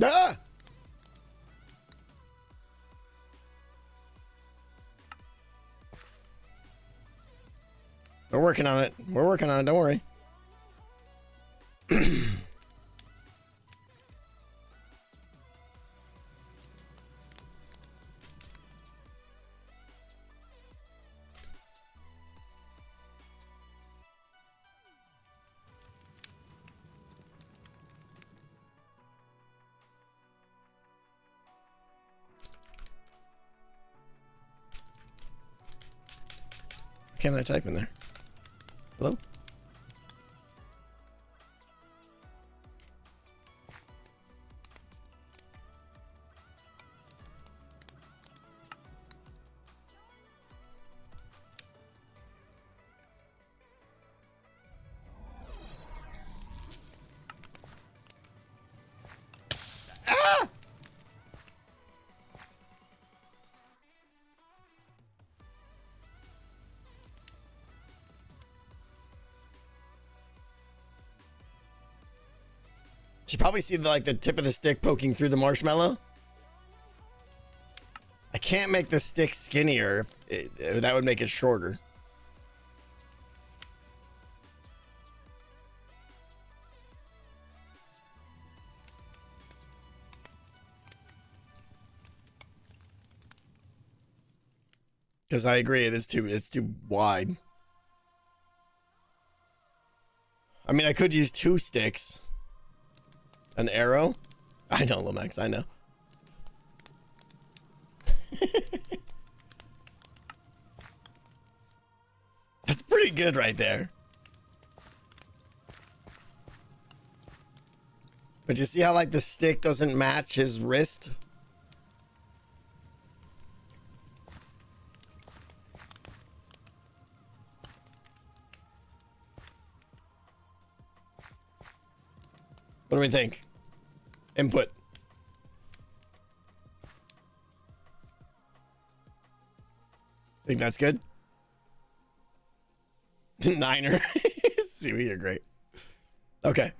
Ah! We're working on it. We're working on it. Don't worry. Can't I type in there? Hello? Ah! You probably see the, like the tip of the stick poking through the marshmallow. I can't make the stick skinnier. That would make it shorter. Because I agree, it's too wide. I mean, I could use 2 sticks. An arrow? I know, Lomax, I know. That's pretty good right there. But you see how like the stick doesn't match his wrist? What do we think? Input. Think that's good? Niner. Suey, you're great. Okay.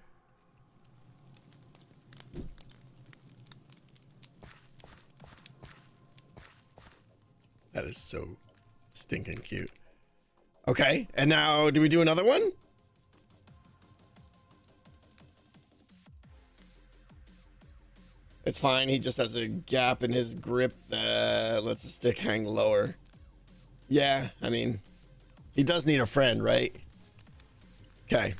That is so stinking cute. Okay, and now do we do another one? It's fine, he just has a gap in his grip that lets the stick hang lower. Yeah, I mean, he does need a friend, right? Okay.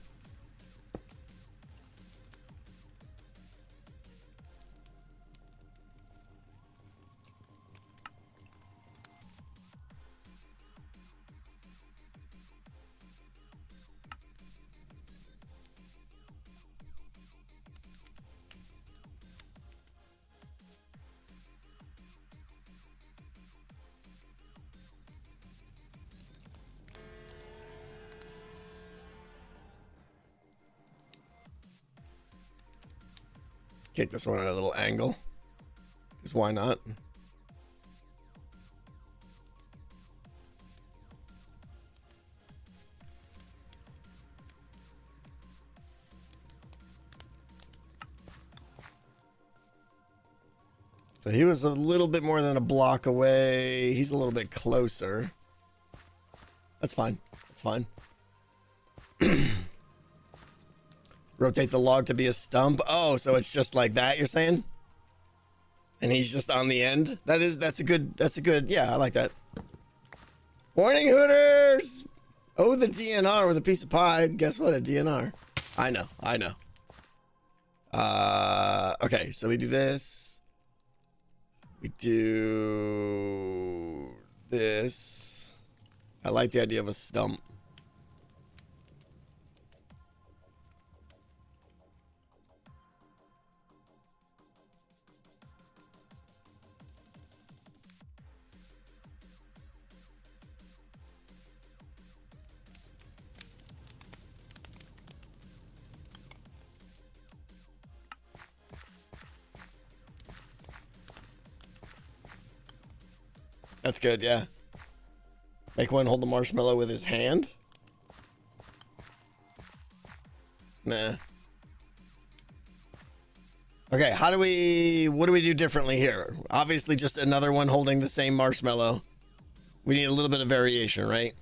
Kick this one at a little angle. Because why not? So he was a little bit more than a block away. He's a little bit closer. That's fine. That's fine. Rotate the log to be a stump. Oh, so it's just like that, you're saying? And he's just on the end? That's a good, yeah, I like that. Morning, Hooters! Oh, the DNR with a piece of pie. Guess what, a DNR. I know. Okay, so we do this. We do this. I like the idea of a stump. That's good, yeah. Make one hold the marshmallow with his hand. Nah. Okay, what do we do differently here? Obviously just another one holding the same marshmallow. We need a little bit of variation, right?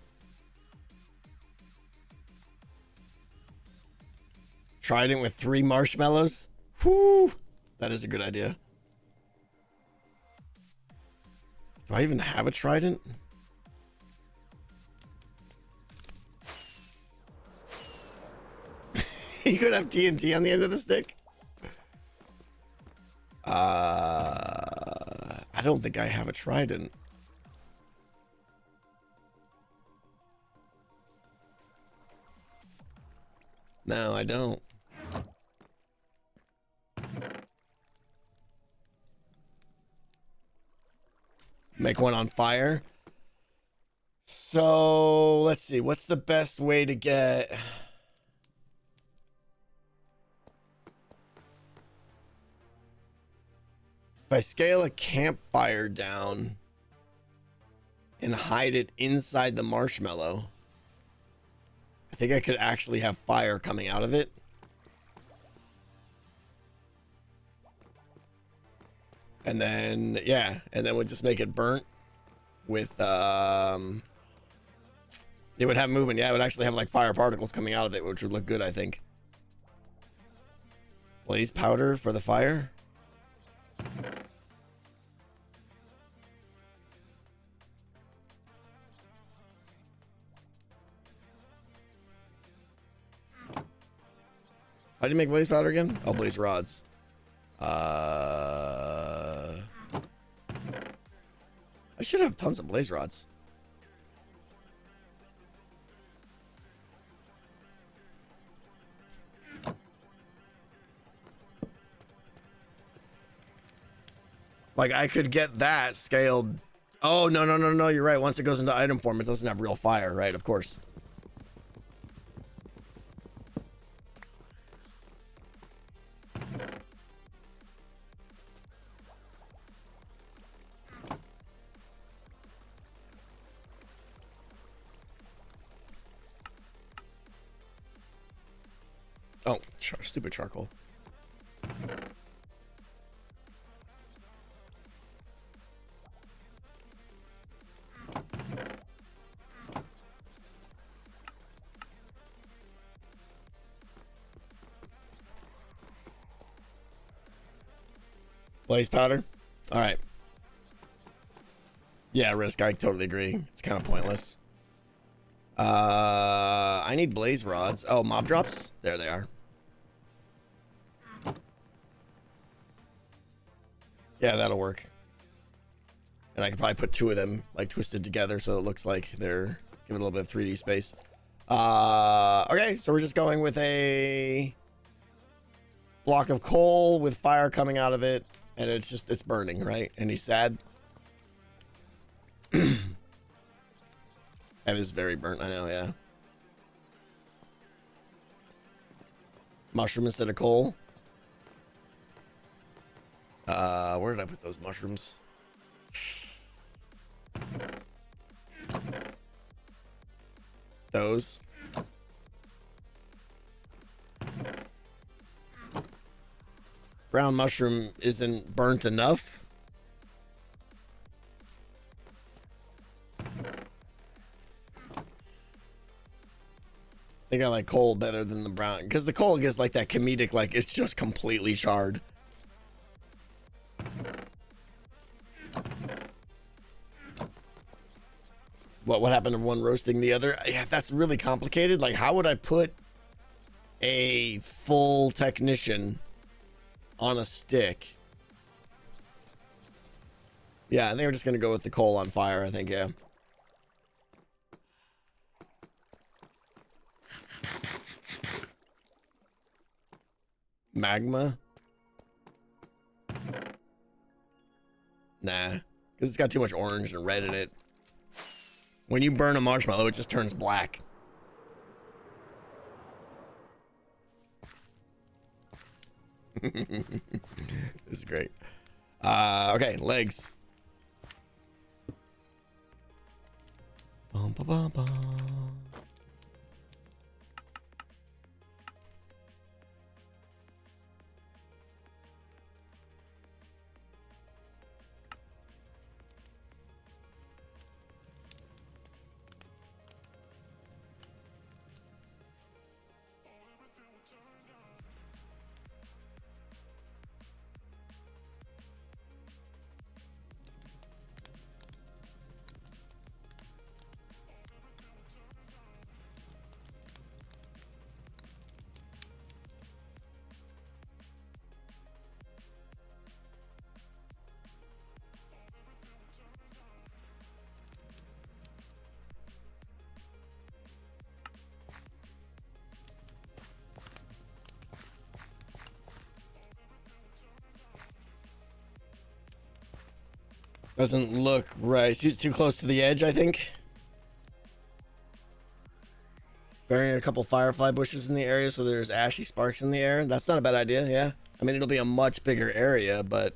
Trident with 3 marshmallows? Whoo! That is a good idea. Do I even have a trident? You could have TNT on the end of the stick. I don't think I have a trident. No, I don't. Make one on fire. So let's see. What's the best way to get... If I scale a campfire down and hide it inside the marshmallow, I think I could actually have fire coming out of it. And then, yeah, and then we'll just make it burnt with, it would have movement. Yeah, it would actually have like fire particles coming out of it, which would look good, I think. Blaze powder for the fire. How do you make blaze powder again? Oh, blaze rods. I should have tons of blaze rods. Like I could get that scaled. Oh, no, you're right. Once it goes into item form, it doesn't have real fire, right? Of course. Oh, stupid charcoal. Blaze powder? Alright. Yeah, risk. I totally agree. It's kind of pointless. I need blaze rods. Oh, mob drops? There they are. Yeah, that'll work. And I could probably put 2 of them like twisted together so it looks like they're giving a little bit of 3D space. Okay, so we're just going with a block of coal with fire coming out of it, and it's burning, right? And he's sad. That is very burnt, I know, yeah. Mushroom instead of coal. Where did I put those mushrooms? Those. Brown mushroom isn't burnt enough. I think I like coal better than the brown, because the coal gives like that comedic, like it's just completely charred. What happened to one roasting the other? Yeah, that's really complicated. Like, how would I put a full technician on a stick? Yeah, I think we're just gonna go with the coal on fire, I think, yeah. Magma? Nah, because it's got too much orange and red in it. When you burn a marshmallow, it just turns black. This is great. Okay, legs. Bum, bum, bum, bum. Doesn't look right. Too close to the edge, I think. Burying a couple firefly bushes in the area so there's ashy sparks in the air. That's not a bad idea, yeah. I mean, it'll be a much bigger area, but...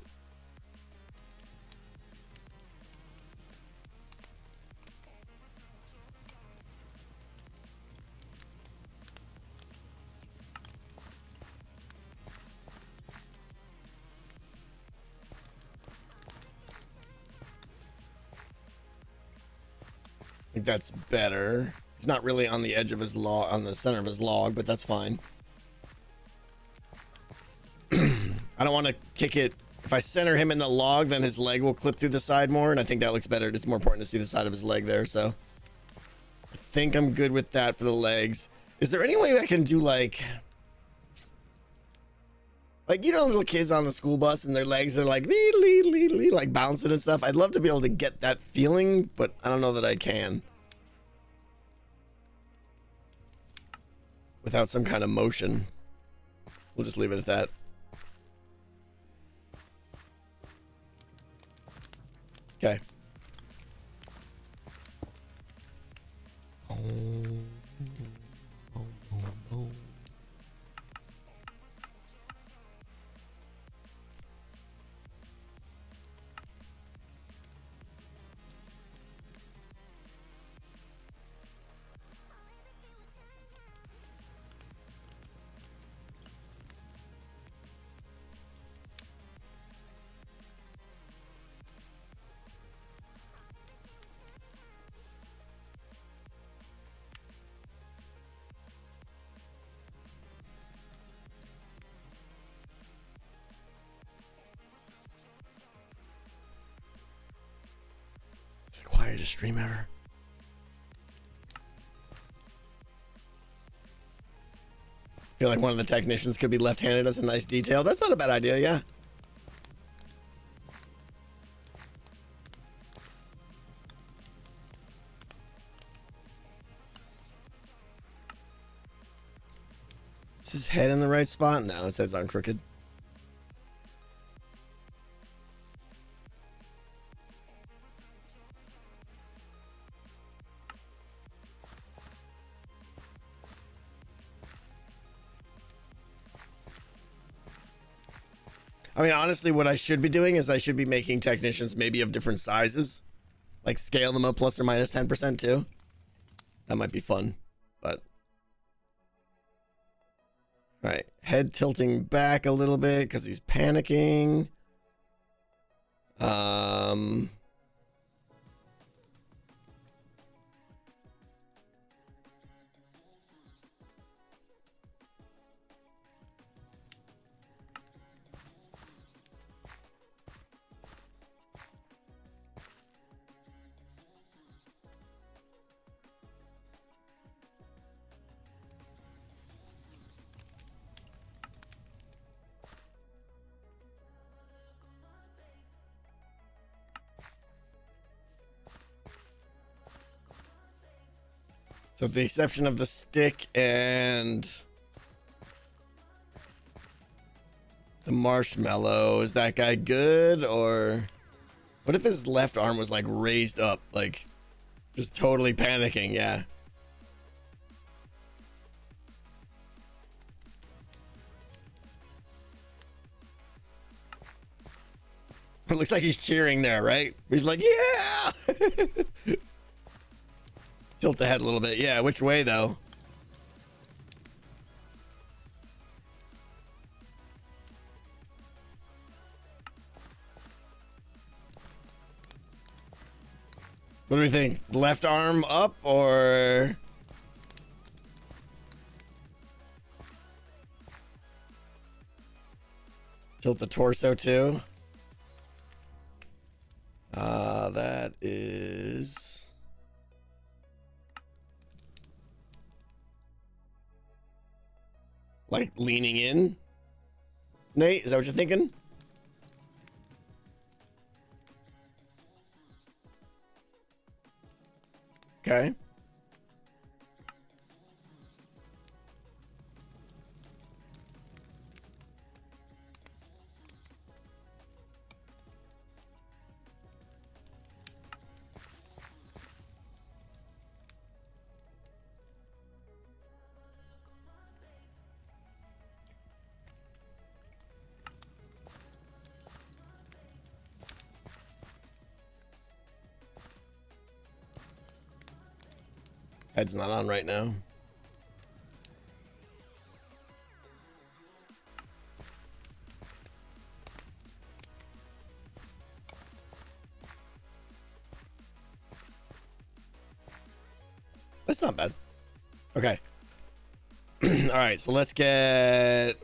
I think that's better. He's not really on the edge of his log, on the center of his log, but that's fine. I don't want to kick it. If I center him in the log, then his leg will clip through the side more, and I think that looks better. It's more important to see the side of his leg there, so I think I'm good with that for the legs. Is there any way I can do like you know, little kids on the school bus and their legs are like like bouncing and stuff? I'd love to be able to get that feeling, but I don't know that I can without some kind of motion. We'll just leave it at that. Okay. quietest stream ever. I feel like one of the technicians could be left-handed as a nice detail. That's not a bad idea, yeah. Is his head in the right spot? No, his head's on crooked. I mean, honestly, what I should be doing is I should be making technicians maybe of different sizes. Like scale them up plus or minus 10% too. That might be fun, but. All right, head tilting back a little bit because he's panicking. So with the exception of the stick and the marshmallow, is that guy good? Or what if his left arm was like raised up, like just totally panicking? Yeah. It looks like he's cheering there, right? He's like, yeah. Tilt the head a little bit. Yeah, which way though? What do we think? Left arm up or? Tilt the torso too. That is. Like leaning in? Nate, is that what you're thinking? Okay. Head's not on right now. That's not bad. Okay. All right, so let's get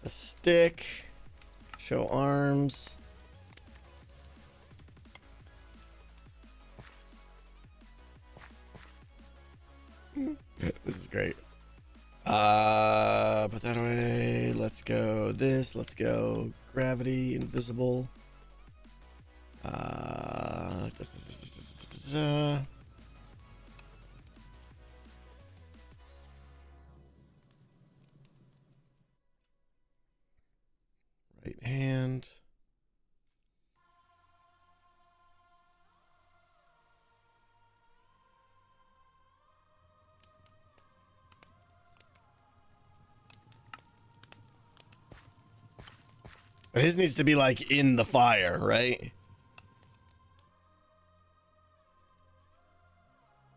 a stick. Show arms. This is great. Put that away. Let's go this. Let's go gravity, invisible. Right hand. But his needs to be like in the fire, right?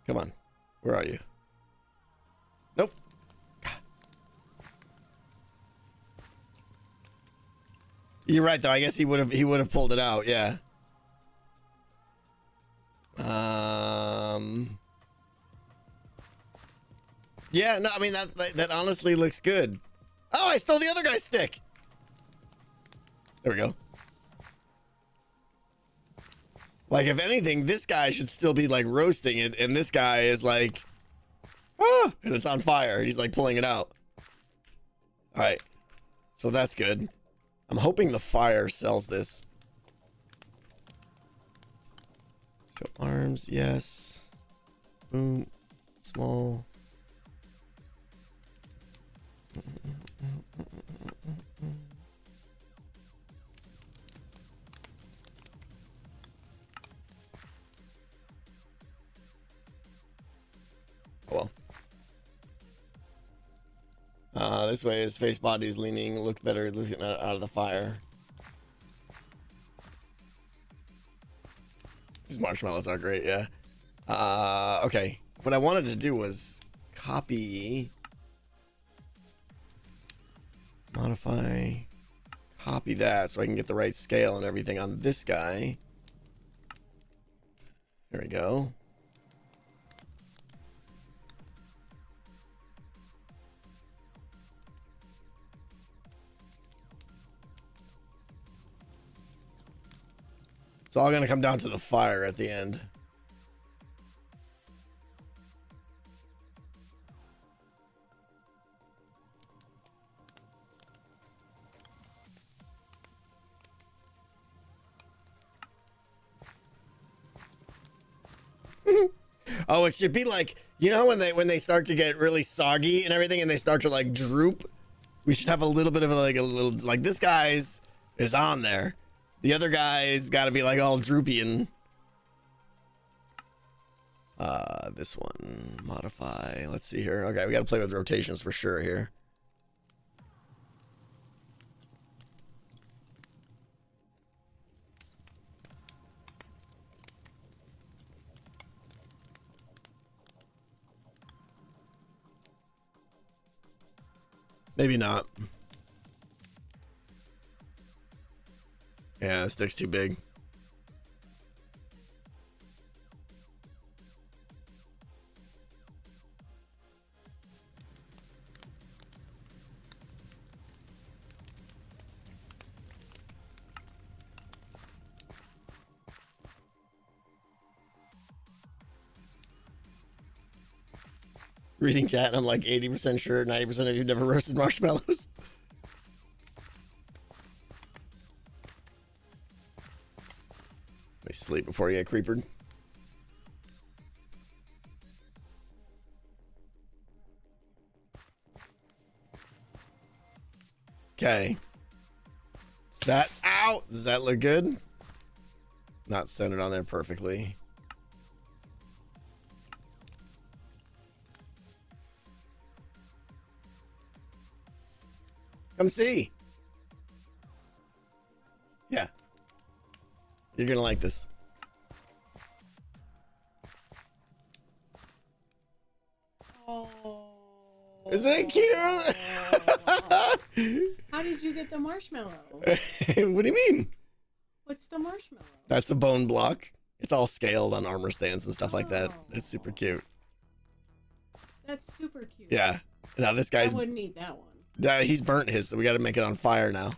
Come on. Where are you? Nope. You're right though. I guess he would have pulled it out, yeah. Yeah, no, I mean that honestly looks good. Oh, I stole the other guy's stick. There we go. Like, if anything, this guy should still be like roasting it, and this guy is like, ah, and it's on fire. He's like pulling it out. All right, so that's good. I'm hoping the fire sells this. Show arms, yes. Boom, small. Oh well. This way his face body is leaning, look better looking out of the fire. These marshmallows are great, yeah. Okay. What I wanted to do was copy, modify, copy that so I can get the right scale and everything on this guy. There we go. It's all going to come down to the fire at the end. Oh, it should be like, you know, when they start to get really soggy and everything and they start to like droop, we should have a little bit of like a little, like this guy's is on there. The other guy's got to be like all droopy and this one modify. Let's see here. Okay, we got to play with rotations for sure here. Maybe not. Yeah, the stick's too big. Reading chat, and I'm like 80% sure 90% of you never roasted marshmallows. Let me sleep before you get creepered. Okay. Is that out? Does that look good? Not centered on there perfectly. Come see. Yeah. You're gonna like this. Oh. Isn't it cute? How did you get the marshmallow? What do you mean? What's the marshmallow? That's a bone block. It's all scaled on armor stands and stuff like that. It's super cute. That's super cute. Yeah. Now this guy's... I wouldn't eat that one. He's burnt his, so we got to make it on fire now.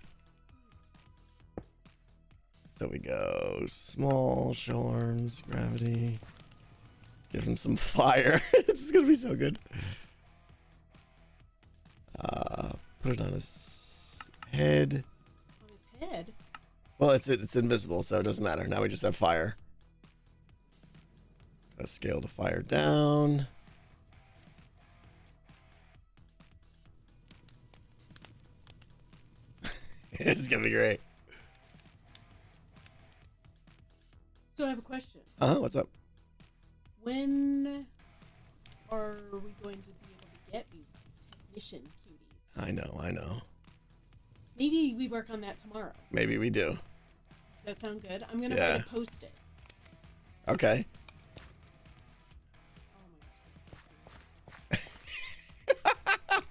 There we go. Small, show arms, gravity. Give him some fire. This is going to be so good. Put it on his head. On his head? Well, it's invisible, so it doesn't matter. Now we just have fire. Gotta scale the fire down. It's gonna be great. So I have a question. What's up? When are we going to be able to get these technician cuties? I know. Maybe we work on that tomorrow. Maybe we do. Does that sound good? I'm gonna Yeah. try to post it. Okay. Oh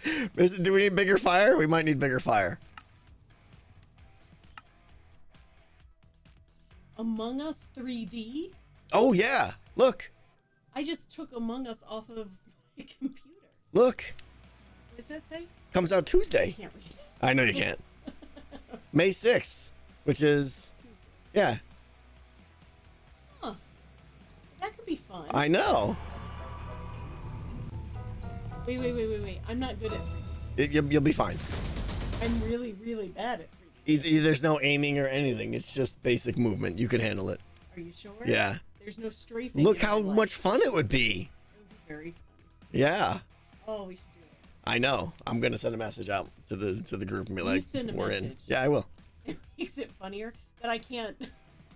my gosh. Do we need bigger fire? We might need bigger fire. Among Us 3D? Oh yeah, look. I just took Among Us off of my computer. Look. What does that say? Comes out I Tuesday. can't read it. I know you can't. May 6th, which is, yeah. That could be fun. I know. Wait. I'm not good at 3D. You'll be fine. I'm really, really bad at 3D. There's no aiming or anything. It's just basic movement. You can handle it. Are you sure? Yeah. There's no strafing. Look how much fun it would be. It would be very fun. Yeah. Oh, we should do it. I know. I'm gonna send a message out to the group and be like, "We're in." Yeah, I will. It makes it funnier that I can't.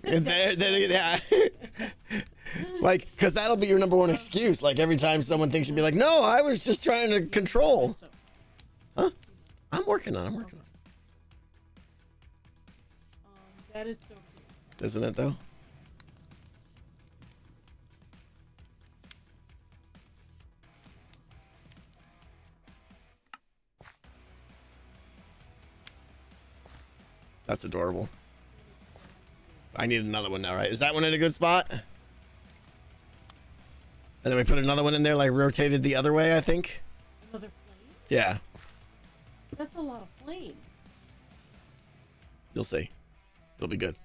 And yeah. Like, because that'll be your number one excuse. Like every time someone thinks you'd be like, "No, I was just trying to control." Huh? I'm working on it. That is so cool. Isn't it though? That's adorable. I need another one now, right? Is that one in a good spot? And then we put another one in there, like rotated the other way, I think. Another flame? Yeah. That's a lot of flame. You'll see. It'll be good.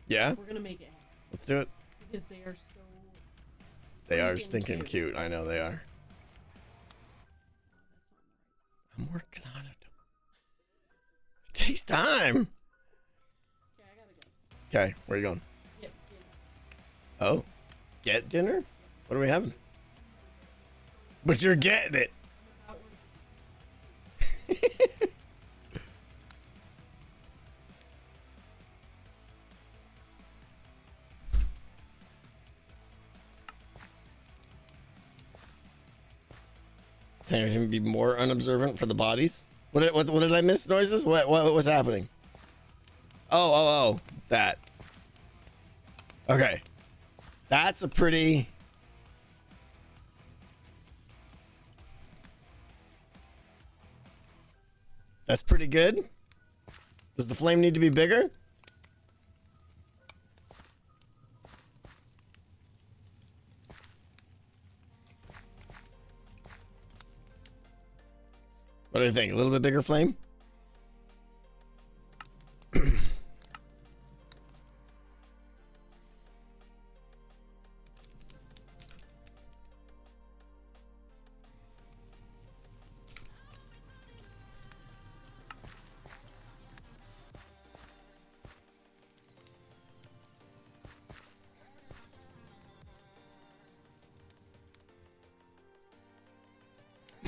Yeah? We're gonna make it happen. Let's do it. Because they are so... They are stinking cute. I know they are. I'm working on it. It takes time. Okay, I gotta go. Okay, where are you going? Yep. Oh, get dinner? What are we having? But you're getting it. Can you be more unobservant for the bodies? What did I miss? Noises? What was happening? Oh, that. Okay, that's a pretty. That's pretty good. Does the flame need to be bigger? What do you think? A little bit bigger flame?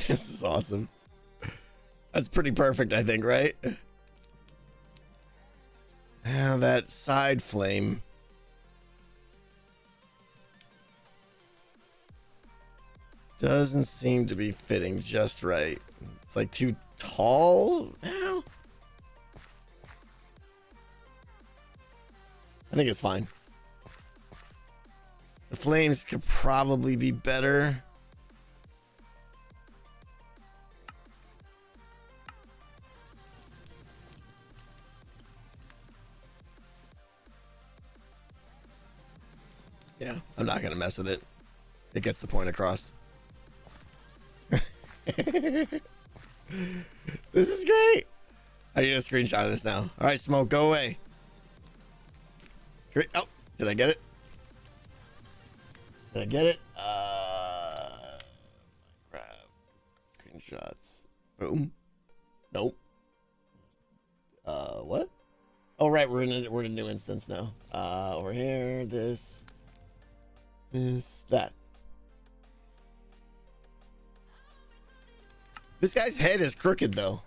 This is awesome. That's pretty perfect, I think, right? Now that side flame. Doesn't seem to be fitting just right. It's like too tall now. I think it's fine. The flames could probably be better. Yeah, I'm not gonna mess with it. It gets the point across. This is great. I need a screenshot of this now. All right, Smoke, go away. Great. Oh, did I get it? Did I get it? Screenshots. Boom. Nope. What? Oh, right. We're in a new instance now. Over here. This, that. This guy's head is crooked though.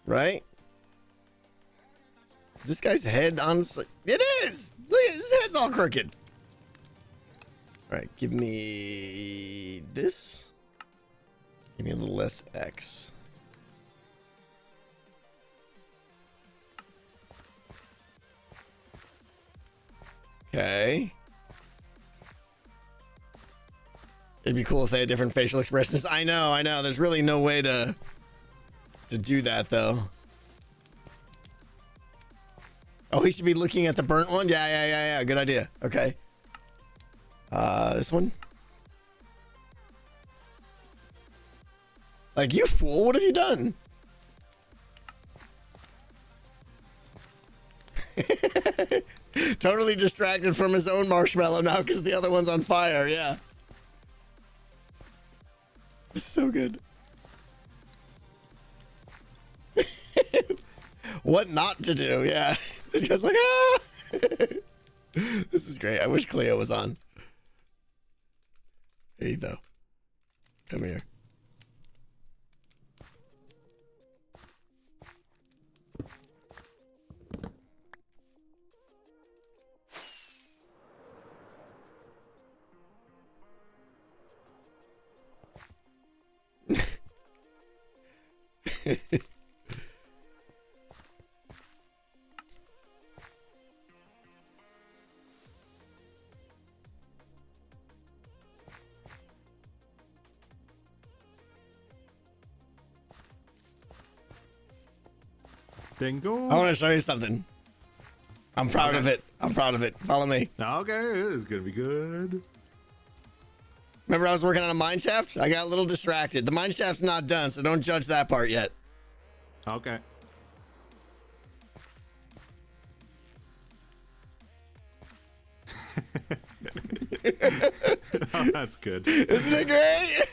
Right? Is this guy's head honestly? It is! Look, his head's all crooked. Alright, give me this. Give me a little less X. Okay. It'd be cool if they had different facial expressions. I know. There's really no way to do that though. Oh, he should be looking at the burnt one? Yeah. Good idea. Okay. This one? Like, you fool, what have you done? Totally distracted from his own marshmallow now because the other one's on fire, yeah. It's so good. What not to do, yeah. This guy's like, ah! This is great. I wish Cleo was on. Etho, come here. Dingo. I want to show you something. I'm proud of it. Follow me. Okay, this is gonna be good. Remember I was working on a mine shaft? I got a little distracted. The mine shaft's not done, so don't judge that part yet. Okay. Oh, that's good. Isn't it great?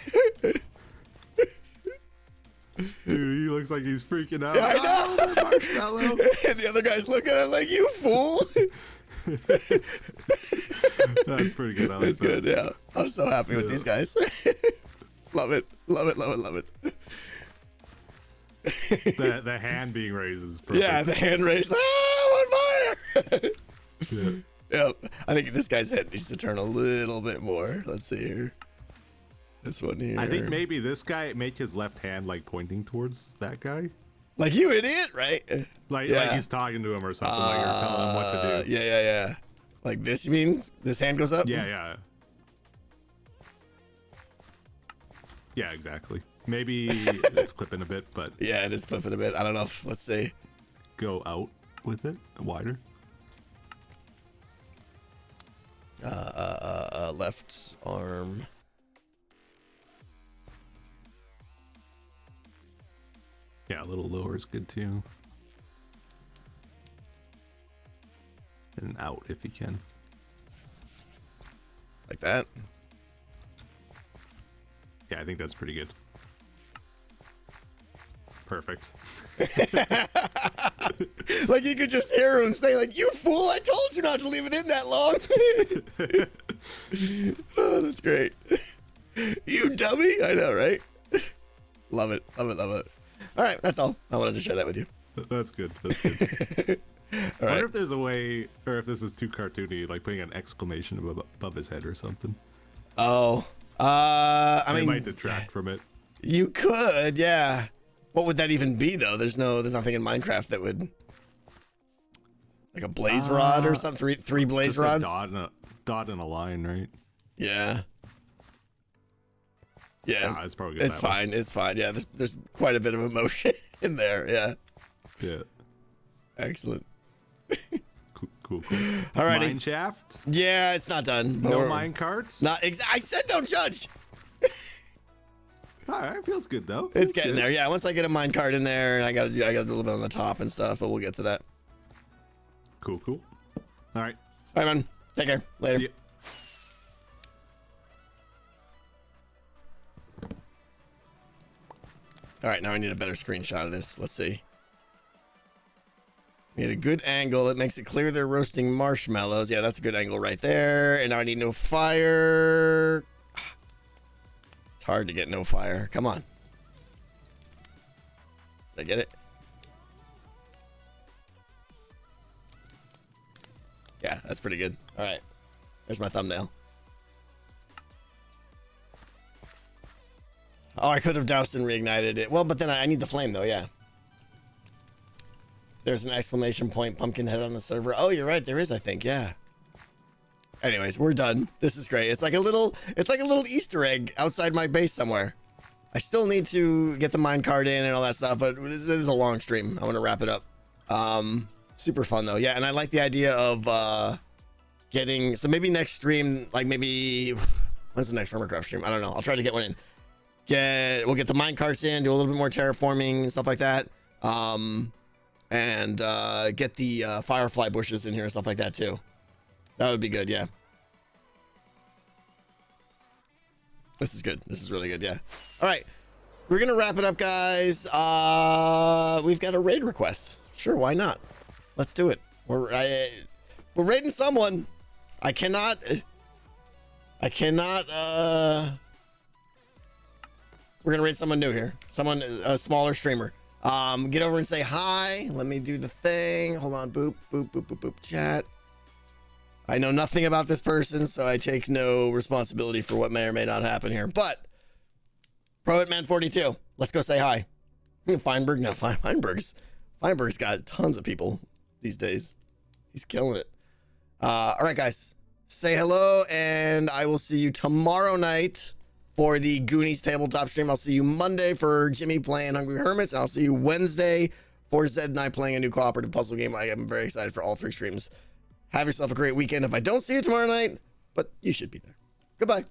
Dude, he looks like he's freaking out. Yeah, I know. Oh, marshmallow. And the other guy's looking at it like, you fool. That's pretty good. That's good, yeah. I'm so happy with these guys. Love it. The hand being raised is perfect. Yeah, the hand raised. Ah, I'm on fire. Yeah. Yep. I think this guy's head needs to turn a little bit more. Let's see here. This one here. I think maybe this guy make his left hand like pointing towards that guy. Like, you idiot, right? Like Yeah. he's talking to him or something, like, or telling him what to do. Yeah. Like this, you mean? This hand goes up? Yeah. Yeah, exactly. Maybe it's clipping a bit, but Yeah, it is clipping a bit. I don't know if, let's see. go out with it wider. Left arm. Yeah, a little lower is good too. And out if you can. Like that. Yeah, I think that's pretty good. Perfect. Like, you could just hear him say, like, you fool, I told you not to leave it in that long. Oh, that's great. You dummy. I know, right? Love it. All right, that's all. I wanted to share that with you. That's good. I All wonder right. if there's a way, or if this is too cartoony, like putting an exclamation above his head or something. Oh, I It mean, might detract from it. you could, yeah. What would that even be, though? There's nothing in Minecraft that would, like a blaze rod or something. Three blaze Just a rods. dot and a line, right? Yeah. Yeah, Yeah, it's probably good. it's fine. It's fine. Yeah, there's quite a bit of emotion in there. Yeah, Yeah. excellent. Cool. Alrighty. Mine shaft. Yeah, it's not done. but No we're- mine carts. Not I said don't judge. All right, feels good though. It's getting there. Yeah, once I get a mine cart in there, and I got a little bit on the top and stuff, but we'll get to that. Cool. All right. All right, man. Take care. Later. See ya. All right, now I need a better screenshot of this. Let's see. Need a good angle that makes it clear they're roasting marshmallows. Yeah, that's a good angle right there. And now I need no fire. It's hard to get no fire. Come on. Did I get it? Yeah, that's pretty good. All right. There's my thumbnail. Oh, I could have doused and reignited it. Well, but then I need the flame, though, yeah. There's an exclamation point pumpkin head on the server. Oh, you're right. There is, I think, yeah. Anyways, we're done. This is great. It's like a little Easter egg outside my base somewhere. I still need to get the minecart in and all that stuff, but this is a long stream. I want to wrap it up. Super fun though. Yeah, and I like the idea of getting, so maybe next stream, like maybe, when's the next Hermitcraft stream? I don't know. I'll try to get one in. We'll get the minecarts in, do a little bit more terraforming and stuff like that. And get the firefly bushes in here and stuff like that too. That would be good, yeah. This is good. This is really good, yeah. All right, we're gonna wrap it up, guys. We've got a raid request. Sure, why not? Let's do it. We're raiding someone. I cannot. We're gonna raid someone new here. Someone, a smaller streamer. Get over and say hi. Let me do the thing. Hold on. Boop, boop, boop, boop, boop. Chat. I know nothing about this person, so I take no responsibility for what may or may not happen here. But ProHitman42, let's go say hi. Feinberg, no, Feinberg's got tons of people these days. He's killing it. All right, guys, say hello, and I will see you tomorrow night for the Goonies tabletop stream. I'll see you Monday for Jimmy playing Hungry Hermits, and I'll see you Wednesday for Zed and I playing a new cooperative puzzle game. I am very excited for all 3 streams. Have yourself a great weekend if I don't see you tomorrow night, but you should be there. Goodbye.